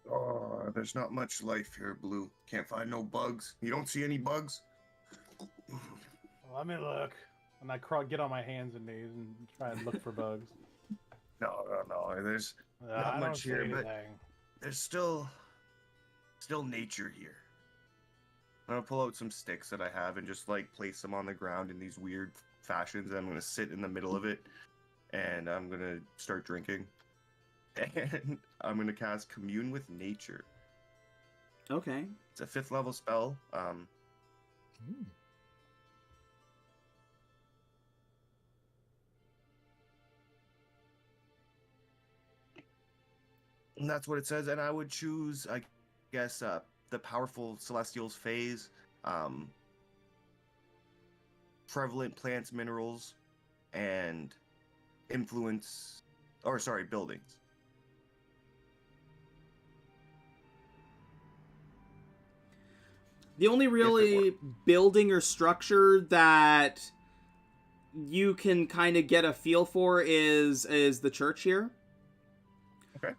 Speaker 4: Oh, there's not much life here, Blue. Can't find no bugs. You don't see any bugs?
Speaker 8: Let me look. And I get on my hands and knees and try and look for bugs.
Speaker 4: No. There's
Speaker 7: I
Speaker 4: not
Speaker 7: don't
Speaker 4: much
Speaker 7: see
Speaker 4: here, but
Speaker 7: anything.
Speaker 4: there's still nature here. I'm gonna pull out some sticks that I have and just like place them on the ground in these weird fashions. And I'm gonna sit in the middle of it, and I'm gonna start drinking. And I'm gonna cast Commune with Nature.
Speaker 1: Okay.
Speaker 4: It's a 5th level spell. And that's what it says. And I would choose, I guess, the powerful Celestials phase, prevalent plants, minerals, and buildings.
Speaker 1: The only really building or structure that you can kind of get a feel for is the church here.
Speaker 4: Okay.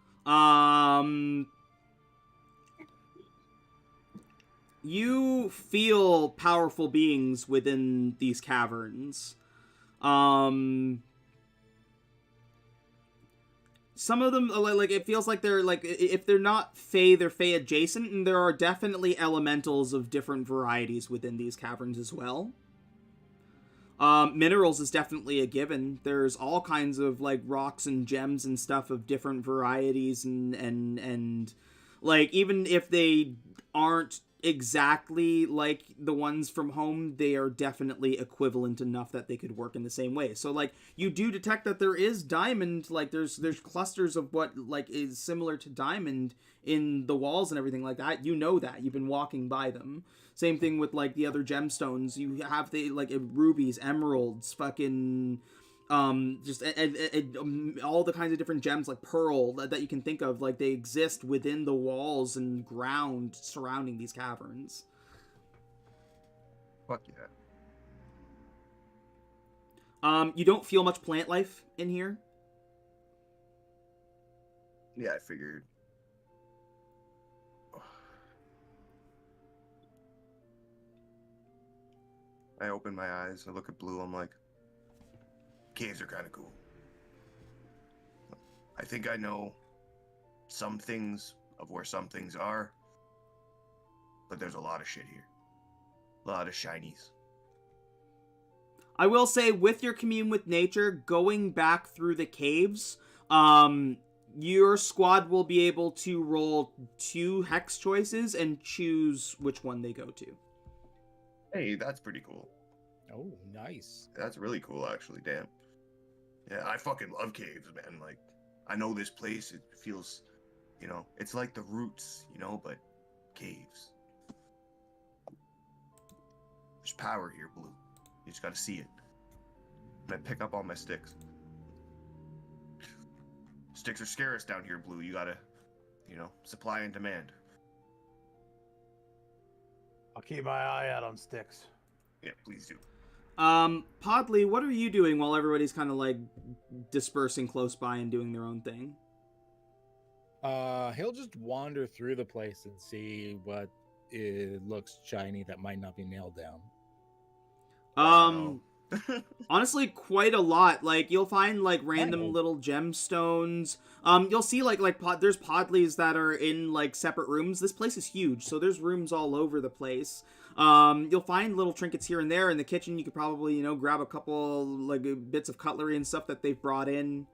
Speaker 1: You feel powerful beings within these caverns. Some of them, like, it feels like they're, like, if they're not Fey, they're Fey adjacent, and there are definitely elementals of different varieties within these caverns as well. Minerals is definitely a given. There's all kinds of, like, rocks and gems and stuff of different varieties, and like, even if they aren't exactly like the ones from home, they are definitely equivalent enough that they could work in the same way. So, like, you do detect that there is diamond, like, there's clusters of what, like, is similar to diamond in the walls and everything like that. You know that. You've been walking by them. Same thing with, like, the other gemstones. You have the, like, rubies, emeralds, fucking just all the kinds of different gems, like pearl, that you can think of, like, they exist within the walls and ground surrounding these caverns.
Speaker 4: Fuck yeah.
Speaker 1: You don't feel much plant life in here.
Speaker 4: Yeah, I figured. I open my eyes, I look at Blue, I'm like, caves are kind of cool. I think I know some things of where some things are, but there's a lot of shit here. A lot of shinies.
Speaker 1: I will say, with your commune with nature, going back through the caves, your squad will be able to roll 2 hex choices and choose which one they go to.
Speaker 4: Hey, that's pretty cool.
Speaker 2: Oh, nice.
Speaker 4: That's really cool, actually. Damn. Yeah, I fucking love caves, man. Like, I know this place. It feels, you know, it's like the roots, you know, but caves. There's power here, Blue. You just gotta see it. And I pick up all my sticks. Sticks are scarce down here, Blue. You gotta, you know, supply and demand.
Speaker 7: I'll keep my eye out on sticks.
Speaker 4: Yeah, please do.
Speaker 1: Podley, what are you doing while everybody's kind of, like, dispersing close by and doing their own thing?
Speaker 2: He'll just wander through the place and see what looks shiny that might not be nailed down.
Speaker 1: Honestly, quite a lot. Like, you'll find, like, random little gemstones. You'll see, like there's Podleys that are in, like, separate rooms. This place is huge, so there's rooms all over the place. You'll find little trinkets here and there. In the kitchen, you could probably, you know, grab a couple, like, bits of cutlery and stuff that they've brought in.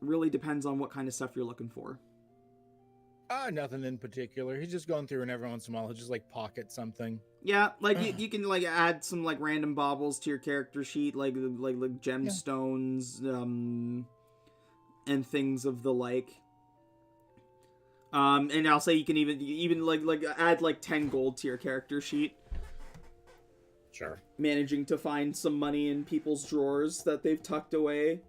Speaker 1: Really depends on what kind of stuff you're looking for.
Speaker 2: Nothing in particular. He's just going through, and every once in a while he'll just, like, pocket something.
Speaker 1: Yeah, like, you can, like, add some, like, random baubles to your character sheet, like gemstones, and things of the like. And I'll say you can even like add, like, 10 gold to your character sheet.
Speaker 2: Sure.
Speaker 1: Managing to find some money in people's drawers that they've tucked away.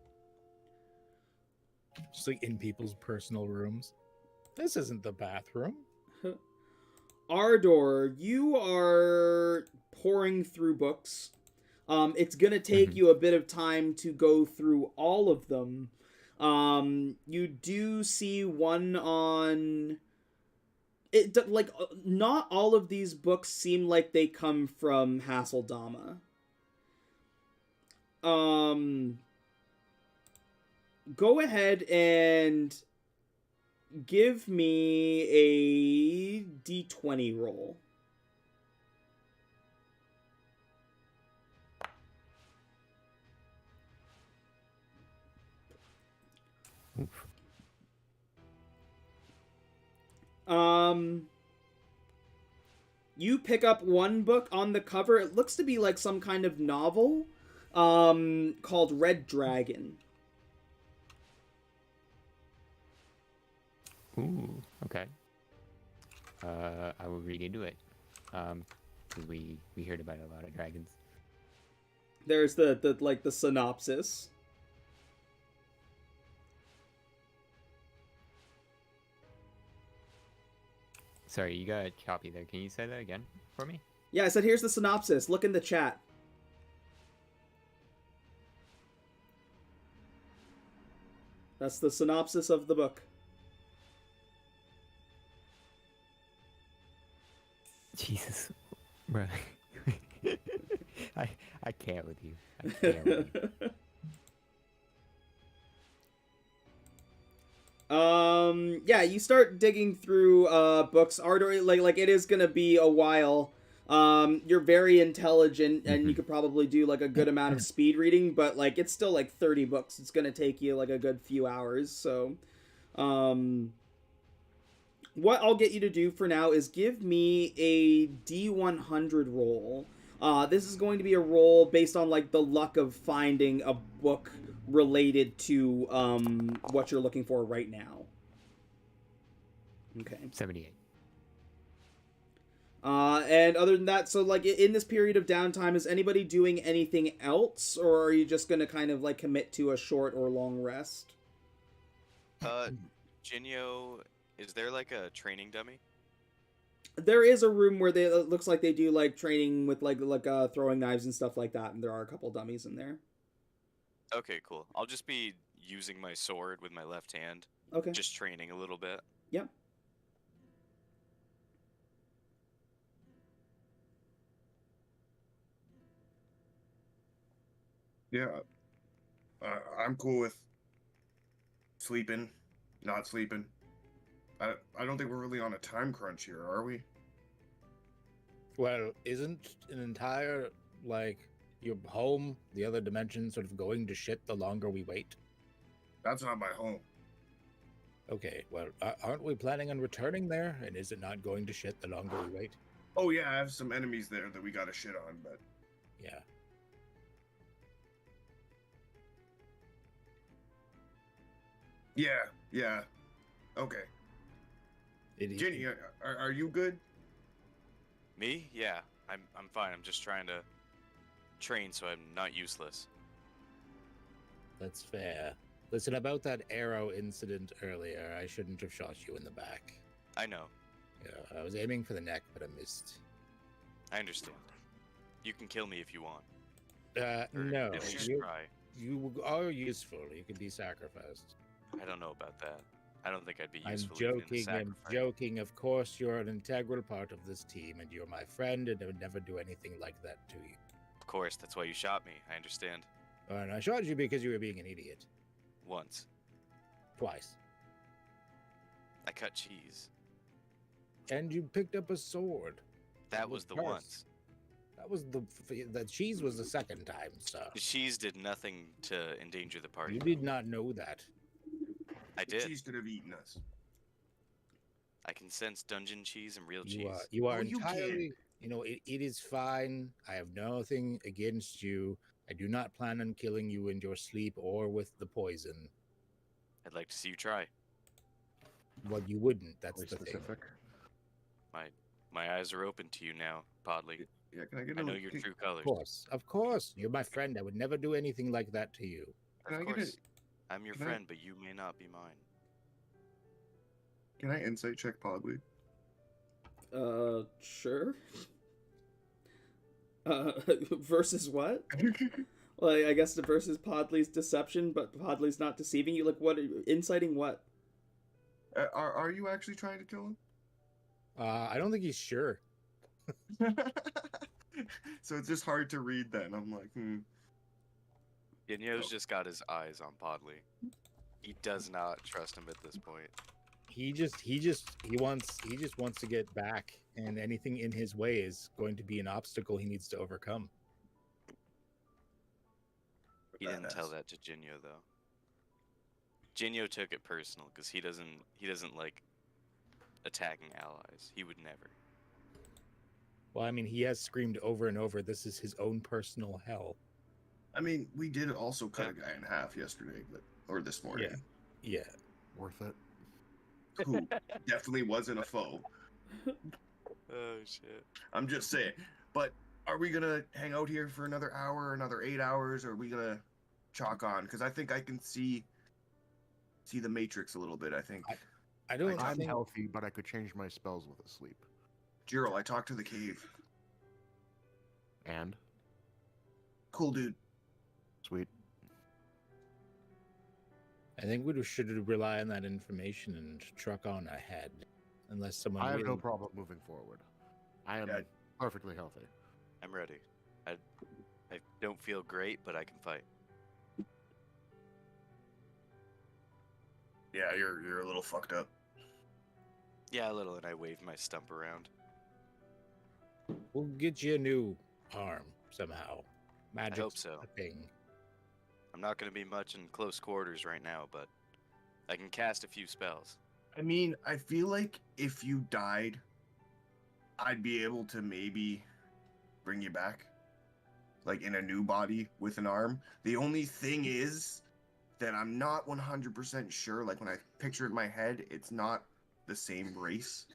Speaker 2: Just, like, in people's personal rooms. This isn't the bathroom.
Speaker 1: Ardor, you are pouring through books. It's gonna take you a bit of time to go through all of them. You do see one on... like, not all of these books seem like they come from Hasseldama. go ahead and give me a d20 roll.
Speaker 9: Oof.
Speaker 1: You pick up one book on the cover. It looks to be like some kind of novel, called Red Dragon.
Speaker 9: Ooh, okay. I will read into it. Because we heard about a lot of dragons.
Speaker 1: There's the synopsis.
Speaker 9: Sorry, you got choppy there. Can you say that again for me?
Speaker 1: Yeah, I said here's the synopsis. Look in the chat. That's the synopsis of the book.
Speaker 9: Jesus, bro. I can't with you. I can't with you.
Speaker 1: Yeah, you start digging through books. Ardor, like it is gonna be a while. You're very intelligent and you could probably do like a good amount of speed reading, but like it's still like 30 books. It's gonna take you like a good few hours. So what I'll get you to do for now is give me a D100 roll. This is going to be a roll based on like the luck of finding a book related to what you're looking for right now. Okay.
Speaker 9: 78.
Speaker 1: And other than that, so like in this period of downtime, is anybody doing anything else, or are you just gonna kind of like commit to a short or long rest?
Speaker 6: Jinyo, is there like a training dummy?
Speaker 1: There is a room where it looks like they do like training with like throwing knives and stuff like that, and there are a couple dummies in there.
Speaker 6: Okay, cool. I'll just be using my sword with my left hand.
Speaker 1: Okay.
Speaker 6: Just training a little bit.
Speaker 1: Yep.
Speaker 4: Yeah, I'm cool with sleeping, not sleeping. I don't think we're really on a time crunch here, are we?
Speaker 2: Well, isn't an entire, like, your home, the other dimension, sort of going to shit the longer we wait?
Speaker 4: That's not my home.
Speaker 2: Okay, well, aren't we planning on returning there? And is it not going to shit the longer we wait?
Speaker 4: Oh yeah, I have some enemies there that we gotta shit on, but
Speaker 2: Yeah.
Speaker 4: yeah. Okay. Jenny, are you good?
Speaker 6: Me? Yeah, I'm fine. I'm just trying to train so I'm not useless.
Speaker 2: That's fair. Listen, about that arrow incident earlier, I shouldn't have shot you in the back.
Speaker 6: I know.
Speaker 2: Yeah, I was aiming for the neck, but I missed.
Speaker 6: I understand. You can kill me if you want. Or
Speaker 2: No.
Speaker 6: at least try.
Speaker 2: You are useful. You can be sacrificed.
Speaker 6: I don't know about that. I don't think I'd be
Speaker 2: I'm
Speaker 6: useful. even in the
Speaker 2: joking. I'm
Speaker 6: sacrifice.
Speaker 2: joking. Of course, you're an integral part of this team, and you're my friend, and I would never do anything like that to you.
Speaker 6: Of course, that's why you shot me. I understand.
Speaker 2: And I shot you because you were being an idiot.
Speaker 6: Once.
Speaker 2: Twice.
Speaker 6: I cut cheese.
Speaker 2: And you picked up a sword.
Speaker 6: That was the
Speaker 2: first.
Speaker 6: once.
Speaker 2: That was the cheese was the second time, sir.
Speaker 6: The cheese did nothing to endanger the party.
Speaker 2: You did not know that.
Speaker 6: I did.
Speaker 4: Cheese could have eaten us.
Speaker 6: I can sense dungeon cheese and real
Speaker 2: You
Speaker 6: cheese.
Speaker 2: are you are
Speaker 4: Oh, you
Speaker 2: entirely it is fine. I have nothing against you. I do not plan on killing you in your sleep or with the poison.
Speaker 6: I'd like to see you try.
Speaker 2: Well, you wouldn't. That's
Speaker 3: Very
Speaker 2: the thing.
Speaker 3: specific.
Speaker 6: My eyes are open to you now, Podley.
Speaker 4: Yeah, can I get
Speaker 6: I
Speaker 4: a
Speaker 6: know your true colors.
Speaker 2: Of course. You're my friend. I would never do anything like that to you.
Speaker 4: Can I
Speaker 6: Of
Speaker 4: get
Speaker 6: course. I'm your
Speaker 4: can I-
Speaker 6: friend, but you may not be mine.
Speaker 4: Can I insight check Podley?
Speaker 1: Sure. Versus what? Well, I guess the versus Podley's deception, but Podley's not deceiving you. Like, what? Inciting what?
Speaker 4: Are you actually trying to kill him?
Speaker 2: I don't think he's sure.
Speaker 4: So it's just hard to read then. I'm like,
Speaker 6: Yanyo's just got his eyes on Podley. He does not trust him at this point.
Speaker 2: He just wants to get back, and anything in his way is going to be an obstacle he needs to overcome.
Speaker 6: He didn't tell that to Jinyo though. Jinyo took it personal because he doesn't like attacking allies. He would never.
Speaker 2: Well, I mean, he has screamed over and over, this is his own personal hell.
Speaker 4: I mean, we did also cut a guy in half yesterday, or this morning.
Speaker 2: Yeah.
Speaker 3: Worth it.
Speaker 4: Who definitely wasn't a foe.
Speaker 6: Oh shit.
Speaker 4: I'm just saying. But are we gonna hang out here for another hour, another 8 hours, or are we gonna chalk on? Because I think I can see the Matrix a little bit. I think.
Speaker 2: I don't
Speaker 3: I'm
Speaker 2: think...
Speaker 3: healthy, but I could change my spells with a sleep.
Speaker 4: Jiro, I talked to the cave.
Speaker 3: And?
Speaker 4: Cool dude.
Speaker 3: Sweet.
Speaker 2: I think we should rely on that information and truck on ahead. Unless someone
Speaker 3: I have
Speaker 2: really...
Speaker 3: no problem moving forward. I am perfectly healthy.
Speaker 6: I'm ready. I don't feel great, but I can fight.
Speaker 4: Yeah, you're a little fucked up.
Speaker 6: Yeah, a little, and I wave my stump around.
Speaker 2: We'll get you a new arm somehow. Magic's
Speaker 6: hope so.
Speaker 2: a thing.
Speaker 6: I'm not going to be much in close quarters right now, but I can cast a few spells.
Speaker 4: I mean, I feel like if you died, I'd be able to maybe bring you back. Like in a new body with an arm. The only thing is that I'm not 100% sure. Like when I picture it in my head, it's not the same race.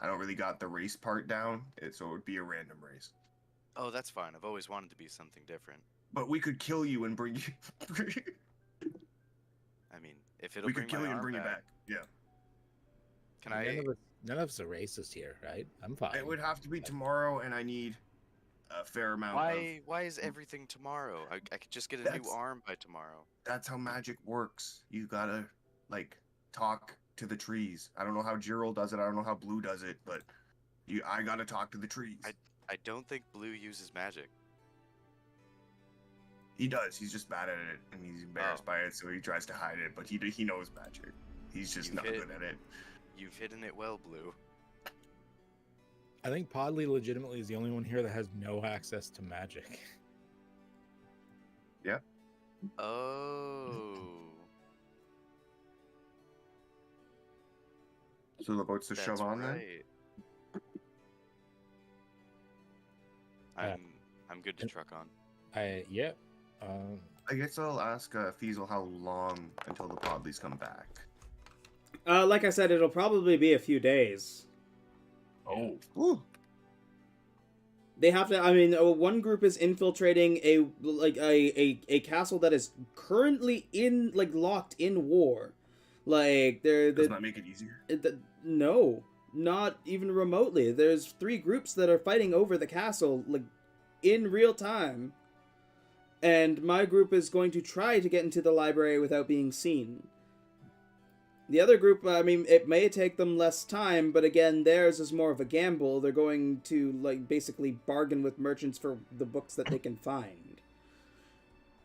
Speaker 4: I don't really got the race part down, so it would be a random race.
Speaker 6: Oh, that's fine. I've always wanted to be something different.
Speaker 4: But we could kill you and bring you.
Speaker 6: I mean, if it'll
Speaker 4: We
Speaker 6: bring
Speaker 4: could kill
Speaker 6: my
Speaker 4: you and
Speaker 6: arm
Speaker 4: bring you
Speaker 6: back.
Speaker 4: back. Yeah.
Speaker 6: Can I?
Speaker 2: None of us are racist here, right? I'm fine.
Speaker 4: It would have to be tomorrow, and I need a fair amount of.
Speaker 6: Why is everything tomorrow? I could just get a new arm by tomorrow.
Speaker 4: That's how magic works. You gotta like talk to the trees. I don't know how Jiro does it. I don't know how Blue does it, but I gotta talk to the trees.
Speaker 6: I don't think Blue uses magic.
Speaker 4: He does. He's just bad at it, and he's embarrassed by it, so he tries to hide it. But he knows magic. He's just not good at it.
Speaker 6: You've hidden it well, Blue.
Speaker 2: I think Podley legitimately is the only one here that has no access to magic.
Speaker 4: Yeah.
Speaker 6: Oh.
Speaker 4: So the boat's to
Speaker 6: That's
Speaker 4: shove on then?
Speaker 6: right. I'm good to truck on.
Speaker 4: I guess I'll ask Feasel how long until the Podleys come back.
Speaker 1: Like I said, it'll probably be a few days.
Speaker 4: Oh. Ooh.
Speaker 1: They have to. I mean, one group is infiltrating a castle that is currently locked in war. Like
Speaker 4: Does that make it easier?
Speaker 1: No, not even remotely. There's 3 groups that are fighting over the castle in real time, and my group is going to try to get into the library without being seen. The other group, I mean, it may take them less time, but again, theirs is more of a gamble. They're going to, basically bargain with merchants for the books that they can find.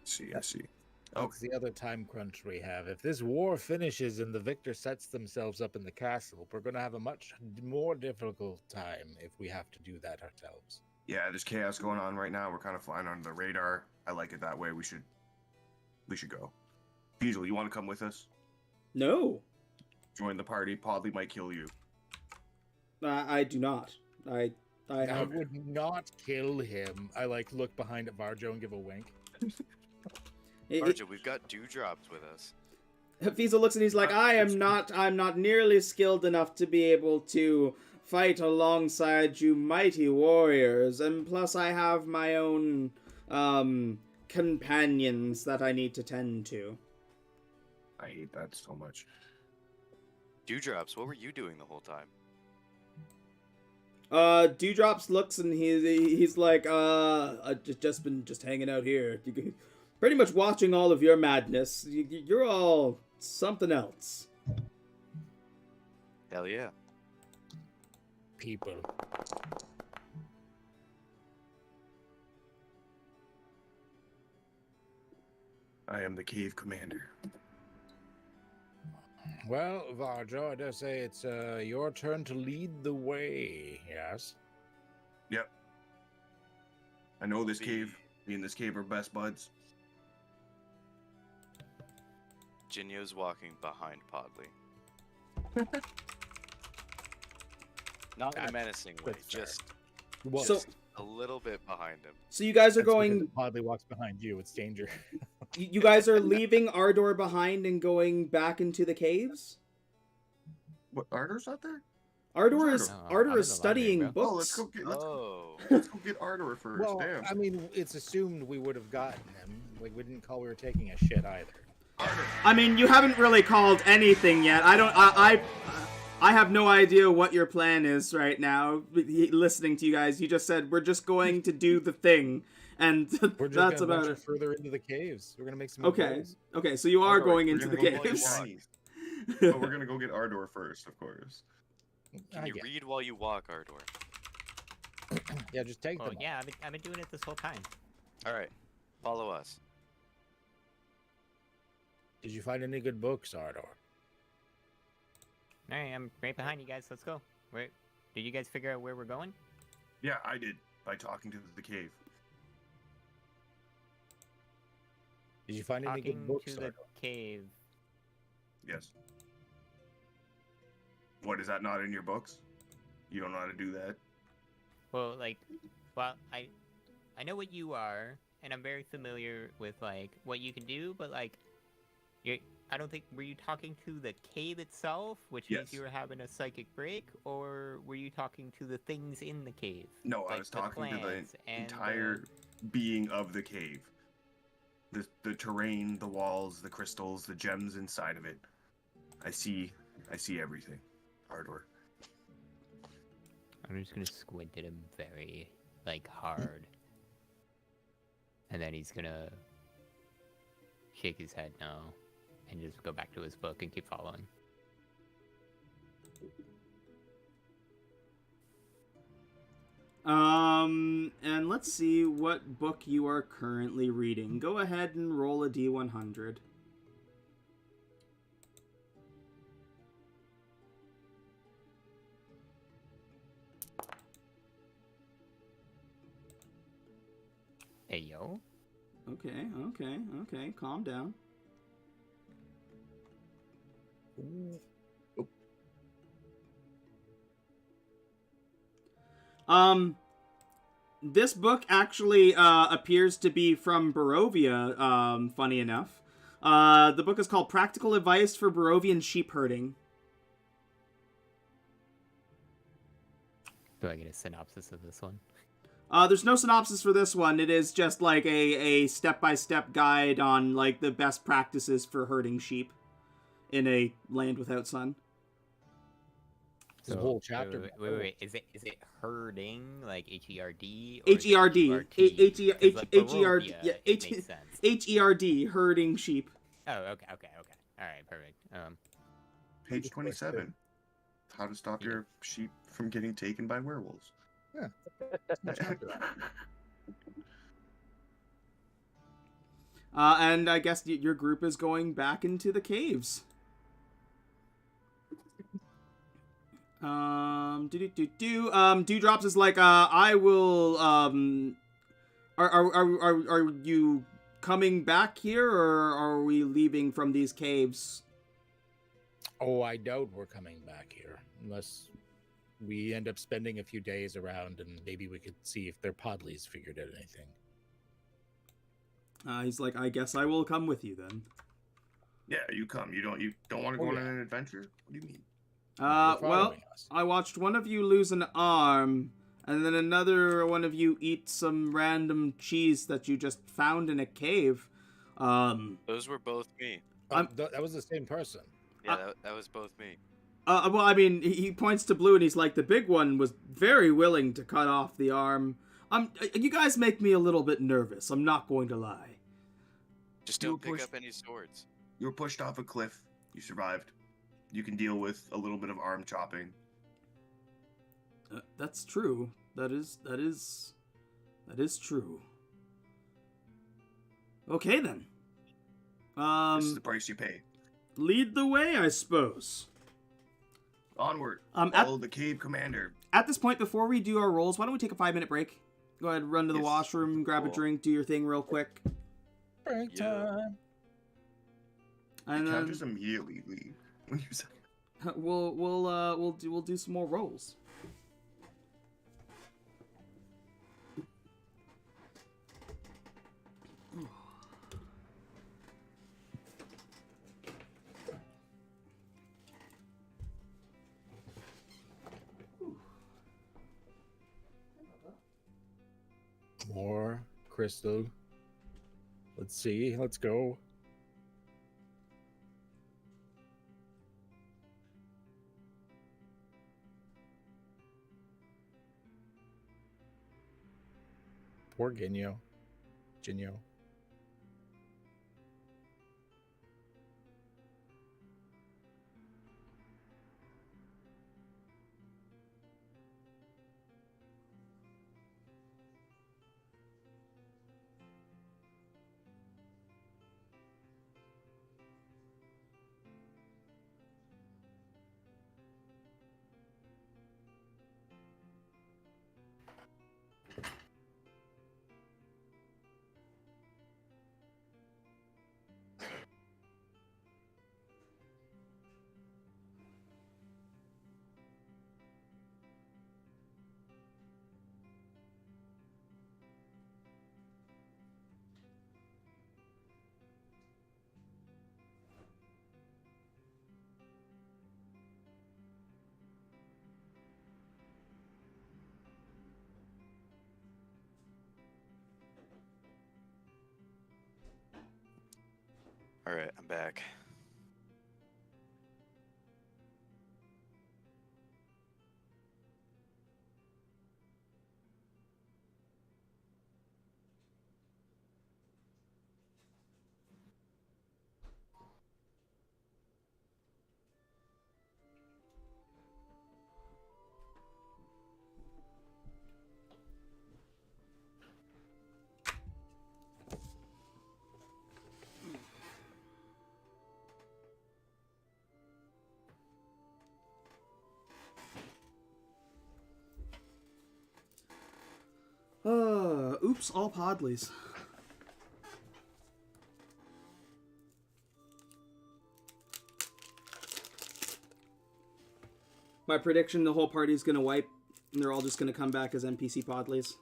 Speaker 4: I see.
Speaker 2: That's the other time crunch we have. If this war finishes and the victor sets themselves up in the castle, we're going to have a much more difficult time if we have to do that ourselves.
Speaker 4: Yeah, there's chaos going on right now. We're kind of flying under the radar. I like it that way. We should go. Feasel, you want to come with us?
Speaker 1: No.
Speaker 4: Join the party. Podley might kill you.
Speaker 1: I do not. I
Speaker 2: would not kill him. I look behind at Varjo and give a wink.
Speaker 6: Varjo, we've got dewdrops with us.
Speaker 1: Feasel looks and he's like, I'm not nearly skilled enough to be able to fight alongside you mighty warriors, and plus I have my own companions that I need to tend to.
Speaker 4: I hate that so much.
Speaker 6: Dewdrops, what were you doing the whole time?
Speaker 1: Dewdrops looks and he's like, I've just been hanging out here. Pretty much watching all of your madness. You're all something else.
Speaker 6: Hell yeah.
Speaker 2: People.
Speaker 4: I am the cave commander.
Speaker 2: Well, Varjo, I dare say it's your turn to lead the way. Yes.
Speaker 4: Yep. I know this
Speaker 6: The-
Speaker 4: cave. Me and this cave are best buds.
Speaker 6: Jinyo's walking behind Podley. Not in a menacing way,
Speaker 2: that's fair.
Speaker 6: just
Speaker 2: Well,
Speaker 1: So-
Speaker 6: just a little bit behind him.
Speaker 1: So you guys are
Speaker 2: that's because
Speaker 1: going.
Speaker 2: if Podley walks behind you, it's danger.
Speaker 1: You guys are leaving Ardor behind and going back into the caves.
Speaker 4: What? Ardor's out there?
Speaker 1: Ardor
Speaker 4: Who's
Speaker 1: is
Speaker 9: Ardor?
Speaker 1: Ardor
Speaker 9: I'm in
Speaker 1: is
Speaker 9: the library,
Speaker 1: studying
Speaker 9: bro.
Speaker 1: books.
Speaker 4: Oh, let's go get
Speaker 6: Oh,
Speaker 4: let's go get Ardor first.
Speaker 2: Well,
Speaker 4: Damn.
Speaker 2: I mean, it's assumed we would have gotten him. Like, we didn't call we were taking a shit either.
Speaker 1: I mean, you haven't really called anything yet. I have no idea what your plan is right now. Listening to you guys, you just said we're just going to do the thing, and
Speaker 2: We're just
Speaker 1: that's
Speaker 2: gonna
Speaker 1: about
Speaker 2: venture
Speaker 1: it.
Speaker 2: further into the caves. We're gonna make some more
Speaker 1: Okay,
Speaker 2: goals.
Speaker 1: okay, so you are
Speaker 4: Ardor,
Speaker 1: going
Speaker 4: we're
Speaker 1: into the
Speaker 4: gonna go while you
Speaker 1: caves.
Speaker 4: walk. But we're gonna go get Ardor first, of course.
Speaker 6: can
Speaker 2: I
Speaker 6: you
Speaker 2: get-
Speaker 6: read while you walk, Ardor?
Speaker 2: Yeah, just take
Speaker 5: Oh
Speaker 2: them.
Speaker 5: yeah, I've been doing it this whole time.
Speaker 6: All right, follow us.
Speaker 2: Did you find any good books, Ardor?
Speaker 5: All right, I'm right behind you guys. Let's go. Wait, did you guys figure out where we're going?
Speaker 4: Yeah, I did by talking to the cave.
Speaker 2: Did you find any good
Speaker 5: Talking
Speaker 2: books,
Speaker 5: to the
Speaker 2: Ardor?
Speaker 5: cave.
Speaker 4: Yes. What, is that not in your books? You don't know how to do that?
Speaker 5: Well, I know what you are, and I'm very familiar with like what you can do, but like, I don't think, were you talking to the cave itself, which means
Speaker 4: Yes.
Speaker 5: you were having a psychic break, or were you talking to the things in the cave?
Speaker 4: No, I
Speaker 5: Like
Speaker 4: was
Speaker 5: the
Speaker 4: talking to the
Speaker 5: plants and
Speaker 4: entire being of the cave. The terrain, the walls, the crystals, the gems inside of it. I see everything. Ardor.
Speaker 5: I'm just gonna squint at him very, like, hard. And then he's gonna shake his head no, and just go back to his book and keep following.
Speaker 1: And let's see what book you are currently reading. Go ahead and roll a D100.
Speaker 5: Hey, yo.
Speaker 1: Okay. Calm down. This book actually appears to be from Barovia, funny enough. The book is called Practical Advice for Barovian Sheep Herding.
Speaker 5: Do I get a synopsis of this one?
Speaker 1: There's no synopsis for this one. It is just like a step-by-step guide on like the best practices for herding sheep in a land without sun.
Speaker 2: This whole chapter.
Speaker 5: Wait. Is it herding, like H-E-R-D?
Speaker 1: H-E-R-D. H-E-R-D. Yeah,
Speaker 5: It makes sense.
Speaker 1: H-E-R-D, herding sheep.
Speaker 5: Oh, okay. All right, perfect.
Speaker 4: Page 27. How to stop your sheep from getting taken by werewolves.
Speaker 2: Yeah.
Speaker 1: And I guess your group is going back into the caves. Dewdrops is like, I will, are you coming back here, or are we leaving from these caves?
Speaker 2: Oh, I doubt we're coming back here unless we end up spending a few days around, and maybe we could see if their podleys figured out anything.
Speaker 1: He's like, I guess I will come with you then.
Speaker 4: Yeah, you come. You don't want to go on an adventure? What do you mean?
Speaker 2: They're
Speaker 1: Well,
Speaker 2: following us.
Speaker 1: I watched one of you lose an arm, and then another one of you eat some random cheese that you just found in a cave.
Speaker 6: Those were both me.
Speaker 2: That was the same person.
Speaker 6: Yeah, that was both me.
Speaker 1: Well, I mean, he points to Blue and he's like, the big one was very willing to cut off the arm. You guys make me a little bit nervous, I'm not going to lie.
Speaker 6: Just
Speaker 4: You
Speaker 6: don't pick
Speaker 4: pushed-
Speaker 6: up any swords.
Speaker 4: You were pushed off a cliff. You survived. You can deal with a little bit of arm chopping.
Speaker 1: That's true. That is true. Okay then.
Speaker 4: This is the price you pay.
Speaker 1: Lead the way, I suppose.
Speaker 4: Onward.
Speaker 1: At-
Speaker 4: Follow the cave commander.
Speaker 1: At this point, before we do our rolls, why don't we take a 5-minute break? Go ahead, run to the
Speaker 6: Yes,
Speaker 1: washroom, grab a
Speaker 6: cool.
Speaker 1: drink, do your thing real quick.
Speaker 2: Break
Speaker 6: Yeah.
Speaker 2: time.
Speaker 1: And
Speaker 4: You can't
Speaker 1: then
Speaker 4: just immediately leave. When you say
Speaker 1: we'll do some more rolls.
Speaker 2: More crystal. Let's see. Let's go. Poor Ginyo. Jinyo.
Speaker 6: All right, I'm back.
Speaker 1: Oops, all Podleys. My prediction, the whole party's gonna wipe, and they're all just gonna come back as NPC Podleys.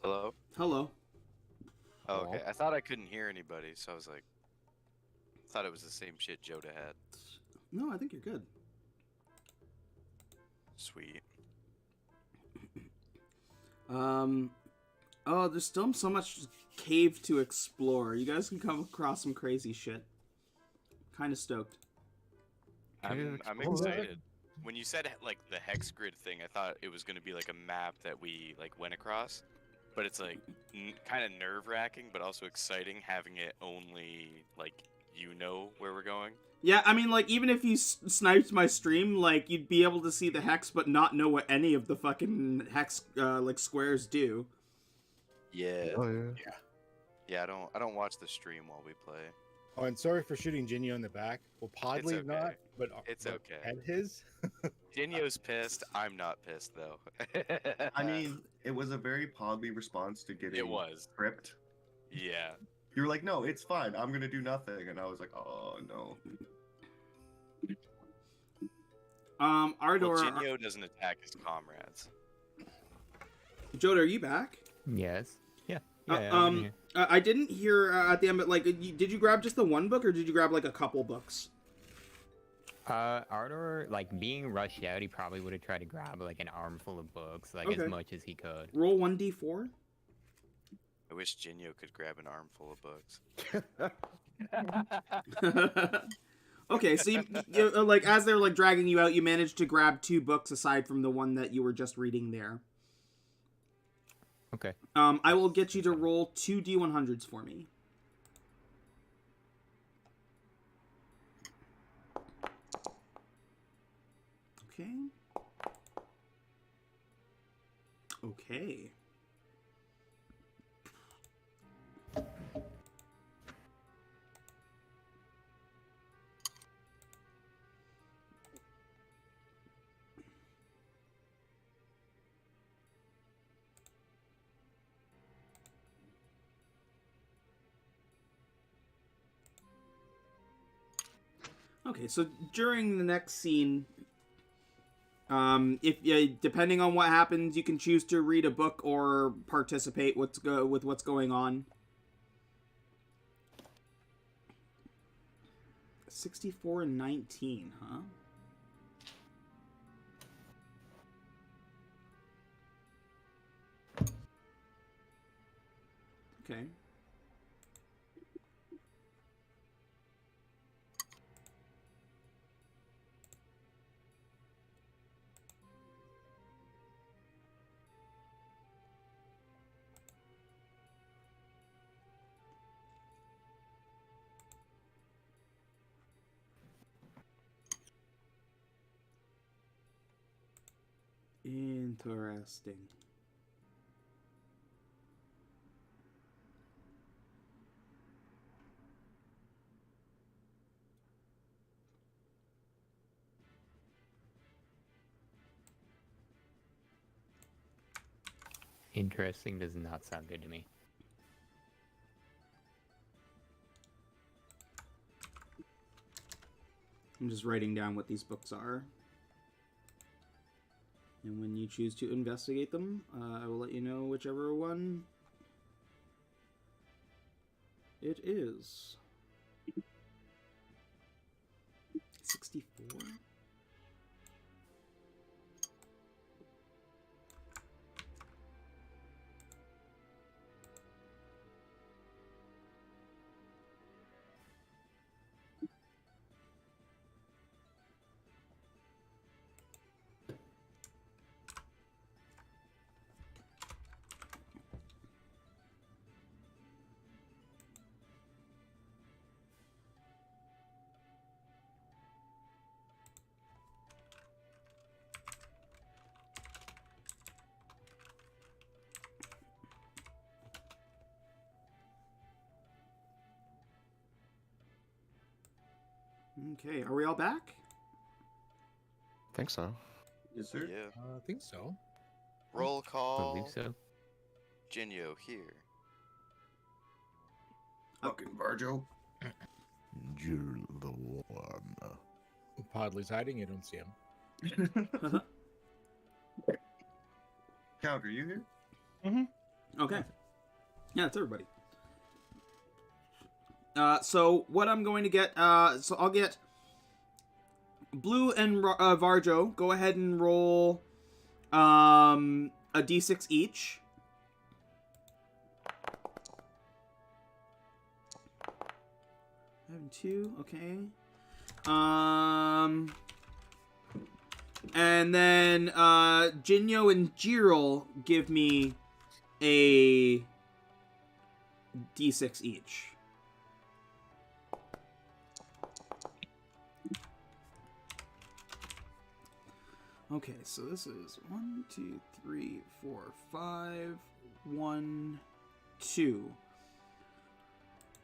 Speaker 6: Hello?
Speaker 1: Hello.
Speaker 6: Oh,
Speaker 3: Hello?
Speaker 6: okay. I thought I couldn't hear anybody, so I was like, thought it was the same shit Joda had.
Speaker 1: No, I think you're good.
Speaker 6: Sweet.
Speaker 1: Oh, there's still so much cave to explore. You guys can come across some crazy shit. Kind of stoked.
Speaker 6: I'm
Speaker 3: explore.
Speaker 6: excited. When you said like the hex grid thing, I thought it was gonna be like a map that we like went across, but it's like kind of nerve-wracking, but also exciting having it only like where we're going.
Speaker 1: Yeah, I mean, like, even if you sniped my stream, like, you'd be able to see the hex, but not know what any of the fucking hex, like, squares do.
Speaker 6: Yeah.
Speaker 3: Oh yeah.
Speaker 6: Yeah, I don't watch the stream while we play.
Speaker 2: Oh, and sorry for shooting Jinyo in the back. Well, Podley
Speaker 6: okay.
Speaker 2: not, but
Speaker 6: It's
Speaker 2: but
Speaker 6: okay.
Speaker 2: At his.
Speaker 6: Jinyo's pissed. I'm not pissed though.
Speaker 4: I mean, it was a very podly response to getting
Speaker 6: it was.
Speaker 4: tripped.
Speaker 6: Yeah.
Speaker 4: You were like, no, it's fine. I'm gonna do nothing, and I was like, oh no.
Speaker 1: Ardor,
Speaker 6: Well, Jinyo doesn't attack his comrades.
Speaker 1: Joda, are you back?
Speaker 9: Yes. Yeah. I'm here.
Speaker 1: I didn't hear at the end, but, like, did you grab just the one book, or did you grab, like, a couple books?
Speaker 9: Ardor, like, being rushed out, he probably would have tried to grab, like, an armful of books, like,
Speaker 1: Okay.
Speaker 9: as much as he could.
Speaker 1: Roll 1d4.
Speaker 6: I wish Jinyo could grab an armful of books.
Speaker 1: Okay, so you, like, as they're, like, dragging you out, you managed to grab 2 books aside from the one that you were just reading there.
Speaker 9: Okay.
Speaker 1: I will get you to roll 2 d100s for me. Okay. Okay. Okay, so during the next scene, if depending on what happens, you can choose to read a book or participate with what's going on. 64 and 19, huh? Okay. Interesting.
Speaker 9: Interesting does not sound good to me.
Speaker 1: I'm just writing down what these books are. And when you choose to investigate them, I will let you know whichever one it is. 64? Okay, are we all back?
Speaker 3: Think so.
Speaker 4: Yes, sir.
Speaker 6: Yeah.
Speaker 2: I think so.
Speaker 6: Roll
Speaker 9: I
Speaker 6: call.
Speaker 9: believe so.
Speaker 6: Jinyo here.
Speaker 4: Fucking Virgil.
Speaker 3: You're the one.
Speaker 2: Podley's hiding. You don't see him.
Speaker 4: Count, are you here?
Speaker 1: Okay. Yeah, it's everybody. So what I'm going to get, so I'll get Blue and Varjo. Go ahead and roll a d6 each. Having 2, okay. And then Jinyo and Jiril give me a d6 each. Okay, so this is 1, 2, 3, 4, 5, 1, 2.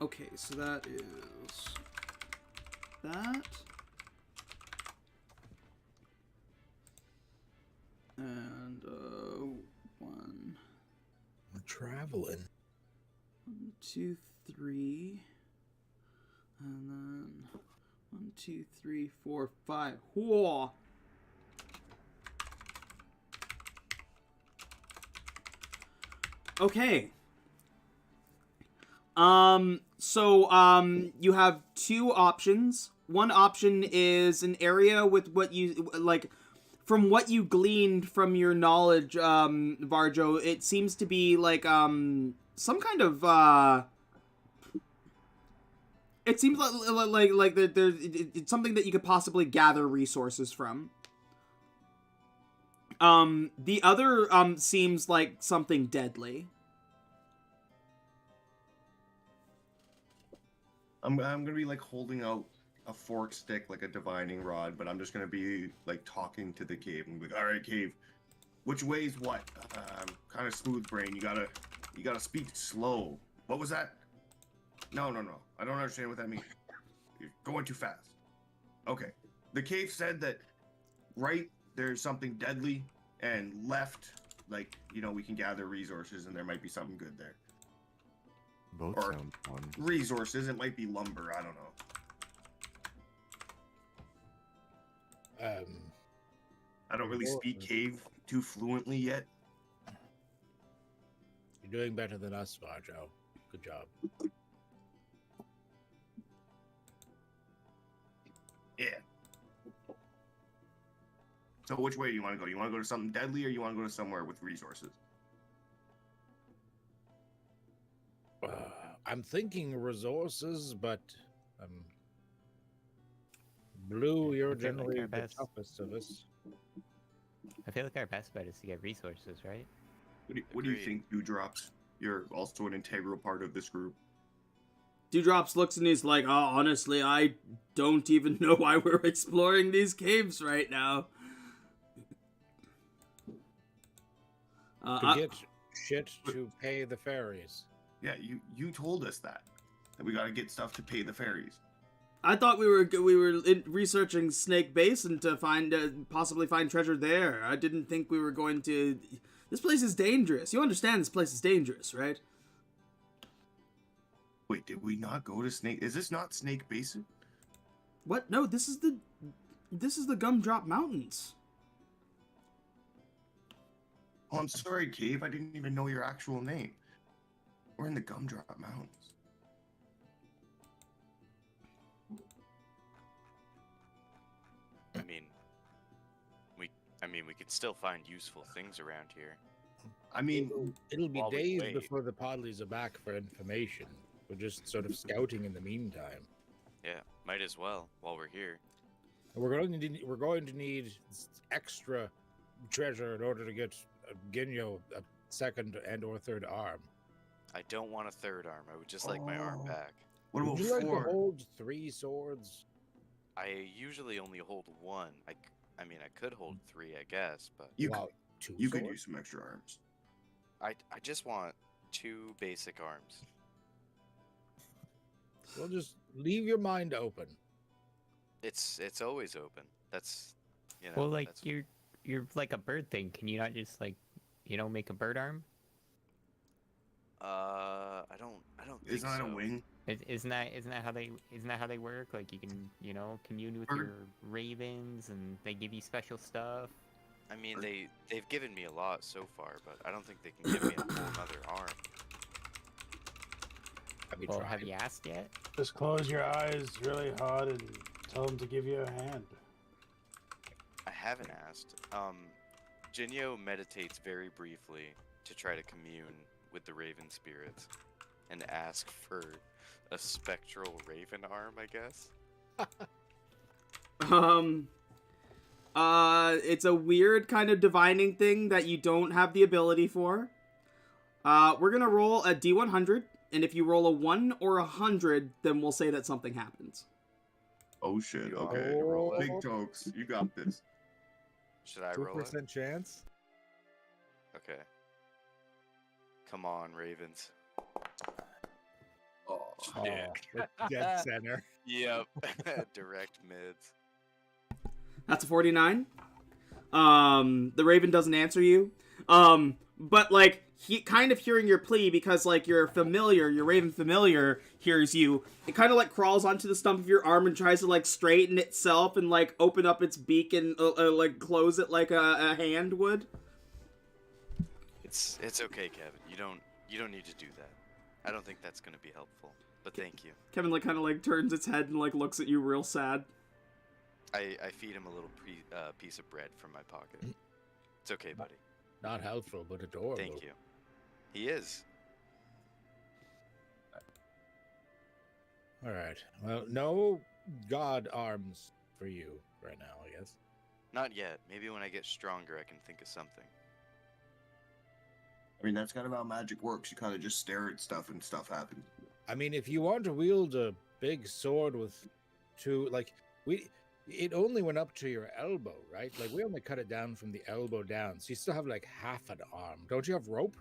Speaker 1: Okay, so that is that. And 1.
Speaker 2: We're traveling.
Speaker 1: 1, 2, 3. And then 1, 2, 3, 4, 5. Whoa! Okay. So you have 2 options. One option is an area with what you, like, from what you gleaned from your knowledge, Varjo, it seems to be, like, some kind of, it seems like there's it's something that you could possibly gather resources from. The other, seems like something deadly.
Speaker 4: I'm gonna be like holding out a forked stick like a divining rod, but I'm just gonna be like talking to the cave and be like, all right, cave, which way's what? I'm kind of smooth brain. You gotta speak slow. What was that? No. I don't understand what that means. You're going too fast. Okay. The cave said that right there's something deadly, and left, like, we can gather resources and there might be something good there.
Speaker 3: Both
Speaker 4: Or
Speaker 3: sound fun.
Speaker 4: resources, it might be lumber, I don't know. I don't really speak cave too fluently yet.
Speaker 2: You're doing better than us, Varjo. Good job.
Speaker 4: Yeah. So which way do you want to go? You want to go to something deadly, or you want to go to somewhere with resources?
Speaker 2: I'm thinking resources, but Blue, you're
Speaker 5: I feel like
Speaker 2: generally
Speaker 5: our
Speaker 2: the
Speaker 5: best.
Speaker 2: toughest of us.
Speaker 5: I feel like our best bet is to get resources, right?
Speaker 4: What do you
Speaker 6: Agreed.
Speaker 4: think, Dewdrops? You're also an integral part of this group.
Speaker 1: Dewdrops looks and he's like, oh, honestly, I don't even know why we're exploring these caves right now.
Speaker 2: To get shit to pay the ferries.
Speaker 4: Yeah, you told us that we got to get stuff to pay the ferries.
Speaker 1: I thought we were researching Snake Basin to possibly find treasure there. I didn't think we were going to. This place is dangerous. You understand this place is dangerous, right?
Speaker 4: Wait, did we not go to Snake? Is this not Snake Basin?
Speaker 1: What? No, this is the Gumdrop Mountains.
Speaker 4: Oh, I'm sorry, Cave. I didn't even know your actual name. We're in the Gumdrop Mountains.
Speaker 6: I mean, we could still find useful things around here.
Speaker 4: I mean,
Speaker 2: It'll be
Speaker 6: while we
Speaker 2: days
Speaker 6: wait.
Speaker 2: before the Podleys are back for information. We're just sort of scouting in the meantime.
Speaker 6: Yeah, might as well while we're here.
Speaker 2: We're going to need extra treasure in order to get Ginyo a second and or third arm.
Speaker 6: I don't want a third arm. I would just like my arm
Speaker 4: Oh.
Speaker 6: back.
Speaker 4: what about
Speaker 2: Would you like to
Speaker 4: 4?
Speaker 2: hold 3 swords?
Speaker 6: I usually only hold 1. I mean, I could hold 3, I guess, but
Speaker 4: You
Speaker 2: Wow, 2
Speaker 4: You
Speaker 2: swords?
Speaker 4: could use some extra arms.
Speaker 6: I just want 2 basic arms.
Speaker 2: Well, just leave your mind open.
Speaker 6: It's always open. That's
Speaker 5: Well, like
Speaker 6: that's-
Speaker 5: you're like a bird thing. Can you not just like, make a bird arm?
Speaker 6: I don't think
Speaker 4: Isn't that
Speaker 6: so.
Speaker 4: a wing?
Speaker 5: Isn't that how they work? Like you can commune with
Speaker 4: Bird-
Speaker 5: your ravens and they give you special stuff.
Speaker 6: I mean, they've given me a lot so far, but I don't think they can give me a whole other arm.
Speaker 2: We
Speaker 5: Well,
Speaker 2: tried.
Speaker 5: have you asked yet?
Speaker 8: Just close your eyes really hard and tell them to give you a hand.
Speaker 6: I haven't asked. Jinyo meditates very briefly to try to commune with the raven spirits and ask for a spectral raven arm, I guess.
Speaker 1: It's a weird kind of divining thing that you don't have the ability for. We're gonna roll a D100, and if you roll a 1 or 100, then we'll say that something happens.
Speaker 4: Oh shit. Okay.
Speaker 2: Oh.
Speaker 4: Big tokes. You got this.
Speaker 6: Should I roll it?
Speaker 2: 2% chance.
Speaker 6: Okay. Come on, ravens.
Speaker 4: Oh.
Speaker 2: Yeah, dead center.
Speaker 6: Yep. Direct mids.
Speaker 1: That's a 49. The raven doesn't answer you. But like he kind of hearing your plea because like your raven familiar hears you. It kind of like crawls onto the stump of your arm and tries to like straighten itself and like open up its beak and like close it like a hand would.
Speaker 6: It's okay, Kevin. You don't need to do that. I don't think that's gonna be helpful. But thank you.
Speaker 1: Kevin like kind of like turns its head and like looks at you real sad.
Speaker 6: I feed him a little piece of bread from my pocket. It's okay, buddy.
Speaker 2: Not helpful, but adorable.
Speaker 6: Thank you. He is.
Speaker 2: All right. Well, no god arms for you right now, I guess.
Speaker 6: Not yet. Maybe when I get stronger, I can think of something.
Speaker 4: I mean, that's kind of how magic works. You kind of just stare at stuff and stuff happens.
Speaker 2: I mean, if you want to wield a big sword with two, like, it only went up to your elbow, right? Like, we only cut it down from the elbow down. So you still have, like, half an arm. Don't you have rope?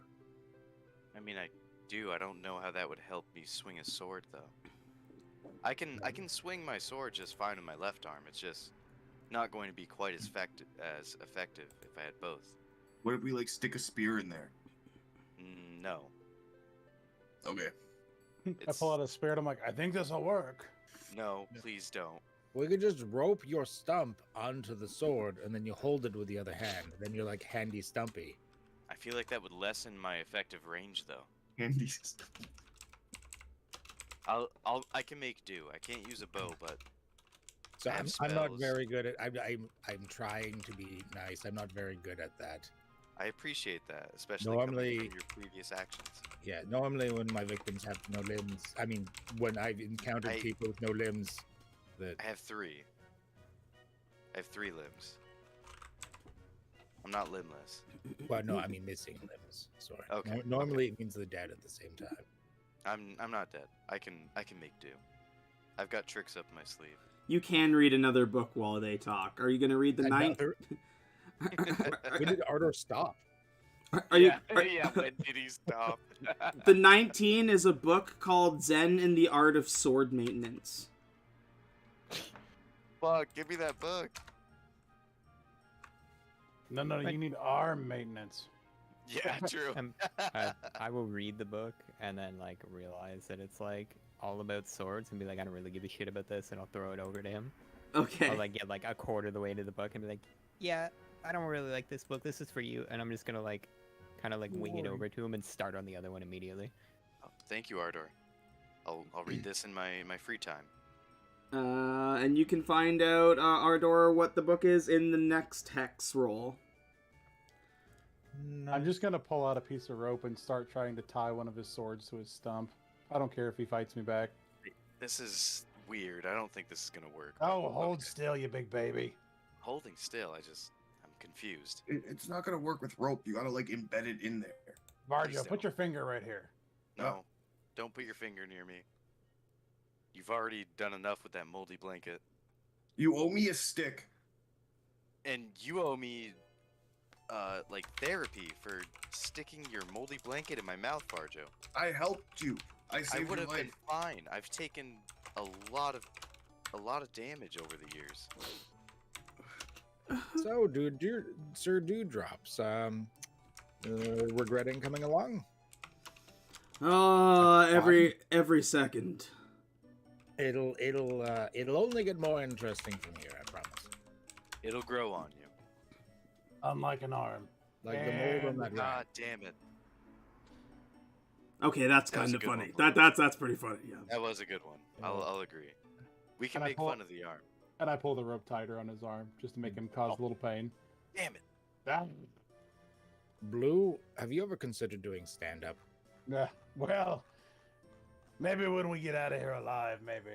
Speaker 6: I mean, I do. I don't know how that would help me swing a sword, though. I can swing my sword just fine with my left arm. It's just not going to be quite as effective if I had both.
Speaker 4: What if we like stick a spear in there?
Speaker 6: No.
Speaker 4: Okay.
Speaker 8: I pull out a spear. I'm like, I think this will work.
Speaker 6: No, please don't.
Speaker 2: We could just rope your stump onto the sword, and then you hold it with the other hand. Then you're like handy stumpy.
Speaker 6: I feel like that would lessen my effective range, though.
Speaker 4: Handy.
Speaker 6: I can make do. I can't use a bow, but
Speaker 2: So
Speaker 6: I have
Speaker 2: I'm not
Speaker 6: spells.
Speaker 2: very good at. I'm trying to be nice. I'm not very good at that.
Speaker 6: I appreciate that, especially
Speaker 2: Normally-
Speaker 6: coming from your previous actions.
Speaker 2: Yeah, normally when my victims have no limbs, I mean, when I've encountered people with no limbs, that
Speaker 6: I have 3. I have 3 limbs. I'm not limbless.
Speaker 2: well, no, I mean missing limbs. Sorry.
Speaker 6: Okay,
Speaker 2: Normally it means they're dead at the same time.
Speaker 6: I'm not dead. I can make do. I've got tricks up my sleeve.
Speaker 1: You can read another book while they talk. Are you gonna read the ninth?
Speaker 2: Another- We need Ardor stop.
Speaker 1: Are you?
Speaker 6: Yeah, when did he stop?
Speaker 1: The 19 is a book called Zen in the Art of Sword Maintenance.
Speaker 6: Fuck, give me that book.
Speaker 8: No,
Speaker 5: Like-
Speaker 8: you need arm maintenance.
Speaker 6: Yeah, true.
Speaker 5: I will read the book and then like realize that it's like all about swords and be like, I don't really give a shit about this, and I'll throw it over to him.
Speaker 1: Okay.
Speaker 5: I'll like get like a quarter of the way to the book and be like, yeah, I don't really like this book. This is for you, and I'm just gonna like kind of like wing it over to him and start on the other one immediately.
Speaker 6: Oh, thank you, Ardor. I'll read this in my free time.
Speaker 1: And you can find out, Ardor, what the book is in the next hex roll.
Speaker 8: I'm just gonna pull out a piece of rope and start trying to tie one of his swords to his stump. I don't care if he fights me back.
Speaker 6: This is weird. I don't think this is gonna work. but
Speaker 8: Oh, hold
Speaker 6: okay.
Speaker 8: still, you big baby.
Speaker 6: Holding still. I'm confused.
Speaker 4: It's not gonna work with rope. You gotta like embed it in there.
Speaker 8: Varjo,
Speaker 6: Please
Speaker 8: put
Speaker 6: don't.
Speaker 8: your finger right here.
Speaker 6: No, don't put your finger near me. You've already done enough with that moldy blanket,
Speaker 4: You owe me a stick.
Speaker 6: and you owe me, like therapy for sticking your moldy blanket in my mouth, Barjo.
Speaker 4: I helped you. I
Speaker 6: I
Speaker 4: saved
Speaker 6: would
Speaker 4: your
Speaker 6: have
Speaker 4: life.
Speaker 6: been fine. I've taken a lot of damage over the years.
Speaker 2: So, Sir Dewdrops, regretting coming along?
Speaker 1: Every second.
Speaker 2: It'll only get more interesting from here, I promise.
Speaker 6: It'll grow on you.
Speaker 8: Unlike an arm.
Speaker 2: Like the mold on that
Speaker 6: God
Speaker 2: rock.
Speaker 6: damn it.
Speaker 1: Okay, that's
Speaker 6: That was
Speaker 1: kind
Speaker 6: a
Speaker 1: of
Speaker 6: good one,
Speaker 1: funny.
Speaker 6: Blue.
Speaker 1: That's pretty funny. Yeah.
Speaker 6: That was a good one. I'll agree. We can
Speaker 8: And I
Speaker 6: make
Speaker 8: pull-
Speaker 6: fun of the arm.
Speaker 8: And I pull the rope tighter on his arm just to make him cause a little pain.
Speaker 6: Damn it.
Speaker 8: Ah,
Speaker 2: Blue, have you ever considered doing stand up?
Speaker 7: Well, maybe when we get out of here alive, maybe.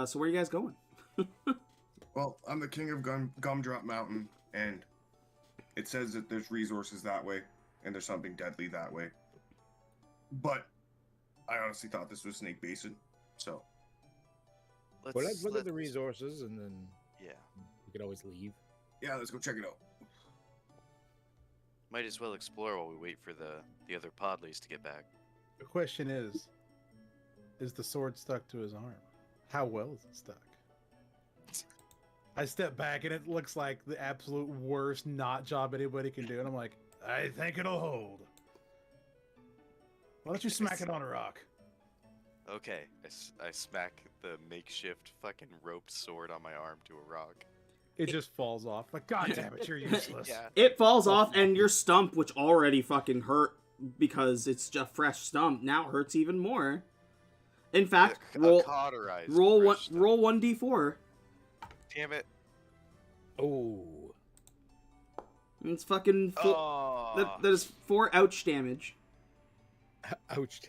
Speaker 1: So where are you guys going?
Speaker 4: Well, I'm the king of Gumdrop Mountain, and it says that there's resources that way, and there's something deadly that way. But I honestly thought this was Snake Basin, so
Speaker 2: Well, let's look at the resources, and then
Speaker 6: Yeah.
Speaker 2: we could always leave.
Speaker 4: yeah, let's go check it out.
Speaker 6: Might as well explore while we wait for the other podleys to get back.
Speaker 8: the question is the sword stuck to his arm? How well is it stuck? I step back and it looks like the absolute worst knot job anybody can do, and I'm like,
Speaker 7: I think it'll hold. Why don't you smack it on a rock?
Speaker 6: Okay, I smack the makeshift fucking roped sword on my arm to a rock.
Speaker 8: it just falls off. Like, God damn it, you're useless.
Speaker 6: Yeah.
Speaker 1: It falls off, and your stump, which already fucking hurt because it's just fresh stump, now hurts even more. In fact, roll
Speaker 6: cauterized
Speaker 1: roll one
Speaker 6: fresh stump.
Speaker 1: roll 1d4.
Speaker 6: Damn it.
Speaker 2: Oh,
Speaker 1: It's fucking
Speaker 6: Oh.
Speaker 1: that is 4 ouch damage.
Speaker 2: ouch!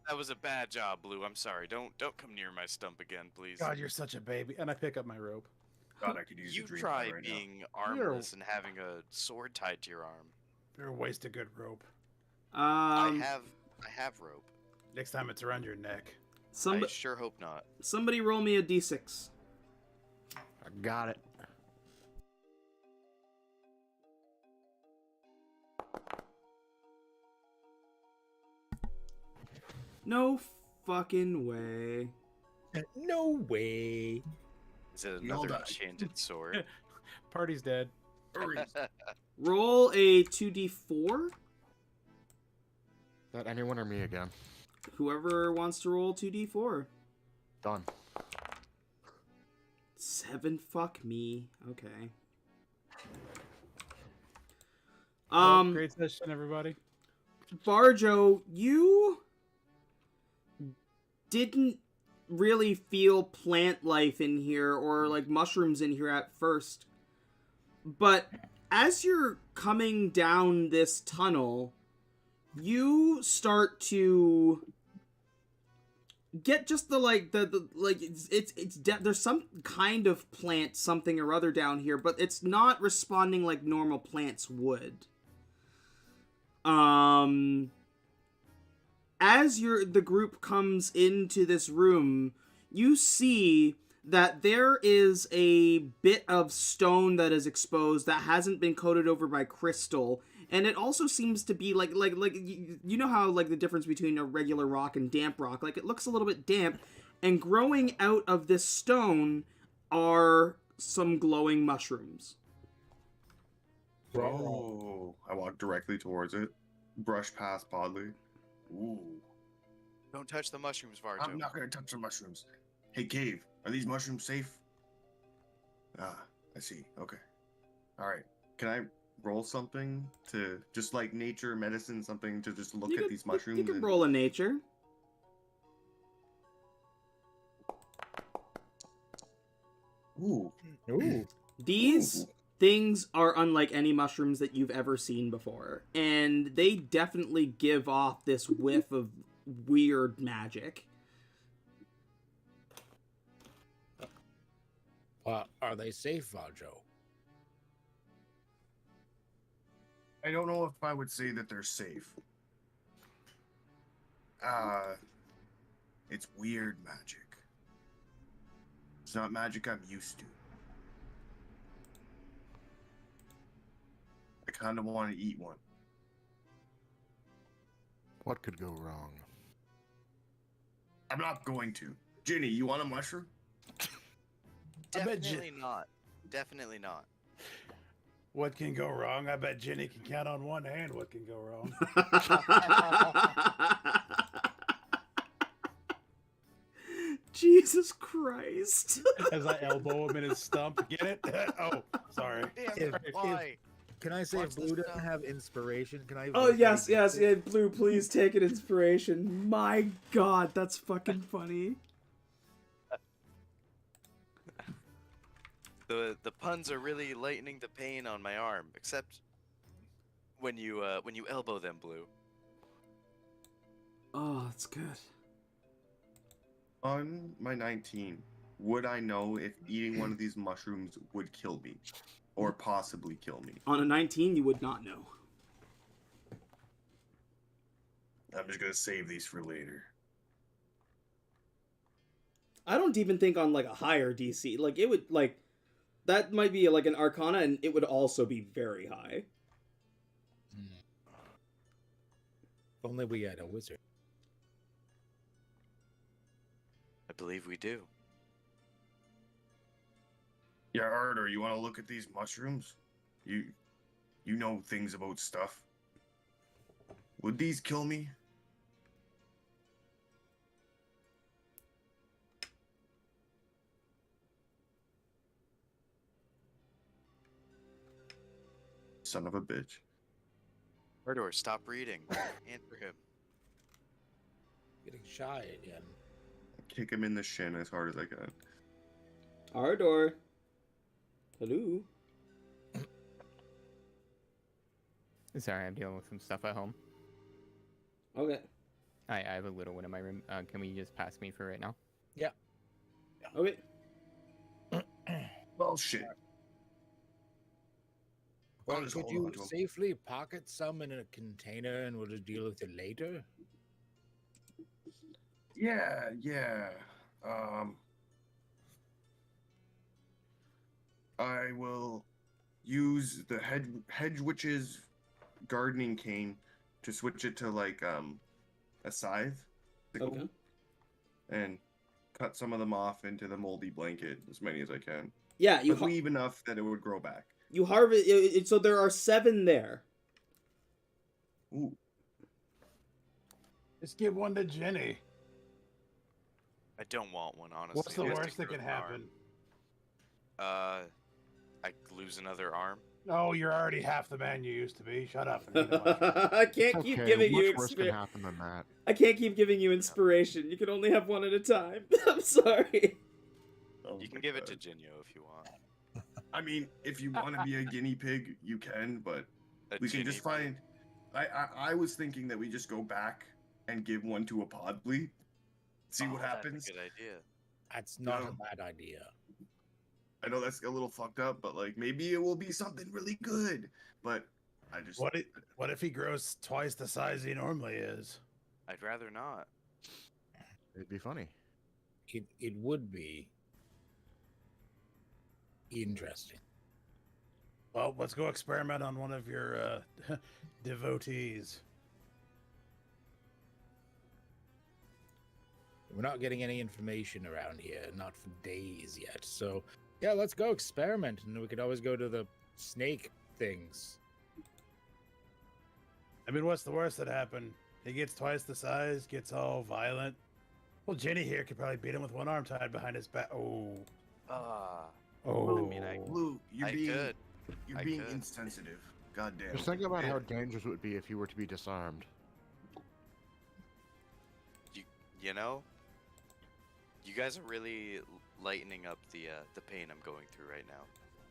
Speaker 6: That was a bad job, Blue. I'm sorry. Don't come near my stump again, please.
Speaker 8: God, you're such a baby. And I pick up my rope.
Speaker 4: God, I could use
Speaker 6: You
Speaker 4: a drink
Speaker 6: try
Speaker 4: right
Speaker 6: being armless and having a sword tied to your arm.
Speaker 7: You're a waste of good rope.
Speaker 1: Um,
Speaker 6: I have rope.
Speaker 7: Next time it's around your neck.
Speaker 6: I sure hope not.
Speaker 1: somebody roll me a d6.
Speaker 3: I got it.
Speaker 1: No fucking way.
Speaker 2: No way.
Speaker 6: Is it
Speaker 4: We all
Speaker 6: another
Speaker 4: died.
Speaker 6: enchanted sword?
Speaker 8: Party's dead.
Speaker 4: now.
Speaker 1: Roll a 2d4.
Speaker 3: That anyone or me again?
Speaker 1: Whoever wants to roll 2d4.
Speaker 3: Done.
Speaker 1: 7, fuck me. Okay.
Speaker 8: Great session, everybody.
Speaker 1: Barjo, you didn't really feel plant life in here or like mushrooms in here at first. But as you're coming down this tunnel, you start to get just the there's some kind of plant something or other down here, but it's not responding like normal plants would. As the group comes into this room, you see that there is a bit of stone that is exposed that hasn't been coated over by crystal, and it also seems to be like you know how like the difference between a regular rock and damp rock, like it looks a little bit damp, and growing out of this stone are some glowing mushrooms.
Speaker 4: Oh, I walk directly towards it, brush past Podley. Ooh,
Speaker 6: Don't touch the mushrooms, Varjo.
Speaker 4: I'm not gonna touch the mushrooms. Hey, Cave, are these mushrooms safe? Ah, I see. Okay. All right. Can I roll something to just like nature medicine, something to just look at these mushrooms?
Speaker 1: You can
Speaker 4: and-
Speaker 1: roll a nature.
Speaker 4: Ooh.
Speaker 2: Ooh.
Speaker 1: These things are unlike any mushrooms that you've ever seen before, and they definitely give off this whiff of weird magic.
Speaker 2: Are they safe, Varjo?
Speaker 4: I don't know if I would say that they're safe. It's weird magic. It's not magic I'm used to. I kind of want to eat one.
Speaker 3: What could go wrong?
Speaker 4: I'm not going to. Ginny, you want a mushroom?
Speaker 7: I bet
Speaker 6: Definitely not. Definitely not.
Speaker 7: What can go wrong? I bet Jenny can count on one hand what can go wrong.
Speaker 1: Jesus Jesus Christ.
Speaker 8: As I elbow him in his stump. Get it? Oh, sorry.
Speaker 6: Damn, why?
Speaker 2: Can I say
Speaker 6: Watch
Speaker 2: if Blue
Speaker 6: this
Speaker 2: doesn't
Speaker 6: now.
Speaker 2: have inspiration, can I?
Speaker 1: Oh
Speaker 2: vote that
Speaker 1: yes,
Speaker 2: he
Speaker 1: yes,
Speaker 2: gets it?
Speaker 1: yeah, Blue, please take an inspiration. My God, that's fucking funny.
Speaker 6: The puns are really lightening the pain on my arm, except when you elbow them, Blue.
Speaker 1: Oh, that's good.
Speaker 4: On my 19, would I know if eating one of these mushrooms would kill me? Or possibly kill me?
Speaker 1: On a 19, you would not know.
Speaker 4: I'm just gonna save these for later.
Speaker 1: I don't even think on like a higher DC, like it would like that might be like an Arcana, and it would also be very high.
Speaker 2: If only we had a wizard.
Speaker 6: I believe we do.
Speaker 4: Yeah, Arthur, you want to look at these mushrooms? You know things about stuff. Would these kill me? Son of a bitch.
Speaker 6: Mordor, stop reading. Answer him.
Speaker 2: Getting shy again.
Speaker 4: Kick him in the shin as hard as I can.
Speaker 1: Ardor. Hello.
Speaker 9: Sorry, I'm dealing with some stuff at home.
Speaker 1: Okay.
Speaker 9: I have a little one in my room. Can we just pass me for right now?
Speaker 1: Okay.
Speaker 4: Well, shit.
Speaker 2: Well,
Speaker 4: just
Speaker 2: could
Speaker 4: hold
Speaker 2: you
Speaker 4: on to 'em.
Speaker 2: safely pocket some in a container and we'll just deal with it later?
Speaker 4: Yeah. I will use the hedge witch's gardening cane to switch it to like a scythe, sickle,
Speaker 1: Okay.
Speaker 4: and cut some of them off into the moldy blanket, as many as I can.
Speaker 1: Yeah, you
Speaker 4: But leave enough that it would grow back.
Speaker 1: you harvest. So there are 7 there.
Speaker 4: Ooh,
Speaker 8: Just give one to Jenny.
Speaker 6: I don't want one, honestly.
Speaker 8: What's the
Speaker 6: Just to
Speaker 8: worst that
Speaker 6: grow
Speaker 8: can
Speaker 6: an arm.
Speaker 8: happen?
Speaker 6: I lose another arm.
Speaker 8: Oh, you're already half the man you used to be. Shut up. And eat a mushroom.
Speaker 1: I can't
Speaker 3: It's
Speaker 1: keep
Speaker 3: okay,
Speaker 1: giving
Speaker 3: much
Speaker 1: you
Speaker 3: worse can happen than that.
Speaker 1: I can't keep giving you inspiration. You can only have one at a time. I'm sorry.
Speaker 4: oh
Speaker 6: You can
Speaker 4: my
Speaker 6: give it to
Speaker 4: God.
Speaker 6: Jinyo if you want.
Speaker 4: I mean, if you want to be a guinea pig, you can, but
Speaker 6: A
Speaker 4: we can
Speaker 6: Jinny
Speaker 4: just find. I was thinking that we just go back and give one to a podly, see what happens.
Speaker 6: That's a good idea.
Speaker 2: That's not
Speaker 4: No.
Speaker 2: a bad idea.
Speaker 4: I know that's a little fucked up, but like maybe it will be something really good. But I just
Speaker 8: What if he grows twice the size he normally is?
Speaker 6: I'd rather not.
Speaker 3: It'd be funny.
Speaker 2: It would be interesting.
Speaker 8: Well, let's go experiment on one of your devotees.
Speaker 2: We're not getting any information around here, not for days yet. So, yeah, let's go experiment, and we could always go to the snake things.
Speaker 8: I mean, what's the worst that happened? He gets twice the size, gets all violent. Well, Jenny here could probably beat him with one arm tied behind his back. Oh.
Speaker 4: I mean, Blue, you're
Speaker 6: I
Speaker 4: being
Speaker 6: could.
Speaker 4: you're
Speaker 6: I
Speaker 4: being
Speaker 6: could.
Speaker 4: insensitive. God damn.
Speaker 3: Just think about how dangerous it would be if you were to be disarmed.
Speaker 6: You know, you guys are really lightening up the pain I'm going through right now.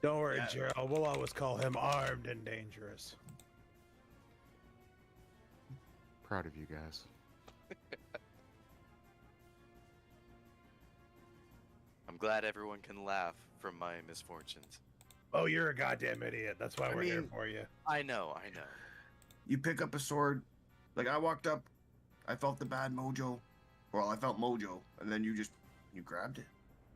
Speaker 8: Don't worry,
Speaker 4: Yeah.
Speaker 8: Gerald. We'll always call him armed and dangerous.
Speaker 3: Proud of you guys.
Speaker 6: I'm glad everyone can laugh from my misfortunes.
Speaker 8: Oh, you're a goddamn idiot. That's why
Speaker 4: I
Speaker 8: we're here
Speaker 4: mean-
Speaker 8: for you.
Speaker 6: I know.
Speaker 4: You pick up a sword, like I walked up, I felt the bad mojo. Well, I felt mojo, and then you grabbed it.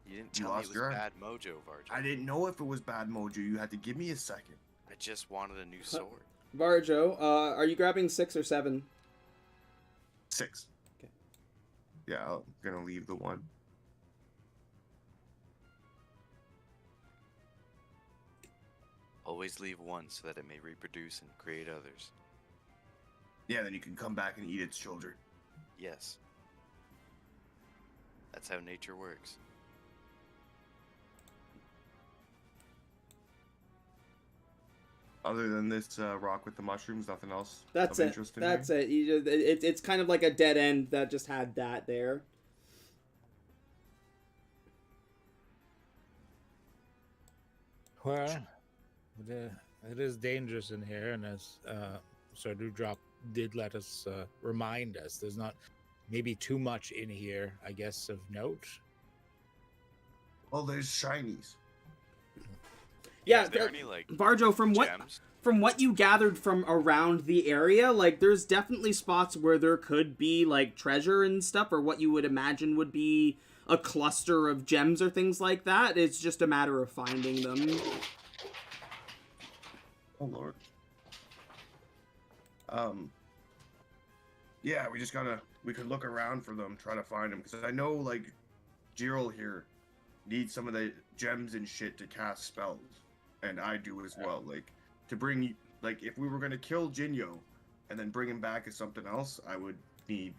Speaker 6: You didn't
Speaker 4: You
Speaker 6: tell me it
Speaker 4: lost
Speaker 6: was
Speaker 4: your arm.
Speaker 6: bad mojo, Varjo.
Speaker 4: I didn't know if it was bad mojo. You had to give me a second.
Speaker 6: I just wanted a new sword.
Speaker 1: Varjo, are you grabbing 6 or 7?
Speaker 4: 6.
Speaker 1: Okay.
Speaker 4: Yeah, I'm gonna leave the 1.
Speaker 6: Always leave one so that it may reproduce and create others.
Speaker 4: Yeah, then you can come back and eat its children.
Speaker 6: Yes. That's how nature works.
Speaker 4: Other than this rock with the mushrooms, nothing else
Speaker 1: That's
Speaker 4: of
Speaker 1: it.
Speaker 4: interest in
Speaker 1: That's
Speaker 4: here?
Speaker 1: it. It's kind of like a dead end that just had that there.
Speaker 2: Well, it is dangerous in here, and as Sir Dewdrop did let us remind us, there's not maybe too much in here, I guess, of note.
Speaker 4: Oh, there's shinies.
Speaker 1: Yeah,
Speaker 6: Is there any like
Speaker 1: Varjo, from
Speaker 6: gems?
Speaker 1: what you gathered from around the area, like there's definitely spots where there could be like treasure and stuff, or what you would imagine would be a cluster of gems or things like that. It's just a matter of finding them.
Speaker 4: Oh lord. Yeah, we could look around for them, try to find them, because I know like Jiril here needs some of the gems and shit to cast spells, and I do as well. Like to bring, like if we were gonna kill Jinyo and then bring him back as something else, I would need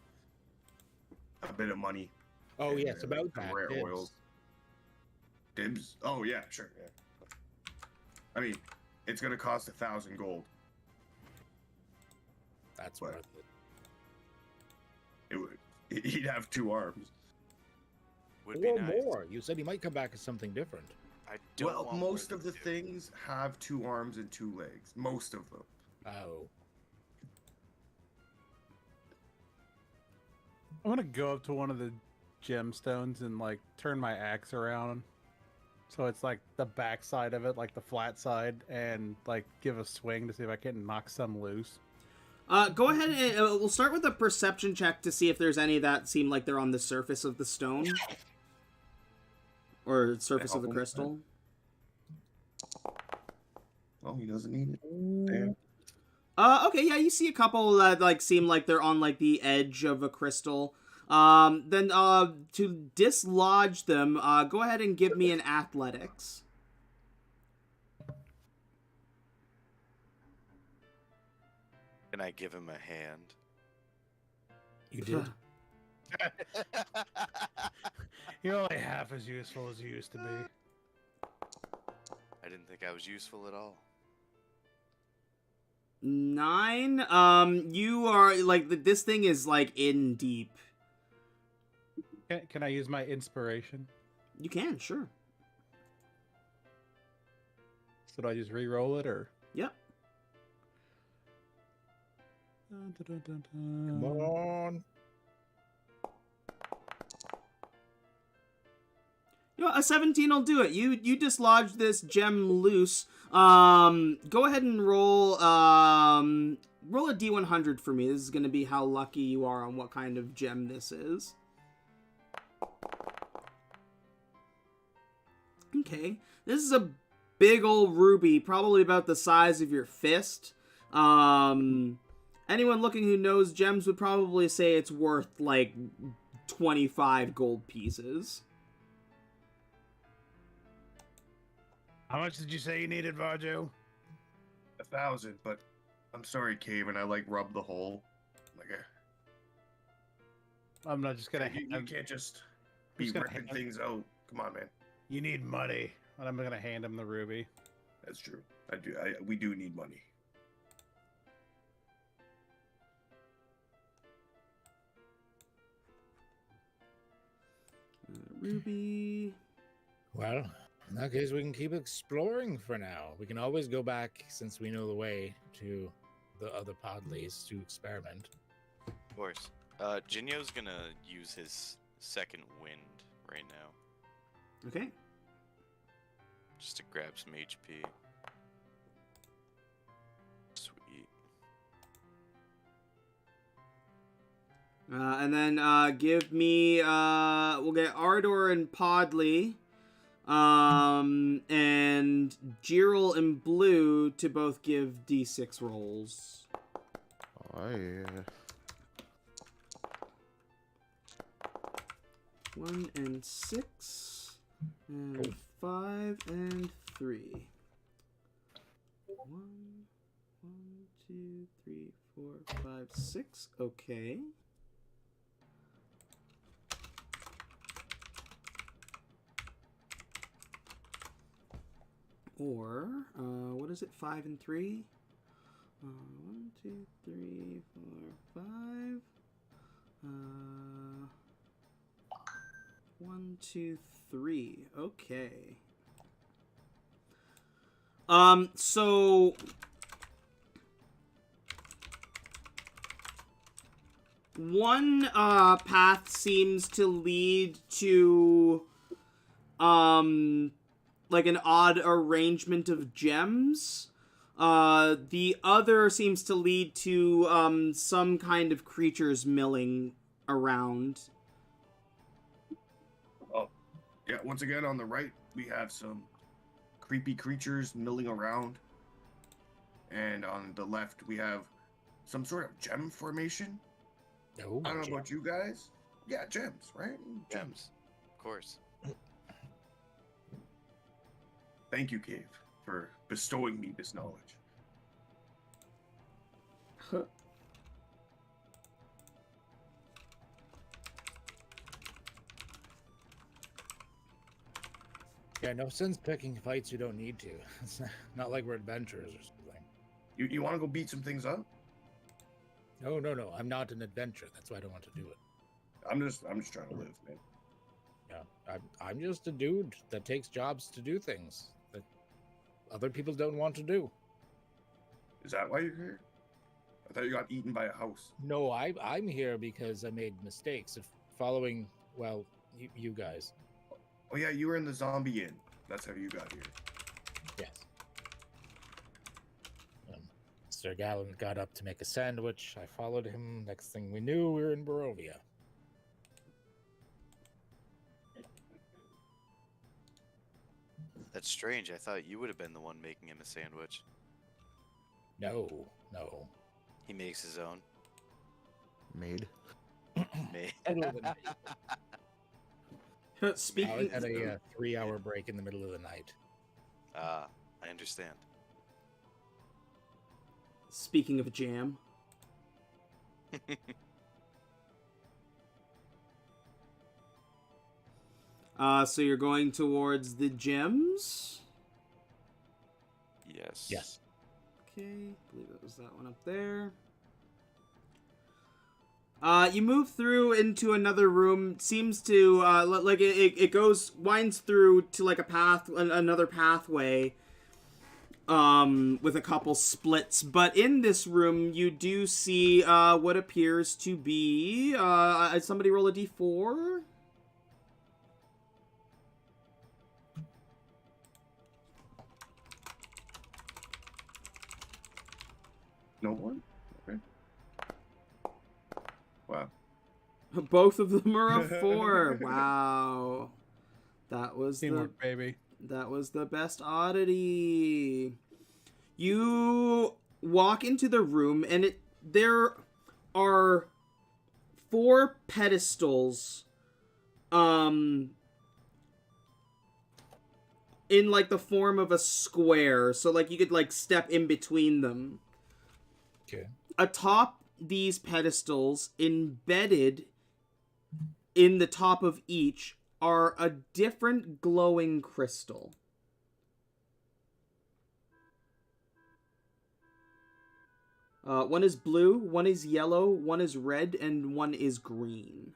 Speaker 4: a bit of money.
Speaker 2: Oh
Speaker 4: and,
Speaker 2: yes, about
Speaker 4: some
Speaker 2: that.
Speaker 4: rare
Speaker 2: Dibs.
Speaker 4: oils. Dibs? Oh yeah, sure. Yeah. I mean, it's gonna cost 1,000 gold.
Speaker 2: That's
Speaker 4: What?
Speaker 2: worth it.
Speaker 4: It would. He'd have 2 arms.
Speaker 6: Would be
Speaker 2: Or
Speaker 6: nice.
Speaker 2: more. You said he might come back as something different.
Speaker 6: I don't
Speaker 4: Well,
Speaker 6: want
Speaker 4: most
Speaker 6: more
Speaker 4: of the
Speaker 6: than 2.
Speaker 4: things have 2 arms and 2 legs. Most of them.
Speaker 2: Oh.
Speaker 8: I'm gonna go up to one of the gemstones and like turn my axe around, so it's like the back side of it, like the flat side, and like give a swing to see if I can knock some loose.
Speaker 1: Go ahead and we'll start with a perception check to see if there's any that seem like they're on the surface of the stone. Or surface of the crystal.
Speaker 4: Oh, he doesn't need it. Damn.
Speaker 1: Okay, yeah, you see a couple that like seem like they're on like the edge of a crystal. Then to dislodge them, go ahead and give me an athletics.
Speaker 6: Can I give him a hand?
Speaker 2: You did?
Speaker 7: You're only half as useful as you used to be.
Speaker 6: I didn't think I was useful at all.
Speaker 1: 9. You are like this thing is like in deep.
Speaker 8: Can I use my inspiration?
Speaker 1: You can, sure.
Speaker 8: So do I just re-roll it, or?
Speaker 1: Yep.
Speaker 8: Dun, dun, dun,
Speaker 2: Come
Speaker 8: dun.
Speaker 2: on.
Speaker 1: You know, a 17 will do it. You dislodge this gem loose. Go ahead and roll a D100 for me. This is going to be how lucky you are on what kind of gem this is. Okay. This is a big old ruby, probably about the size of your fist. Anyone looking who knows gems would probably say it's worth like 25 gold pieces.
Speaker 7: How much did you say you needed, Varjo?
Speaker 4: 1,000, but I'm sorry, Cave, and I like rub the hole. Like
Speaker 8: I'm not just gonna.
Speaker 4: you can't just be
Speaker 8: just gonna
Speaker 4: ripping
Speaker 8: hand-
Speaker 4: things out. Come on, man.
Speaker 7: You need money.
Speaker 8: I'm gonna hand him the ruby.
Speaker 4: That's true. We do need money.
Speaker 1: Ruby.
Speaker 2: Well, in that case, we can keep exploring for now. We can always go back, since we know the way, to the other Podleys to experiment.
Speaker 6: Of course. Jinyo's gonna use his second wind right now,
Speaker 1: Okay.
Speaker 6: just to grab some HP. Sweet.
Speaker 1: And then give me we'll get Ardor and Podley, and Jiril and Blue to both give D6 rolls.
Speaker 3: Oh, yeah.
Speaker 1: 1 and 6, and 5 and 3. 1, 2, 3, 4, 5, 6. Okay. Or, what is it? 5 and 3? 1, 2, 3, 4, 5. 1, 2, 3. Okay. So one path seems to lead to like an odd arrangement of gems. The other seems to lead to some kind of creatures milling around.
Speaker 4: Oh, yeah. Once again, on the right, we have some creepy creatures milling around. And on the left, we have some sort of gem formation.
Speaker 2: Oh,
Speaker 4: I don't know about you guys. Yeah, gems, right?
Speaker 6: Gems. Of course.
Speaker 4: Thank you, Cave, for bestowing me this knowledge.
Speaker 2: Yeah, no sense picking fights you don't need to. It's not like we're adventurers or something.
Speaker 4: You want to go beat some things up?
Speaker 2: No. I'm not an adventurer. That's why I don't want to do it.
Speaker 4: I'm just trying to live, man.
Speaker 2: Yeah, I'm just a dude that takes jobs to do things that other people don't want to do.
Speaker 4: Is that why you're here? I thought you got eaten by a house.
Speaker 2: No, I'm here because I made mistakes of following, well, you guys.
Speaker 4: Oh yeah, you were in the zombie inn. That's how you got here.
Speaker 2: Yes. Sir Gallen got up to make a sandwich. I followed him. Next thing we knew, we were in Barovia.
Speaker 6: That's strange. I thought you would have been the one making him a sandwich.
Speaker 2: No.
Speaker 6: He makes his own.
Speaker 3: Made.
Speaker 6: Me.
Speaker 1: Speaking
Speaker 2: I had a 3-hour break in the middle of the night.
Speaker 6: I understand.
Speaker 1: Speaking of jam. So you're going towards the gems?
Speaker 6: Yes.
Speaker 2: Yes.
Speaker 1: Okay, I believe that was that one up there. You move through into another room. Seems to like it winds through to like a path, another pathway. With a couple splits, but in this room you do see what appears to be somebody roll a d4.
Speaker 4: No one? Okay. Wow.
Speaker 1: Both of them are a 4. Wow. That was
Speaker 8: Teamwork, baby.
Speaker 1: That was the best oddity. You walk into the room, and there are 4 pedestals, in like the form of a square, so like you could like step in between them.
Speaker 2: Okay.
Speaker 1: Atop these pedestals, embedded in the top of each, are a different glowing crystal. One is blue, one is yellow, one is red, and one is green.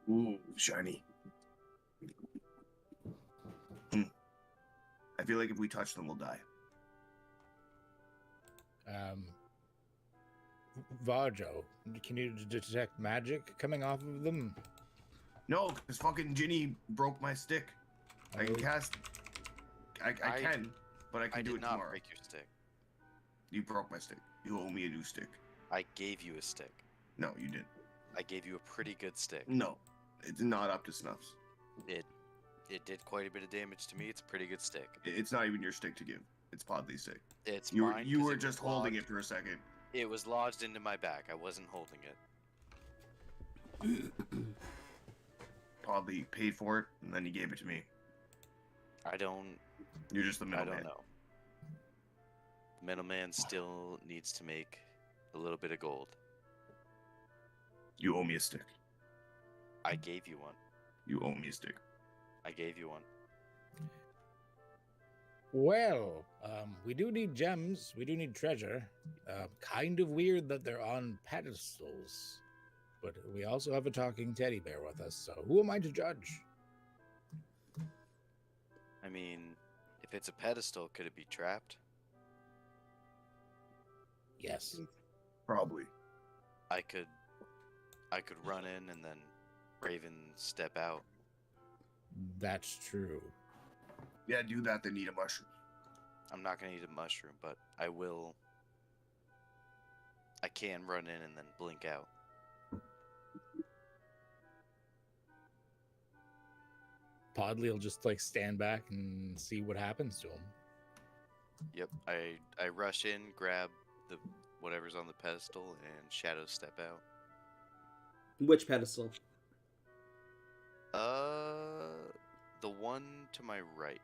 Speaker 4: Ooh, shiny. I feel like if we touch them, we'll die.
Speaker 2: Varjo, can you detect magic coming off of them?
Speaker 4: No, because fucking Ginny broke my stick. I can cast... I can, but I can do it
Speaker 6: not
Speaker 4: tomorrow.
Speaker 6: break your stick.
Speaker 4: You broke my stick. You owe me a new stick.
Speaker 6: I gave you a stick.
Speaker 4: No, you didn't.
Speaker 6: I gave you a pretty good stick.
Speaker 4: No, it's not up to snuffs.
Speaker 6: It did quite a bit of damage to me. It's a pretty good stick.
Speaker 4: It's not even your stick to give. It's Podley's stick.
Speaker 6: It's
Speaker 4: You
Speaker 6: mine.
Speaker 4: you
Speaker 6: 'cause
Speaker 4: were
Speaker 6: it
Speaker 4: just
Speaker 6: was
Speaker 4: holding it
Speaker 6: lodged-
Speaker 4: for a second.
Speaker 6: It was lodged into my back. I wasn't holding it.
Speaker 4: Podley paid for it, and then he gave it to me.
Speaker 6: I don't
Speaker 4: You're just the
Speaker 6: I
Speaker 4: middleman.
Speaker 6: don't know. The middleman still needs to make a little bit of gold.
Speaker 4: You owe me a stick.
Speaker 6: I gave you one.
Speaker 4: You owe me a stick.
Speaker 6: I gave you one.
Speaker 2: Well, we do need gems. We do need treasure. Kind of weird that they're on pedestals. But we also have a talking teddy bear with us, so who am I to judge?
Speaker 6: I mean, if it's a pedestal, could it be trapped?
Speaker 2: Yes.
Speaker 4: Probably.
Speaker 6: I could run in and then Raven step out.
Speaker 2: That's true.
Speaker 4: Yeah, do that, then eat a mushroom.
Speaker 6: I'm not gonna eat a mushroom, but I will. I can run in and then blink out.
Speaker 2: Podley will just like stand back and see what happens to him.
Speaker 6: Yep, I rush in, grab the whatever's on the pedestal, and shadow step out.
Speaker 1: Which pedestal?
Speaker 6: The one to my right.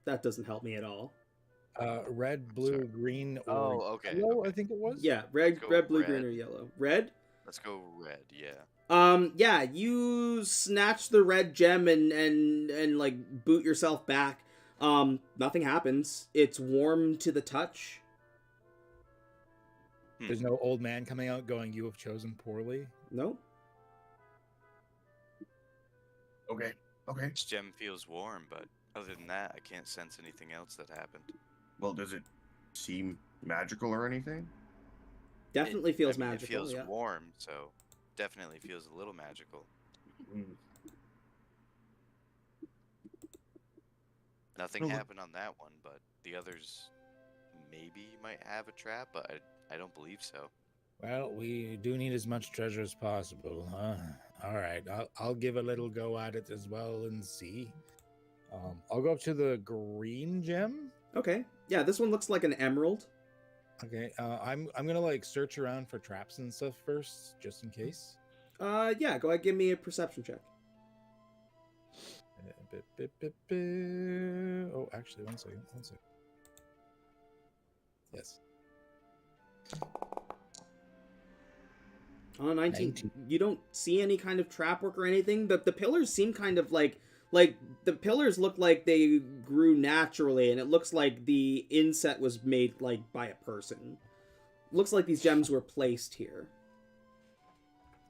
Speaker 1: That doesn't help me at all.
Speaker 2: Red, blue,
Speaker 6: Sorry.
Speaker 2: green, or
Speaker 6: Oh, okay,
Speaker 2: yellow,
Speaker 6: okay.
Speaker 2: I think it was.
Speaker 1: Yeah, red,
Speaker 6: Go
Speaker 1: red, blue, green,
Speaker 6: red.
Speaker 1: or yellow. Red?
Speaker 6: Let's go red. Yeah.
Speaker 1: Yeah, you snatch the red gem and like boot yourself back. Nothing happens. It's warm to the touch.
Speaker 2: There's no old man coming out going, "You have chosen poorly."
Speaker 1: Nope.
Speaker 4: Okay. Okay.
Speaker 6: This gem feels warm, but other than that, I can't sense anything else that happened.
Speaker 4: Well, does it seem magical or anything?
Speaker 1: Definitely feels
Speaker 6: I mean,
Speaker 1: magical.
Speaker 6: It feels
Speaker 1: yeah.
Speaker 6: warm, so definitely feels a little magical.
Speaker 4: Mm.
Speaker 6: Nothing
Speaker 4: Well,
Speaker 6: happened on that one, but the others maybe might have a trap, but I don't believe so.
Speaker 2: Well, we do need as much treasure as possible, huh? All right, I'll give a little go at it as well and see. I'll go up to the green gem.
Speaker 1: Okay. Yeah, this one looks like an emerald.
Speaker 2: Okay, I'm gonna like search around for traps and stuff first, just in case.
Speaker 1: Yeah, go ahead, give me a perception check.
Speaker 2: Oh, actually, one second. Yes.
Speaker 1: 19.
Speaker 2: 19.
Speaker 1: You don't see any kind of trap work or anything. The pillars seem kind of like the pillars look like they grew naturally, and it looks like the inset was made like by a person. Looks like these gems were placed here.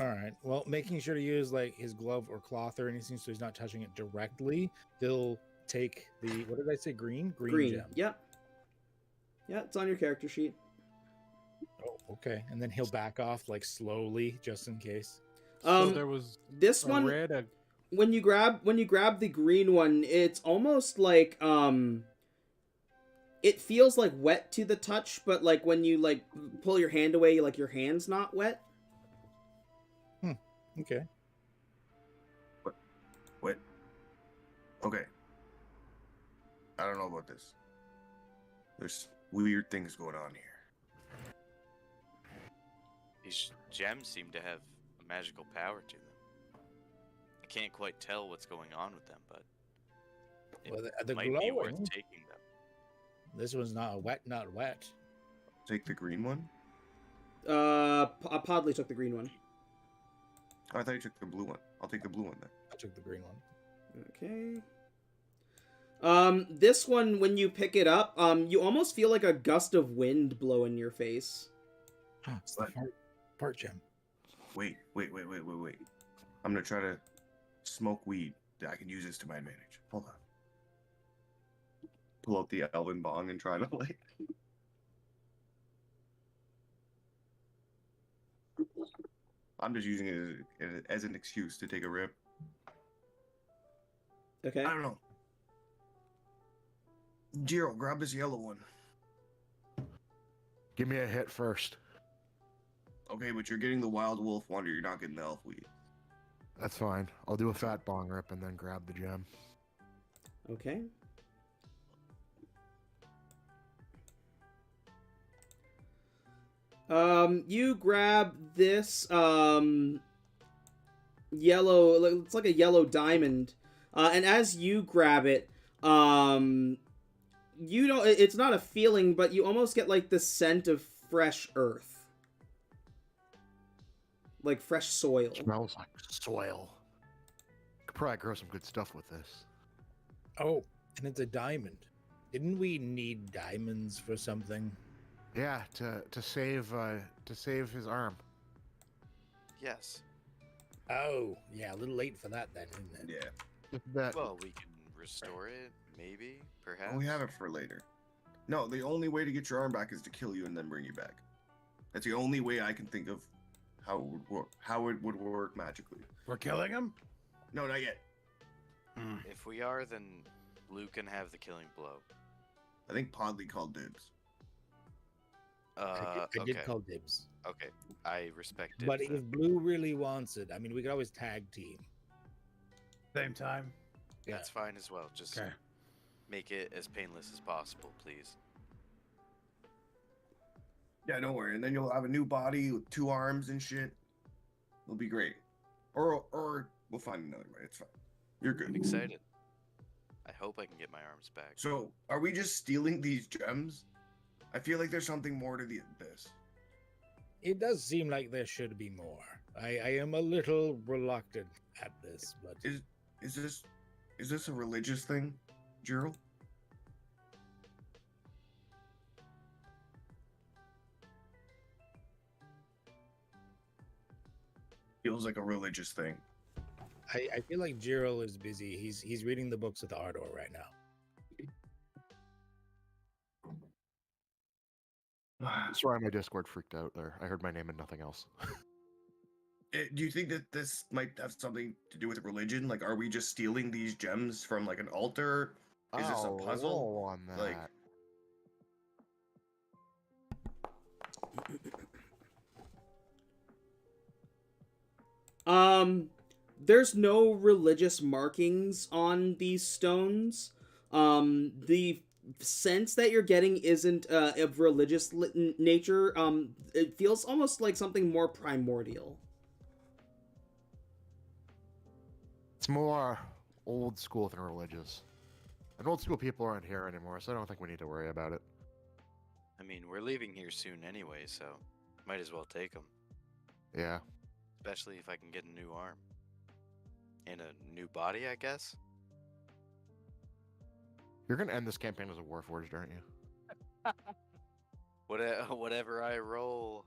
Speaker 2: All right. Well, making sure to use like his glove or cloth or anything so he's not touching it directly. He'll take the, what did I say? Green gem.
Speaker 1: Yep. Yeah, it's on your character sheet.
Speaker 2: Oh, okay. And then he'll back off like slowly, just in case.
Speaker 8: So there was
Speaker 1: This
Speaker 8: a
Speaker 1: one,
Speaker 8: red,
Speaker 1: when you grab the green one, it's almost like it feels like wet to the touch, but like when you like pull your hand away, like your hand's not wet.
Speaker 2: Okay.
Speaker 4: What? Okay. I don't know about this. There's weird things going on here.
Speaker 6: These gems seem to have a magical power to them. I can't quite tell what's going on with them, but it
Speaker 2: Well, the
Speaker 6: might be worth
Speaker 2: glowing.
Speaker 6: taking them.
Speaker 2: This one's not wet.
Speaker 4: Take the green one?
Speaker 1: Podley took the green one.
Speaker 4: Oh, I thought you took the blue one. I'll take the blue one then.
Speaker 2: I took the green one.
Speaker 1: Okay. This one, when you pick it up, you almost feel like a gust of wind blow in your face.
Speaker 2: It's the fart gem.
Speaker 4: Wait. I'm gonna try to smoke weed. I can use this to my advantage. Hold on. Pull out the elven bong and try to light. I'm just using it as an excuse to take a rip.
Speaker 1: Okay.
Speaker 4: I don't know. Jiro, grab this yellow one.
Speaker 3: Give me a hit first.
Speaker 4: Okay, but you're getting the wild wolf wonder. You're not getting the elf weed.
Speaker 3: That's fine. I'll do a fat bong rip and then grab the gem.
Speaker 1: Okay. You grab this yellow, it's like a yellow diamond, and as you grab it, you know, it's not a feeling, but you almost get like the scent of fresh earth, like fresh soil.
Speaker 3: Smells like soil. Could probably grow some good stuff with this.
Speaker 2: Oh, and it's a diamond. Didn't we need diamonds for something?
Speaker 3: Yeah, to save his arm.
Speaker 6: Yes.
Speaker 2: Oh, yeah, a little late for that then, isn't it?
Speaker 4: Yeah.
Speaker 3: That
Speaker 6: Well, we can restore it, maybe, perhaps.
Speaker 4: We have it for later. No, the only way to get your arm back is to kill you and then bring you back. That's the only way I can think of how it would work. How it would work magically.
Speaker 7: We're killing him?
Speaker 4: No, not yet.
Speaker 6: If we are, then Luke can have the killing blow.
Speaker 4: I think Podley called dibs.
Speaker 2: I
Speaker 6: Okay.
Speaker 2: did call dibs.
Speaker 6: Okay, I respect it.
Speaker 2: But if Blue really wants it, I mean, we could always tag team.
Speaker 7: Same time.
Speaker 6: That's fine as well. Just
Speaker 7: Okay.
Speaker 6: make it as painless as possible, please.
Speaker 4: Yeah, don't worry. And then you'll have a new body with 2 arms and shit. It'll be great. Or we'll find another way. It's fine. You're
Speaker 6: I'm
Speaker 4: good.
Speaker 6: excited. I hope I can get my arms back.
Speaker 4: So, are we just stealing these gems? I feel like there's something more to this.
Speaker 2: It does seem like there should be more. I am a little reluctant at this, but
Speaker 4: Is this a religious thing, Gerald? Feels like a religious thing.
Speaker 2: I feel like Jiro is busy. He's reading the books of the Ardor right now.
Speaker 3: Sorry, my Discord freaked out there. I heard my name and nothing else.
Speaker 4: Do you think that this might have something to do with religion? Like, are we just stealing these gems from like an altar? Is this a puzzle?
Speaker 3: Roll on that.
Speaker 4: Like,
Speaker 1: There's no religious markings on these stones. The sense that you're getting isn't of religious nature. It feels almost like something more primordial.
Speaker 3: It's more old school than religious. And old school people aren't here anymore, so I don't think we need to worry about it.
Speaker 6: I mean, we're leaving here soon anyway, so might as well take them.
Speaker 3: Yeah.
Speaker 6: Especially if I can get a new arm. And a new body, I guess?
Speaker 3: You're gonna end this campaign as a Warforged, aren't you?
Speaker 6: Whatever I roll.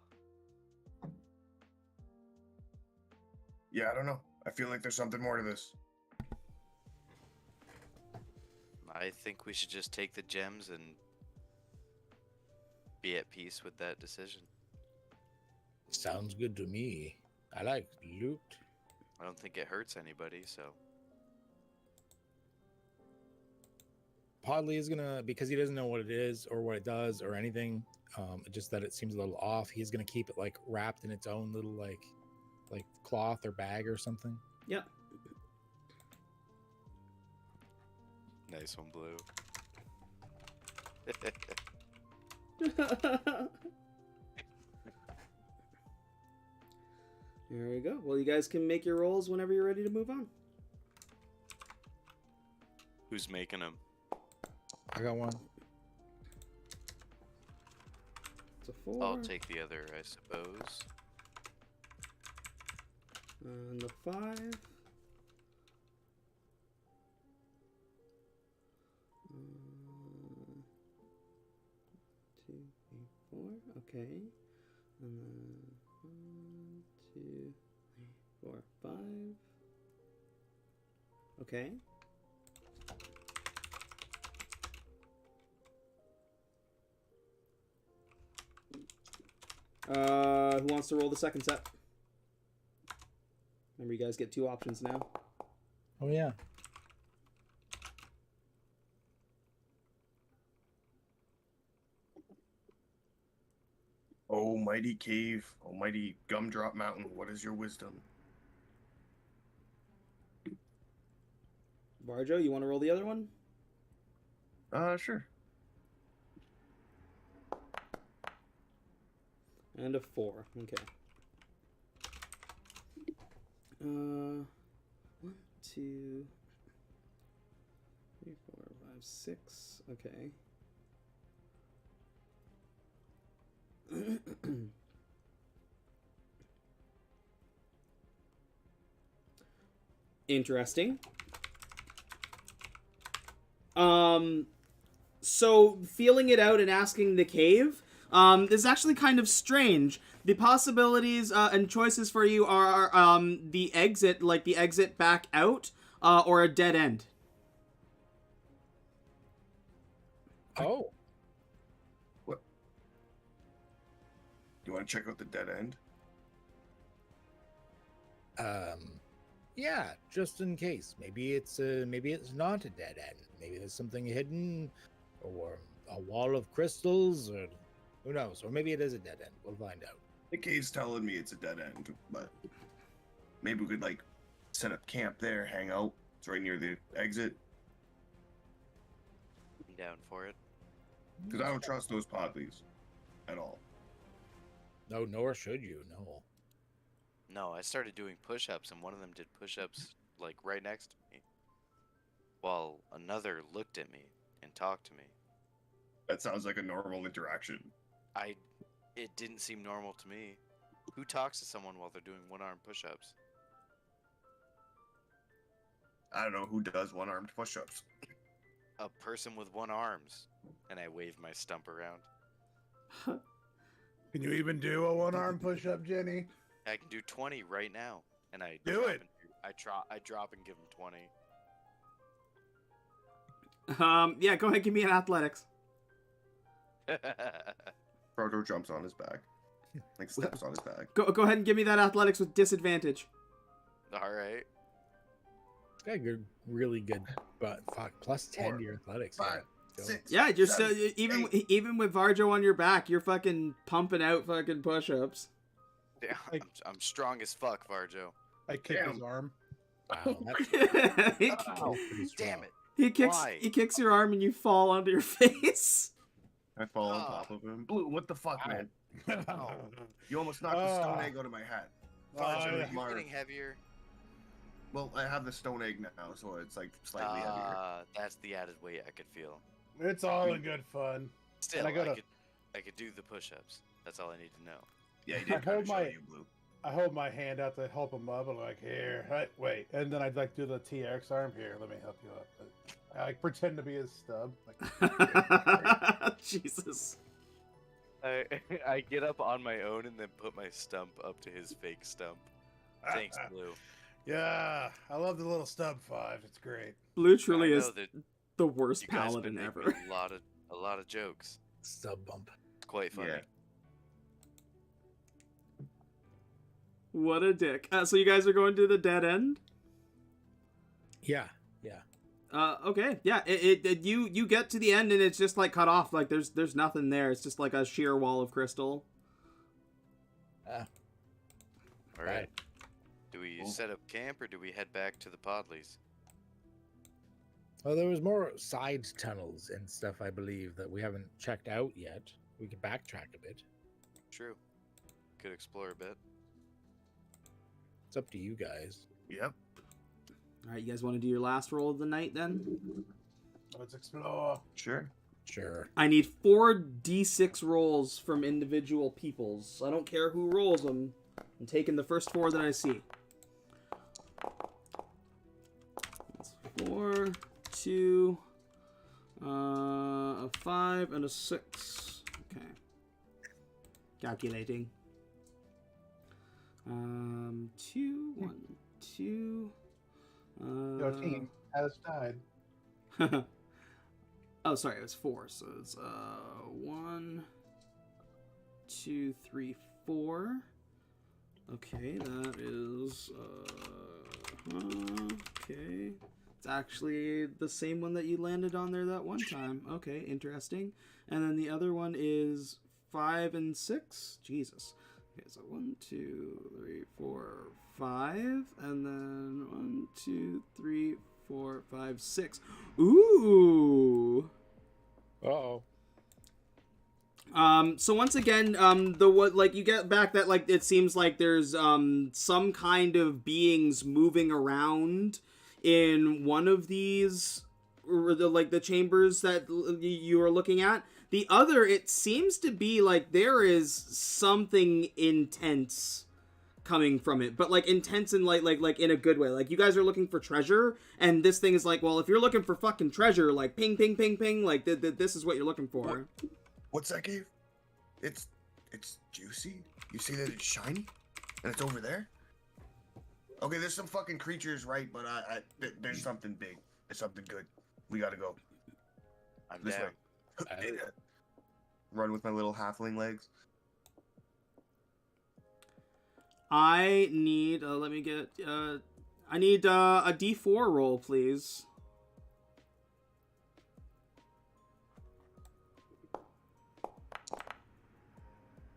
Speaker 4: yeah, I don't know. I feel like there's something more to this.
Speaker 6: I think we should just take the gems and be at peace with that decision.
Speaker 2: Sounds good to me. I like loot.
Speaker 6: I don't think it hurts anybody, so.
Speaker 2: Podley is gonna, because he doesn't know what it is or what it does or anything, just that it seems a little off. He's gonna keep it like wrapped in its own little like cloth or bag or something.
Speaker 1: Yep.
Speaker 6: Nice one, Blue.
Speaker 1: There we go. Well, you guys can make your rolls whenever you're ready to move on.
Speaker 6: Who's making them?
Speaker 2: I got one.
Speaker 1: It's a 4.
Speaker 6: I'll take the other, I suppose.
Speaker 1: And the 5. 2, 3, 4. Okay. And then 1, 2, 3, 4, 5. Okay. Who wants to roll the second set? Remember, you guys get 2 options now.
Speaker 2: Oh yeah.
Speaker 4: Oh, mighty cave, oh, mighty Gumdrop mountain, what is your wisdom?
Speaker 1: Varjo, you want to roll the other one?
Speaker 4: Sure.
Speaker 1: And a 4. Okay. 1, 2, 3, 4, 5, 6. Okay. Interesting. So feeling it out and asking the cave, is actually kind of strange. The possibilities and choices for you are the exit, like the exit back out, or a dead end.
Speaker 2: Oh,
Speaker 4: What? You want to check out the dead end?
Speaker 2: yeah, just in case. Maybe it's not a dead end. Maybe there's something hidden, or a wall of crystals, or who knows? Or maybe it is a dead end. We'll find out.
Speaker 4: The cave's telling me it's a dead end, but maybe we could like set up camp there, hang out. It's right near the exit.
Speaker 6: I'm down for it.
Speaker 4: Because I don't trust those podleys at all.
Speaker 2: No, nor should you. No.
Speaker 6: No, I started doing push-ups, and one of them did push-ups like right next to me, while another looked at me and talked to me.
Speaker 4: That sounds like a normal interaction.
Speaker 6: It didn't seem normal to me. Who talks to someone while they're doing one-arm push-ups?
Speaker 4: I don't know who does one-armed push-ups.
Speaker 6: A person with one arms, and I wave my stump around.
Speaker 7: Can you even do a one-arm push-up, Jenny?
Speaker 6: I can do 20 right now, and I
Speaker 7: Do
Speaker 6: drop
Speaker 7: it.
Speaker 6: I drop and give him 20.
Speaker 1: Yeah, go ahead, give me an athletics.
Speaker 4: Proto jumps on his back. Like steps on his back.
Speaker 1: Go ahead and give me that athletics with disadvantage.
Speaker 6: All right.
Speaker 2: Yeah, you're really good, but fuck, plus 10 to your athletics.
Speaker 4: 5,
Speaker 2: Yeah.
Speaker 4: 6.
Speaker 1: Yeah, you're still,
Speaker 4: 7,
Speaker 1: even
Speaker 4: 8.
Speaker 1: even with Varjo on your back, you're fucking pumping out fucking push-ups.
Speaker 6: Yeah,
Speaker 7: Like-
Speaker 6: I'm strong as fuck, Varjo.
Speaker 7: I kick
Speaker 4: Damn.
Speaker 7: his arm.
Speaker 2: Wow, that's
Speaker 1: he,
Speaker 6: Oh,
Speaker 2: pretty strong.
Speaker 6: damn it. Why?
Speaker 1: he kicks your arm and you fall onto your face.
Speaker 4: I fall on
Speaker 6: Oh.
Speaker 4: top of him. Blue, what the fuck, man?
Speaker 6: Oh.
Speaker 4: You almost knocked the stone
Speaker 7: Oh.
Speaker 4: egg out of my hat.
Speaker 7: Oh,
Speaker 4: Varjo,
Speaker 7: yeah.
Speaker 6: You're
Speaker 4: Marv.
Speaker 6: getting heavier.
Speaker 4: Well, I have the stone egg now, so it's like slightly heavier.
Speaker 6: That's the added weight I could feel.
Speaker 7: It's all in good fun.
Speaker 6: Still,
Speaker 7: I gotta-
Speaker 6: I could do the push-ups. That's all I need to know.
Speaker 4: Yeah, he
Speaker 7: I
Speaker 4: did kind of
Speaker 7: hold
Speaker 4: show
Speaker 7: my-
Speaker 4: you, Blue.
Speaker 7: I hold my hand out to help him up. I'm like, here, wait, and then I'd like do the TX arm. Here, let me help you up. I like pretend to be his stub. Like,
Speaker 1: Jesus.
Speaker 6: I get up on my own and then put my stump up to his fake stump. Thanks, Blue.
Speaker 7: yeah, I love the little stub 5. It's great.
Speaker 1: Blue truly
Speaker 6: I
Speaker 1: is
Speaker 6: know that
Speaker 1: the worst
Speaker 6: you guys have been
Speaker 1: paladin
Speaker 6: making
Speaker 1: ever.
Speaker 6: me a lot of jokes.
Speaker 2: sub bump.
Speaker 6: It's quite funny.
Speaker 4: Yeah.
Speaker 1: What a dick. So you guys are going to the dead end?
Speaker 2: Yeah.
Speaker 1: Okay. Yeah, you get to the end and it's just like cut off. Like there's nothing there. It's just like a sheer wall of crystal.
Speaker 6: All right.
Speaker 2: Right.
Speaker 6: Do we
Speaker 4: Cool.
Speaker 6: set up camp or do we head back to the Podleys?
Speaker 2: Well, there was more side tunnels and stuff, I believe, that we haven't checked out yet. We could backtrack a bit.
Speaker 6: True. Could explore a bit.
Speaker 2: It's up to you guys.
Speaker 4: Yep.
Speaker 1: All right, you guys want to do your last roll of the night then?
Speaker 7: Let's explore.
Speaker 4: Sure.
Speaker 2: Sure.
Speaker 1: I need 4 d6 rolls from individual peoples. I don't care who rolls them. I'm taking the first 4 that I see. That's 4, 2, a 5, and a 6. Okay. Calculating. 2, 1, 2.
Speaker 7: Your team has died.
Speaker 1: Oh, sorry, it was 4. So it's 1, 2, 3, 4. Okay, that is okay. It's actually the same one that you landed on there that one time. Okay, interesting. And then the other one is 5 and 6. Jesus. Okay, so 1, 2, 3, 4, 5, and then 1, 2, 3, 4, 5, 6. Ooh.
Speaker 2: Uh-oh.
Speaker 1: So once again, the what like you get back that like it seems like there's some kind of beings moving around in one of these, or the chambers that you are looking at. The other, it seems to be like there is something intense coming from it, but like intense and like in a good way. Like you guys are looking for treasure, and this thing is like, well, if you're looking for fucking treasure, like ping, ping, ping, ping, like this is what you're looking for.
Speaker 4: What's that cave? It's juicy. You say that it's shiny, and it's over there. Okay, there's some fucking creatures, right? But there's something big. There's something good. We gotta go.
Speaker 6: I'm
Speaker 4: This
Speaker 6: down.
Speaker 4: way. Run with my little halfling legs.
Speaker 1: I need. Let me get. I need a D4 roll, please.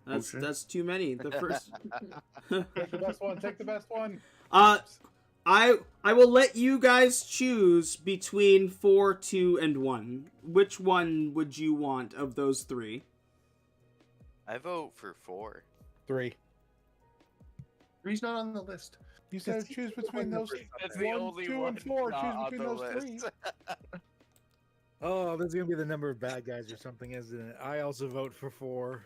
Speaker 1: That's too many. The first.
Speaker 8: Take the best one. Take the best one.
Speaker 1: I will let you guys choose between 4, 2, and 1. Which one would you want of those 3?
Speaker 6: I vote for 4.
Speaker 8: 3.
Speaker 4: 3's not on the list.
Speaker 8: You said choose between those.
Speaker 6: That's the
Speaker 8: 1,
Speaker 6: only
Speaker 8: 2,
Speaker 6: one
Speaker 8: and 4.
Speaker 6: not
Speaker 8: Choose
Speaker 6: on
Speaker 8: between
Speaker 6: the
Speaker 8: those 3.
Speaker 6: list.
Speaker 2: Oh, there's gonna be the number of bad guys or something, isn't it? I also vote for 4.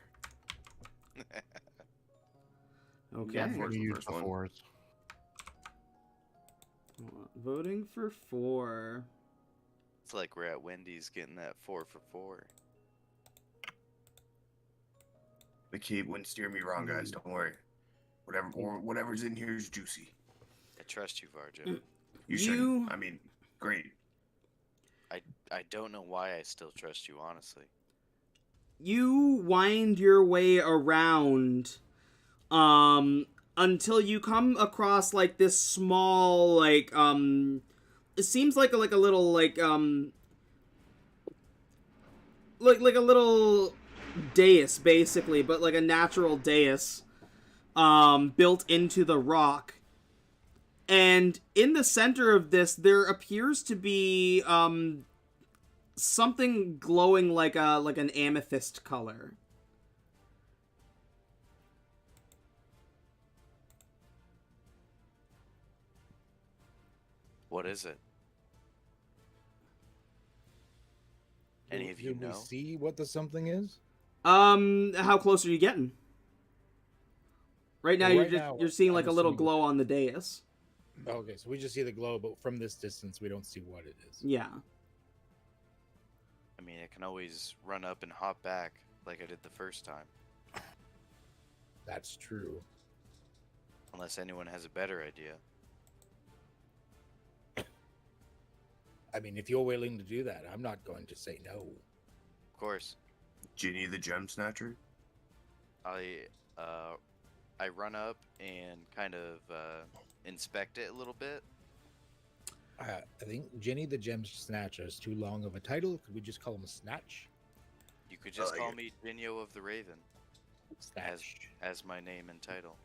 Speaker 1: Okay.
Speaker 4: Yeah,
Speaker 3: I'm
Speaker 4: four's
Speaker 3: gonna
Speaker 4: the
Speaker 3: use
Speaker 4: first
Speaker 3: the
Speaker 4: one.
Speaker 3: 4s.
Speaker 1: Voting for 4.
Speaker 6: It's like we're at Wendy's getting that 4 for 4.
Speaker 4: The key wouldn't steer me wrong, guys. Don't worry. Whatever's in here is juicy.
Speaker 6: I trust you, Varjo.
Speaker 4: You should. I mean, great.
Speaker 6: I don't know why I still trust you, honestly.
Speaker 1: You wind your way around until you come across like this small like it seems like a little like a little dais basically, but like a natural dais built into the rock. And in the center of this there appears to be something glowing like an amethyst color.
Speaker 6: What is it? Any of you
Speaker 2: Did we
Speaker 6: know?
Speaker 2: see what the something is?
Speaker 1: How close are you getting? Right now,
Speaker 2: Well,
Speaker 1: you're seeing
Speaker 2: I'm
Speaker 1: like a little
Speaker 2: assuming-
Speaker 1: glow on the dais.
Speaker 2: Okay, so we just see the glow, but from this distance, we don't see what it is.
Speaker 1: Yeah.
Speaker 6: I mean, I can always run up and hop back like I did the first time.
Speaker 2: That's true.
Speaker 6: Unless anyone has a better idea.
Speaker 2: I mean, if you're willing to do that, I'm not going to say no.
Speaker 6: Of course.
Speaker 4: Ginny the Gem Snatcher.
Speaker 6: I run up and kind of inspect it a little bit.
Speaker 2: I think Jenny the Gem Snatcher is too long of a title. Could we just call him Snatch?
Speaker 6: You could just
Speaker 4: like
Speaker 6: call
Speaker 4: it.
Speaker 6: me Jinyo of the Raven
Speaker 2: Snatch.
Speaker 6: as my name and title.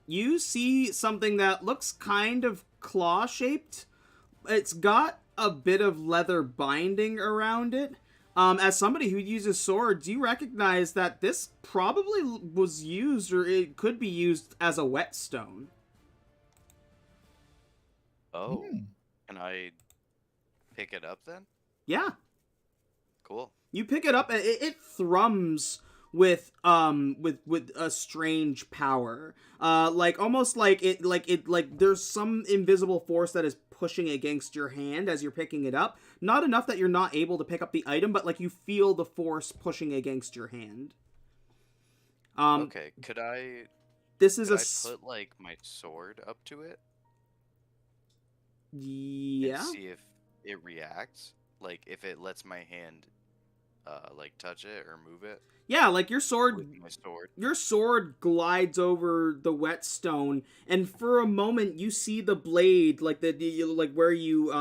Speaker 1: You see something that looks kind of claw-shaped. It's got a bit of leather binding around it. As somebody who uses swords, you recognize that this probably was used, or it could be used as a whetstone.
Speaker 6: Oh,
Speaker 2: Hmm.
Speaker 6: can I pick it up then?
Speaker 1: Yeah.
Speaker 6: Cool.
Speaker 1: You pick it up, and it thrums with a strange power. Like almost like there's some invisible force that is pushing against your hand as you're picking it up. Not enough that you're not able to pick up the item, but like you feel the force pushing against your hand.
Speaker 6: Okay, could I
Speaker 1: This is
Speaker 6: put like my sword up to it
Speaker 1: yeah.
Speaker 6: and see if it reacts? Like if it lets my hand like touch it or move it
Speaker 1: Yeah, like your
Speaker 6: with
Speaker 1: sword
Speaker 6: my sword.
Speaker 1: Your sword glides over the whetstone, and for a moment you see the blade, like where you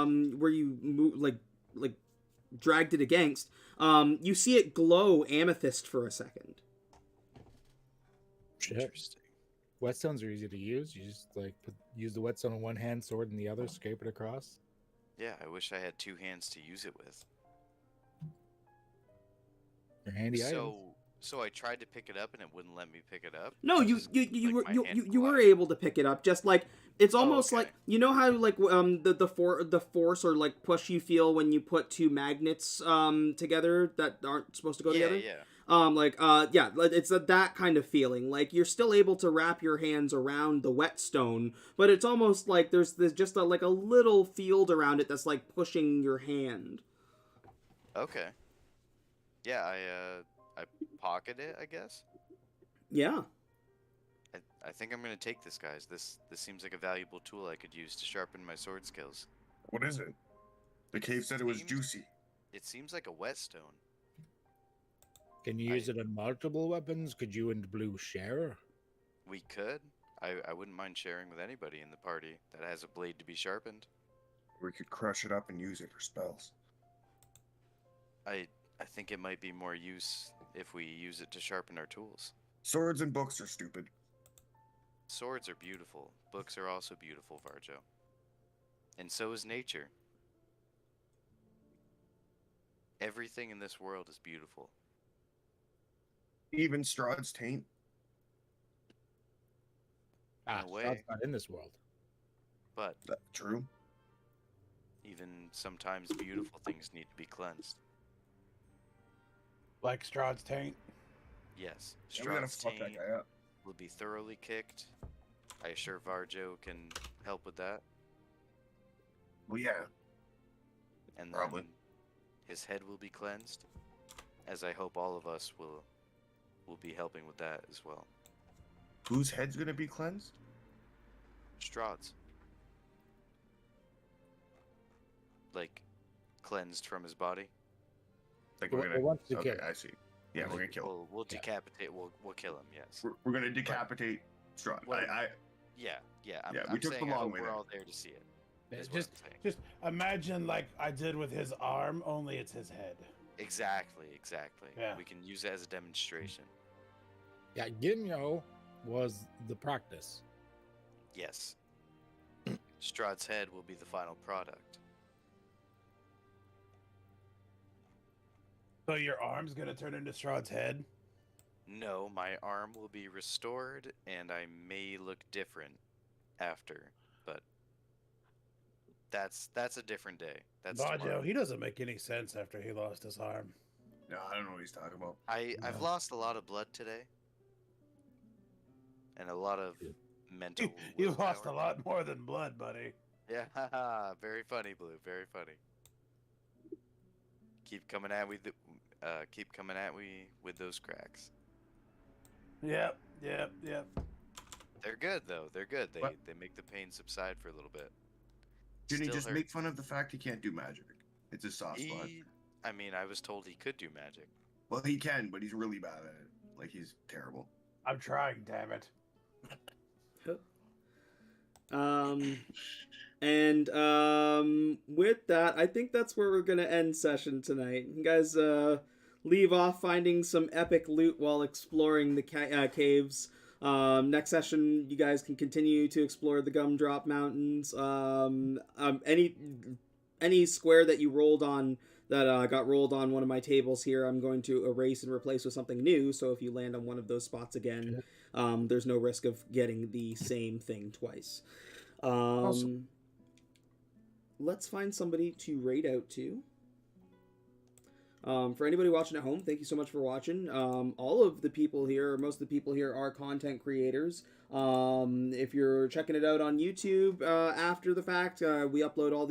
Speaker 1: move, like dragged it against. You see it glow amethyst for a second.
Speaker 2: Shit.
Speaker 6: Interesting.
Speaker 2: Whetstones are easy to use. You just like use the whetstone in one hand, sword in the other, scrape it across.
Speaker 6: Yeah, I wish I had 2 hands to use it with.
Speaker 2: They're handy items.
Speaker 6: So So I tried to pick it up and it wouldn't let me pick it up.
Speaker 1: No,
Speaker 6: It
Speaker 1: you
Speaker 6: just,
Speaker 1: you
Speaker 6: like,
Speaker 1: were
Speaker 6: my hand
Speaker 1: you were
Speaker 6: collapsed.
Speaker 1: able to pick it up. Just like it's almost
Speaker 6: okay.
Speaker 1: like you know how like the force or like push you feel when you put two magnets together that aren't supposed to go
Speaker 6: Yeah,
Speaker 1: together.
Speaker 6: yeah.
Speaker 1: Yeah, it's that kind of feeling. Like you're still able to wrap your hands around the whetstone, but it's almost like there's just like a little field around it that's like pushing your hand.
Speaker 6: Okay. Yeah, I pocket it, I guess.
Speaker 1: Yeah.
Speaker 6: I think I'm gonna take this, guys. This seems like a valuable tool I could use to sharpen my sword skills.
Speaker 4: What is it? The cave said it was
Speaker 6: Seems-
Speaker 4: juicy.
Speaker 6: It seems like a whetstone.
Speaker 2: Can you use it on multiple weapons? Could you and Blue share?
Speaker 6: We could. I wouldn't mind sharing with anybody in the party that has a blade to be sharpened.
Speaker 4: We could crush it up and use it for spells.
Speaker 6: I think it might be more use if we use it to sharpen our tools.
Speaker 4: Swords and books are stupid.
Speaker 6: Swords are beautiful. Books are also beautiful, Varjo. And so is nature. Everything in this world is beautiful.
Speaker 4: Even Strahd's taint.
Speaker 6: In a way.
Speaker 2: That's not in this world.
Speaker 6: But
Speaker 4: That's true.
Speaker 6: even sometimes beautiful things need to be cleansed.
Speaker 7: Like Strahd's taint.
Speaker 6: Yes,
Speaker 4: Yeah, we gotta
Speaker 6: Strahd's
Speaker 4: fuck that
Speaker 6: taint
Speaker 4: guy up.
Speaker 6: will be thoroughly kicked. I assure Varjo can help with that.
Speaker 4: Well, yeah.
Speaker 6: And
Speaker 4: Probably.
Speaker 6: then his head will be cleansed, as I hope all of us will be helping with that as well.
Speaker 4: Whose head's gonna be cleansed?
Speaker 6: Strahd's. Like, cleansed from his body.
Speaker 4: Like
Speaker 2: Well,
Speaker 4: we're gonna.
Speaker 2: once you
Speaker 4: Okay,
Speaker 2: kill-
Speaker 4: I see. Yeah, we're gonna kill him.
Speaker 6: We'll decapitate. We'll kill him. Yes.
Speaker 4: We're gonna decapitate Strahd.
Speaker 6: What-
Speaker 4: I
Speaker 6: Yeah. I'm,
Speaker 4: Yeah, we
Speaker 6: I'm
Speaker 4: took the
Speaker 6: saying I
Speaker 4: long
Speaker 6: hope
Speaker 4: way
Speaker 6: we're
Speaker 4: there.
Speaker 6: all there to see it.
Speaker 7: Yeah,
Speaker 6: is what I'm saying.
Speaker 7: just imagine like I did with his arm, only it's his head.
Speaker 6: Exactly.
Speaker 7: Yeah.
Speaker 6: We can use it as a demonstration.
Speaker 2: Yeah, Ginyo was the practice.
Speaker 6: Yes. Strahd's head will be the final product.
Speaker 7: So your arm's gonna turn into Strahd's head?
Speaker 6: No, my arm will be restored, and I may look different after, but that's a different day. That's
Speaker 7: Bajo,
Speaker 6: tomorrow.
Speaker 7: he doesn't make any sense after he lost his arm.
Speaker 4: No, I don't know what he's talking about.
Speaker 6: I've lost a lot of blood today, and a lot of mental.
Speaker 7: You lost a
Speaker 6: willpower.
Speaker 7: lot more than blood, buddy.
Speaker 6: Yeah, haha, very funny, Blue. Very funny. Keep coming at me with those cracks.
Speaker 7: Yep.
Speaker 6: They're good though. They're good.
Speaker 4: What?
Speaker 6: They make the pain subside for a little bit.
Speaker 4: Didn't he
Speaker 6: Still
Speaker 4: just
Speaker 6: hurt.
Speaker 4: make fun of the fact he can't do magic? It's his soft spot.
Speaker 6: I mean, I was told he could do magic.
Speaker 4: Well, he can, but he's really bad at it. Like, he's terrible.
Speaker 7: I'm trying, damn it.
Speaker 1: With that, I think that's where we're gonna end session tonight. You guys leave off finding some epic loot while exploring the caves. Next session, you guys can continue to explore the Gumdrop Mountains. Any square that you rolled on that got rolled on one of my tables here, I'm going to erase and replace with something new. So if you land on one of those spots again, there's no risk of getting the same thing twice.
Speaker 3: Awesome.
Speaker 1: Let's find somebody to raid out to. For anybody watching at home, thank you so much for watching. All of the people here, or most of the people here, are content creators. If you're checking it out on YouTube after the fact, we upload all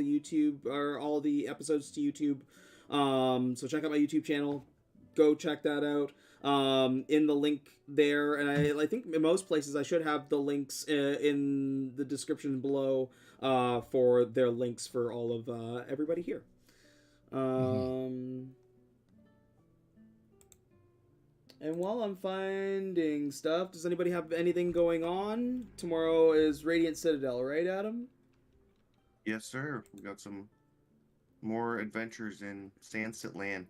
Speaker 1: the episodes to YouTube. So check out my YouTube channel. Go check that out. In the link there, and I think in most places I should have the links in the description below for their links for all of everybody here. And while I'm finding stuff, does anybody have anything going on? Tomorrow is Radiant Citadel, right, Adam?
Speaker 4: Yes, sir. We got some more adventures in Sandsit Land.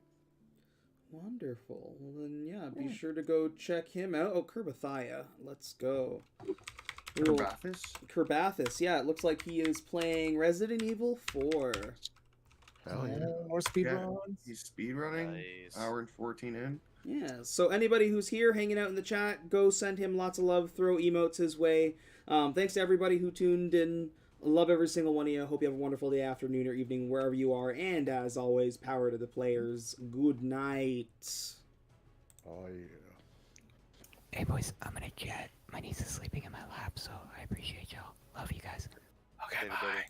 Speaker 1: Wonderful. Well, then, yeah, be sure to go check him out. Oh, Kerbathia. Let's go.
Speaker 4: Kerbathis?
Speaker 1: Kerbathis, yeah, it looks like he is playing Resident Evil 4.
Speaker 3: Hell yeah.
Speaker 2: More speed
Speaker 4: Yeah.
Speaker 2: runs.
Speaker 4: He's speedrunning.
Speaker 6: Nice.
Speaker 4: Hour and 14 in.
Speaker 1: Yeah, so anybody who's here hanging out in the chat, go send him lots of love, throw emotes his way. Thanks to everybody who tuned in. Love every single one of you. Hope you have a wonderful day, afternoon, or evening, wherever you are. And as always, power to the players. Good night.
Speaker 3: Oh, yeah.
Speaker 9: Hey boys, I'm gonna jet. My niece is sleeping in my lap, so I appreciate y'all. Love you guys.
Speaker 6: Okay, bye.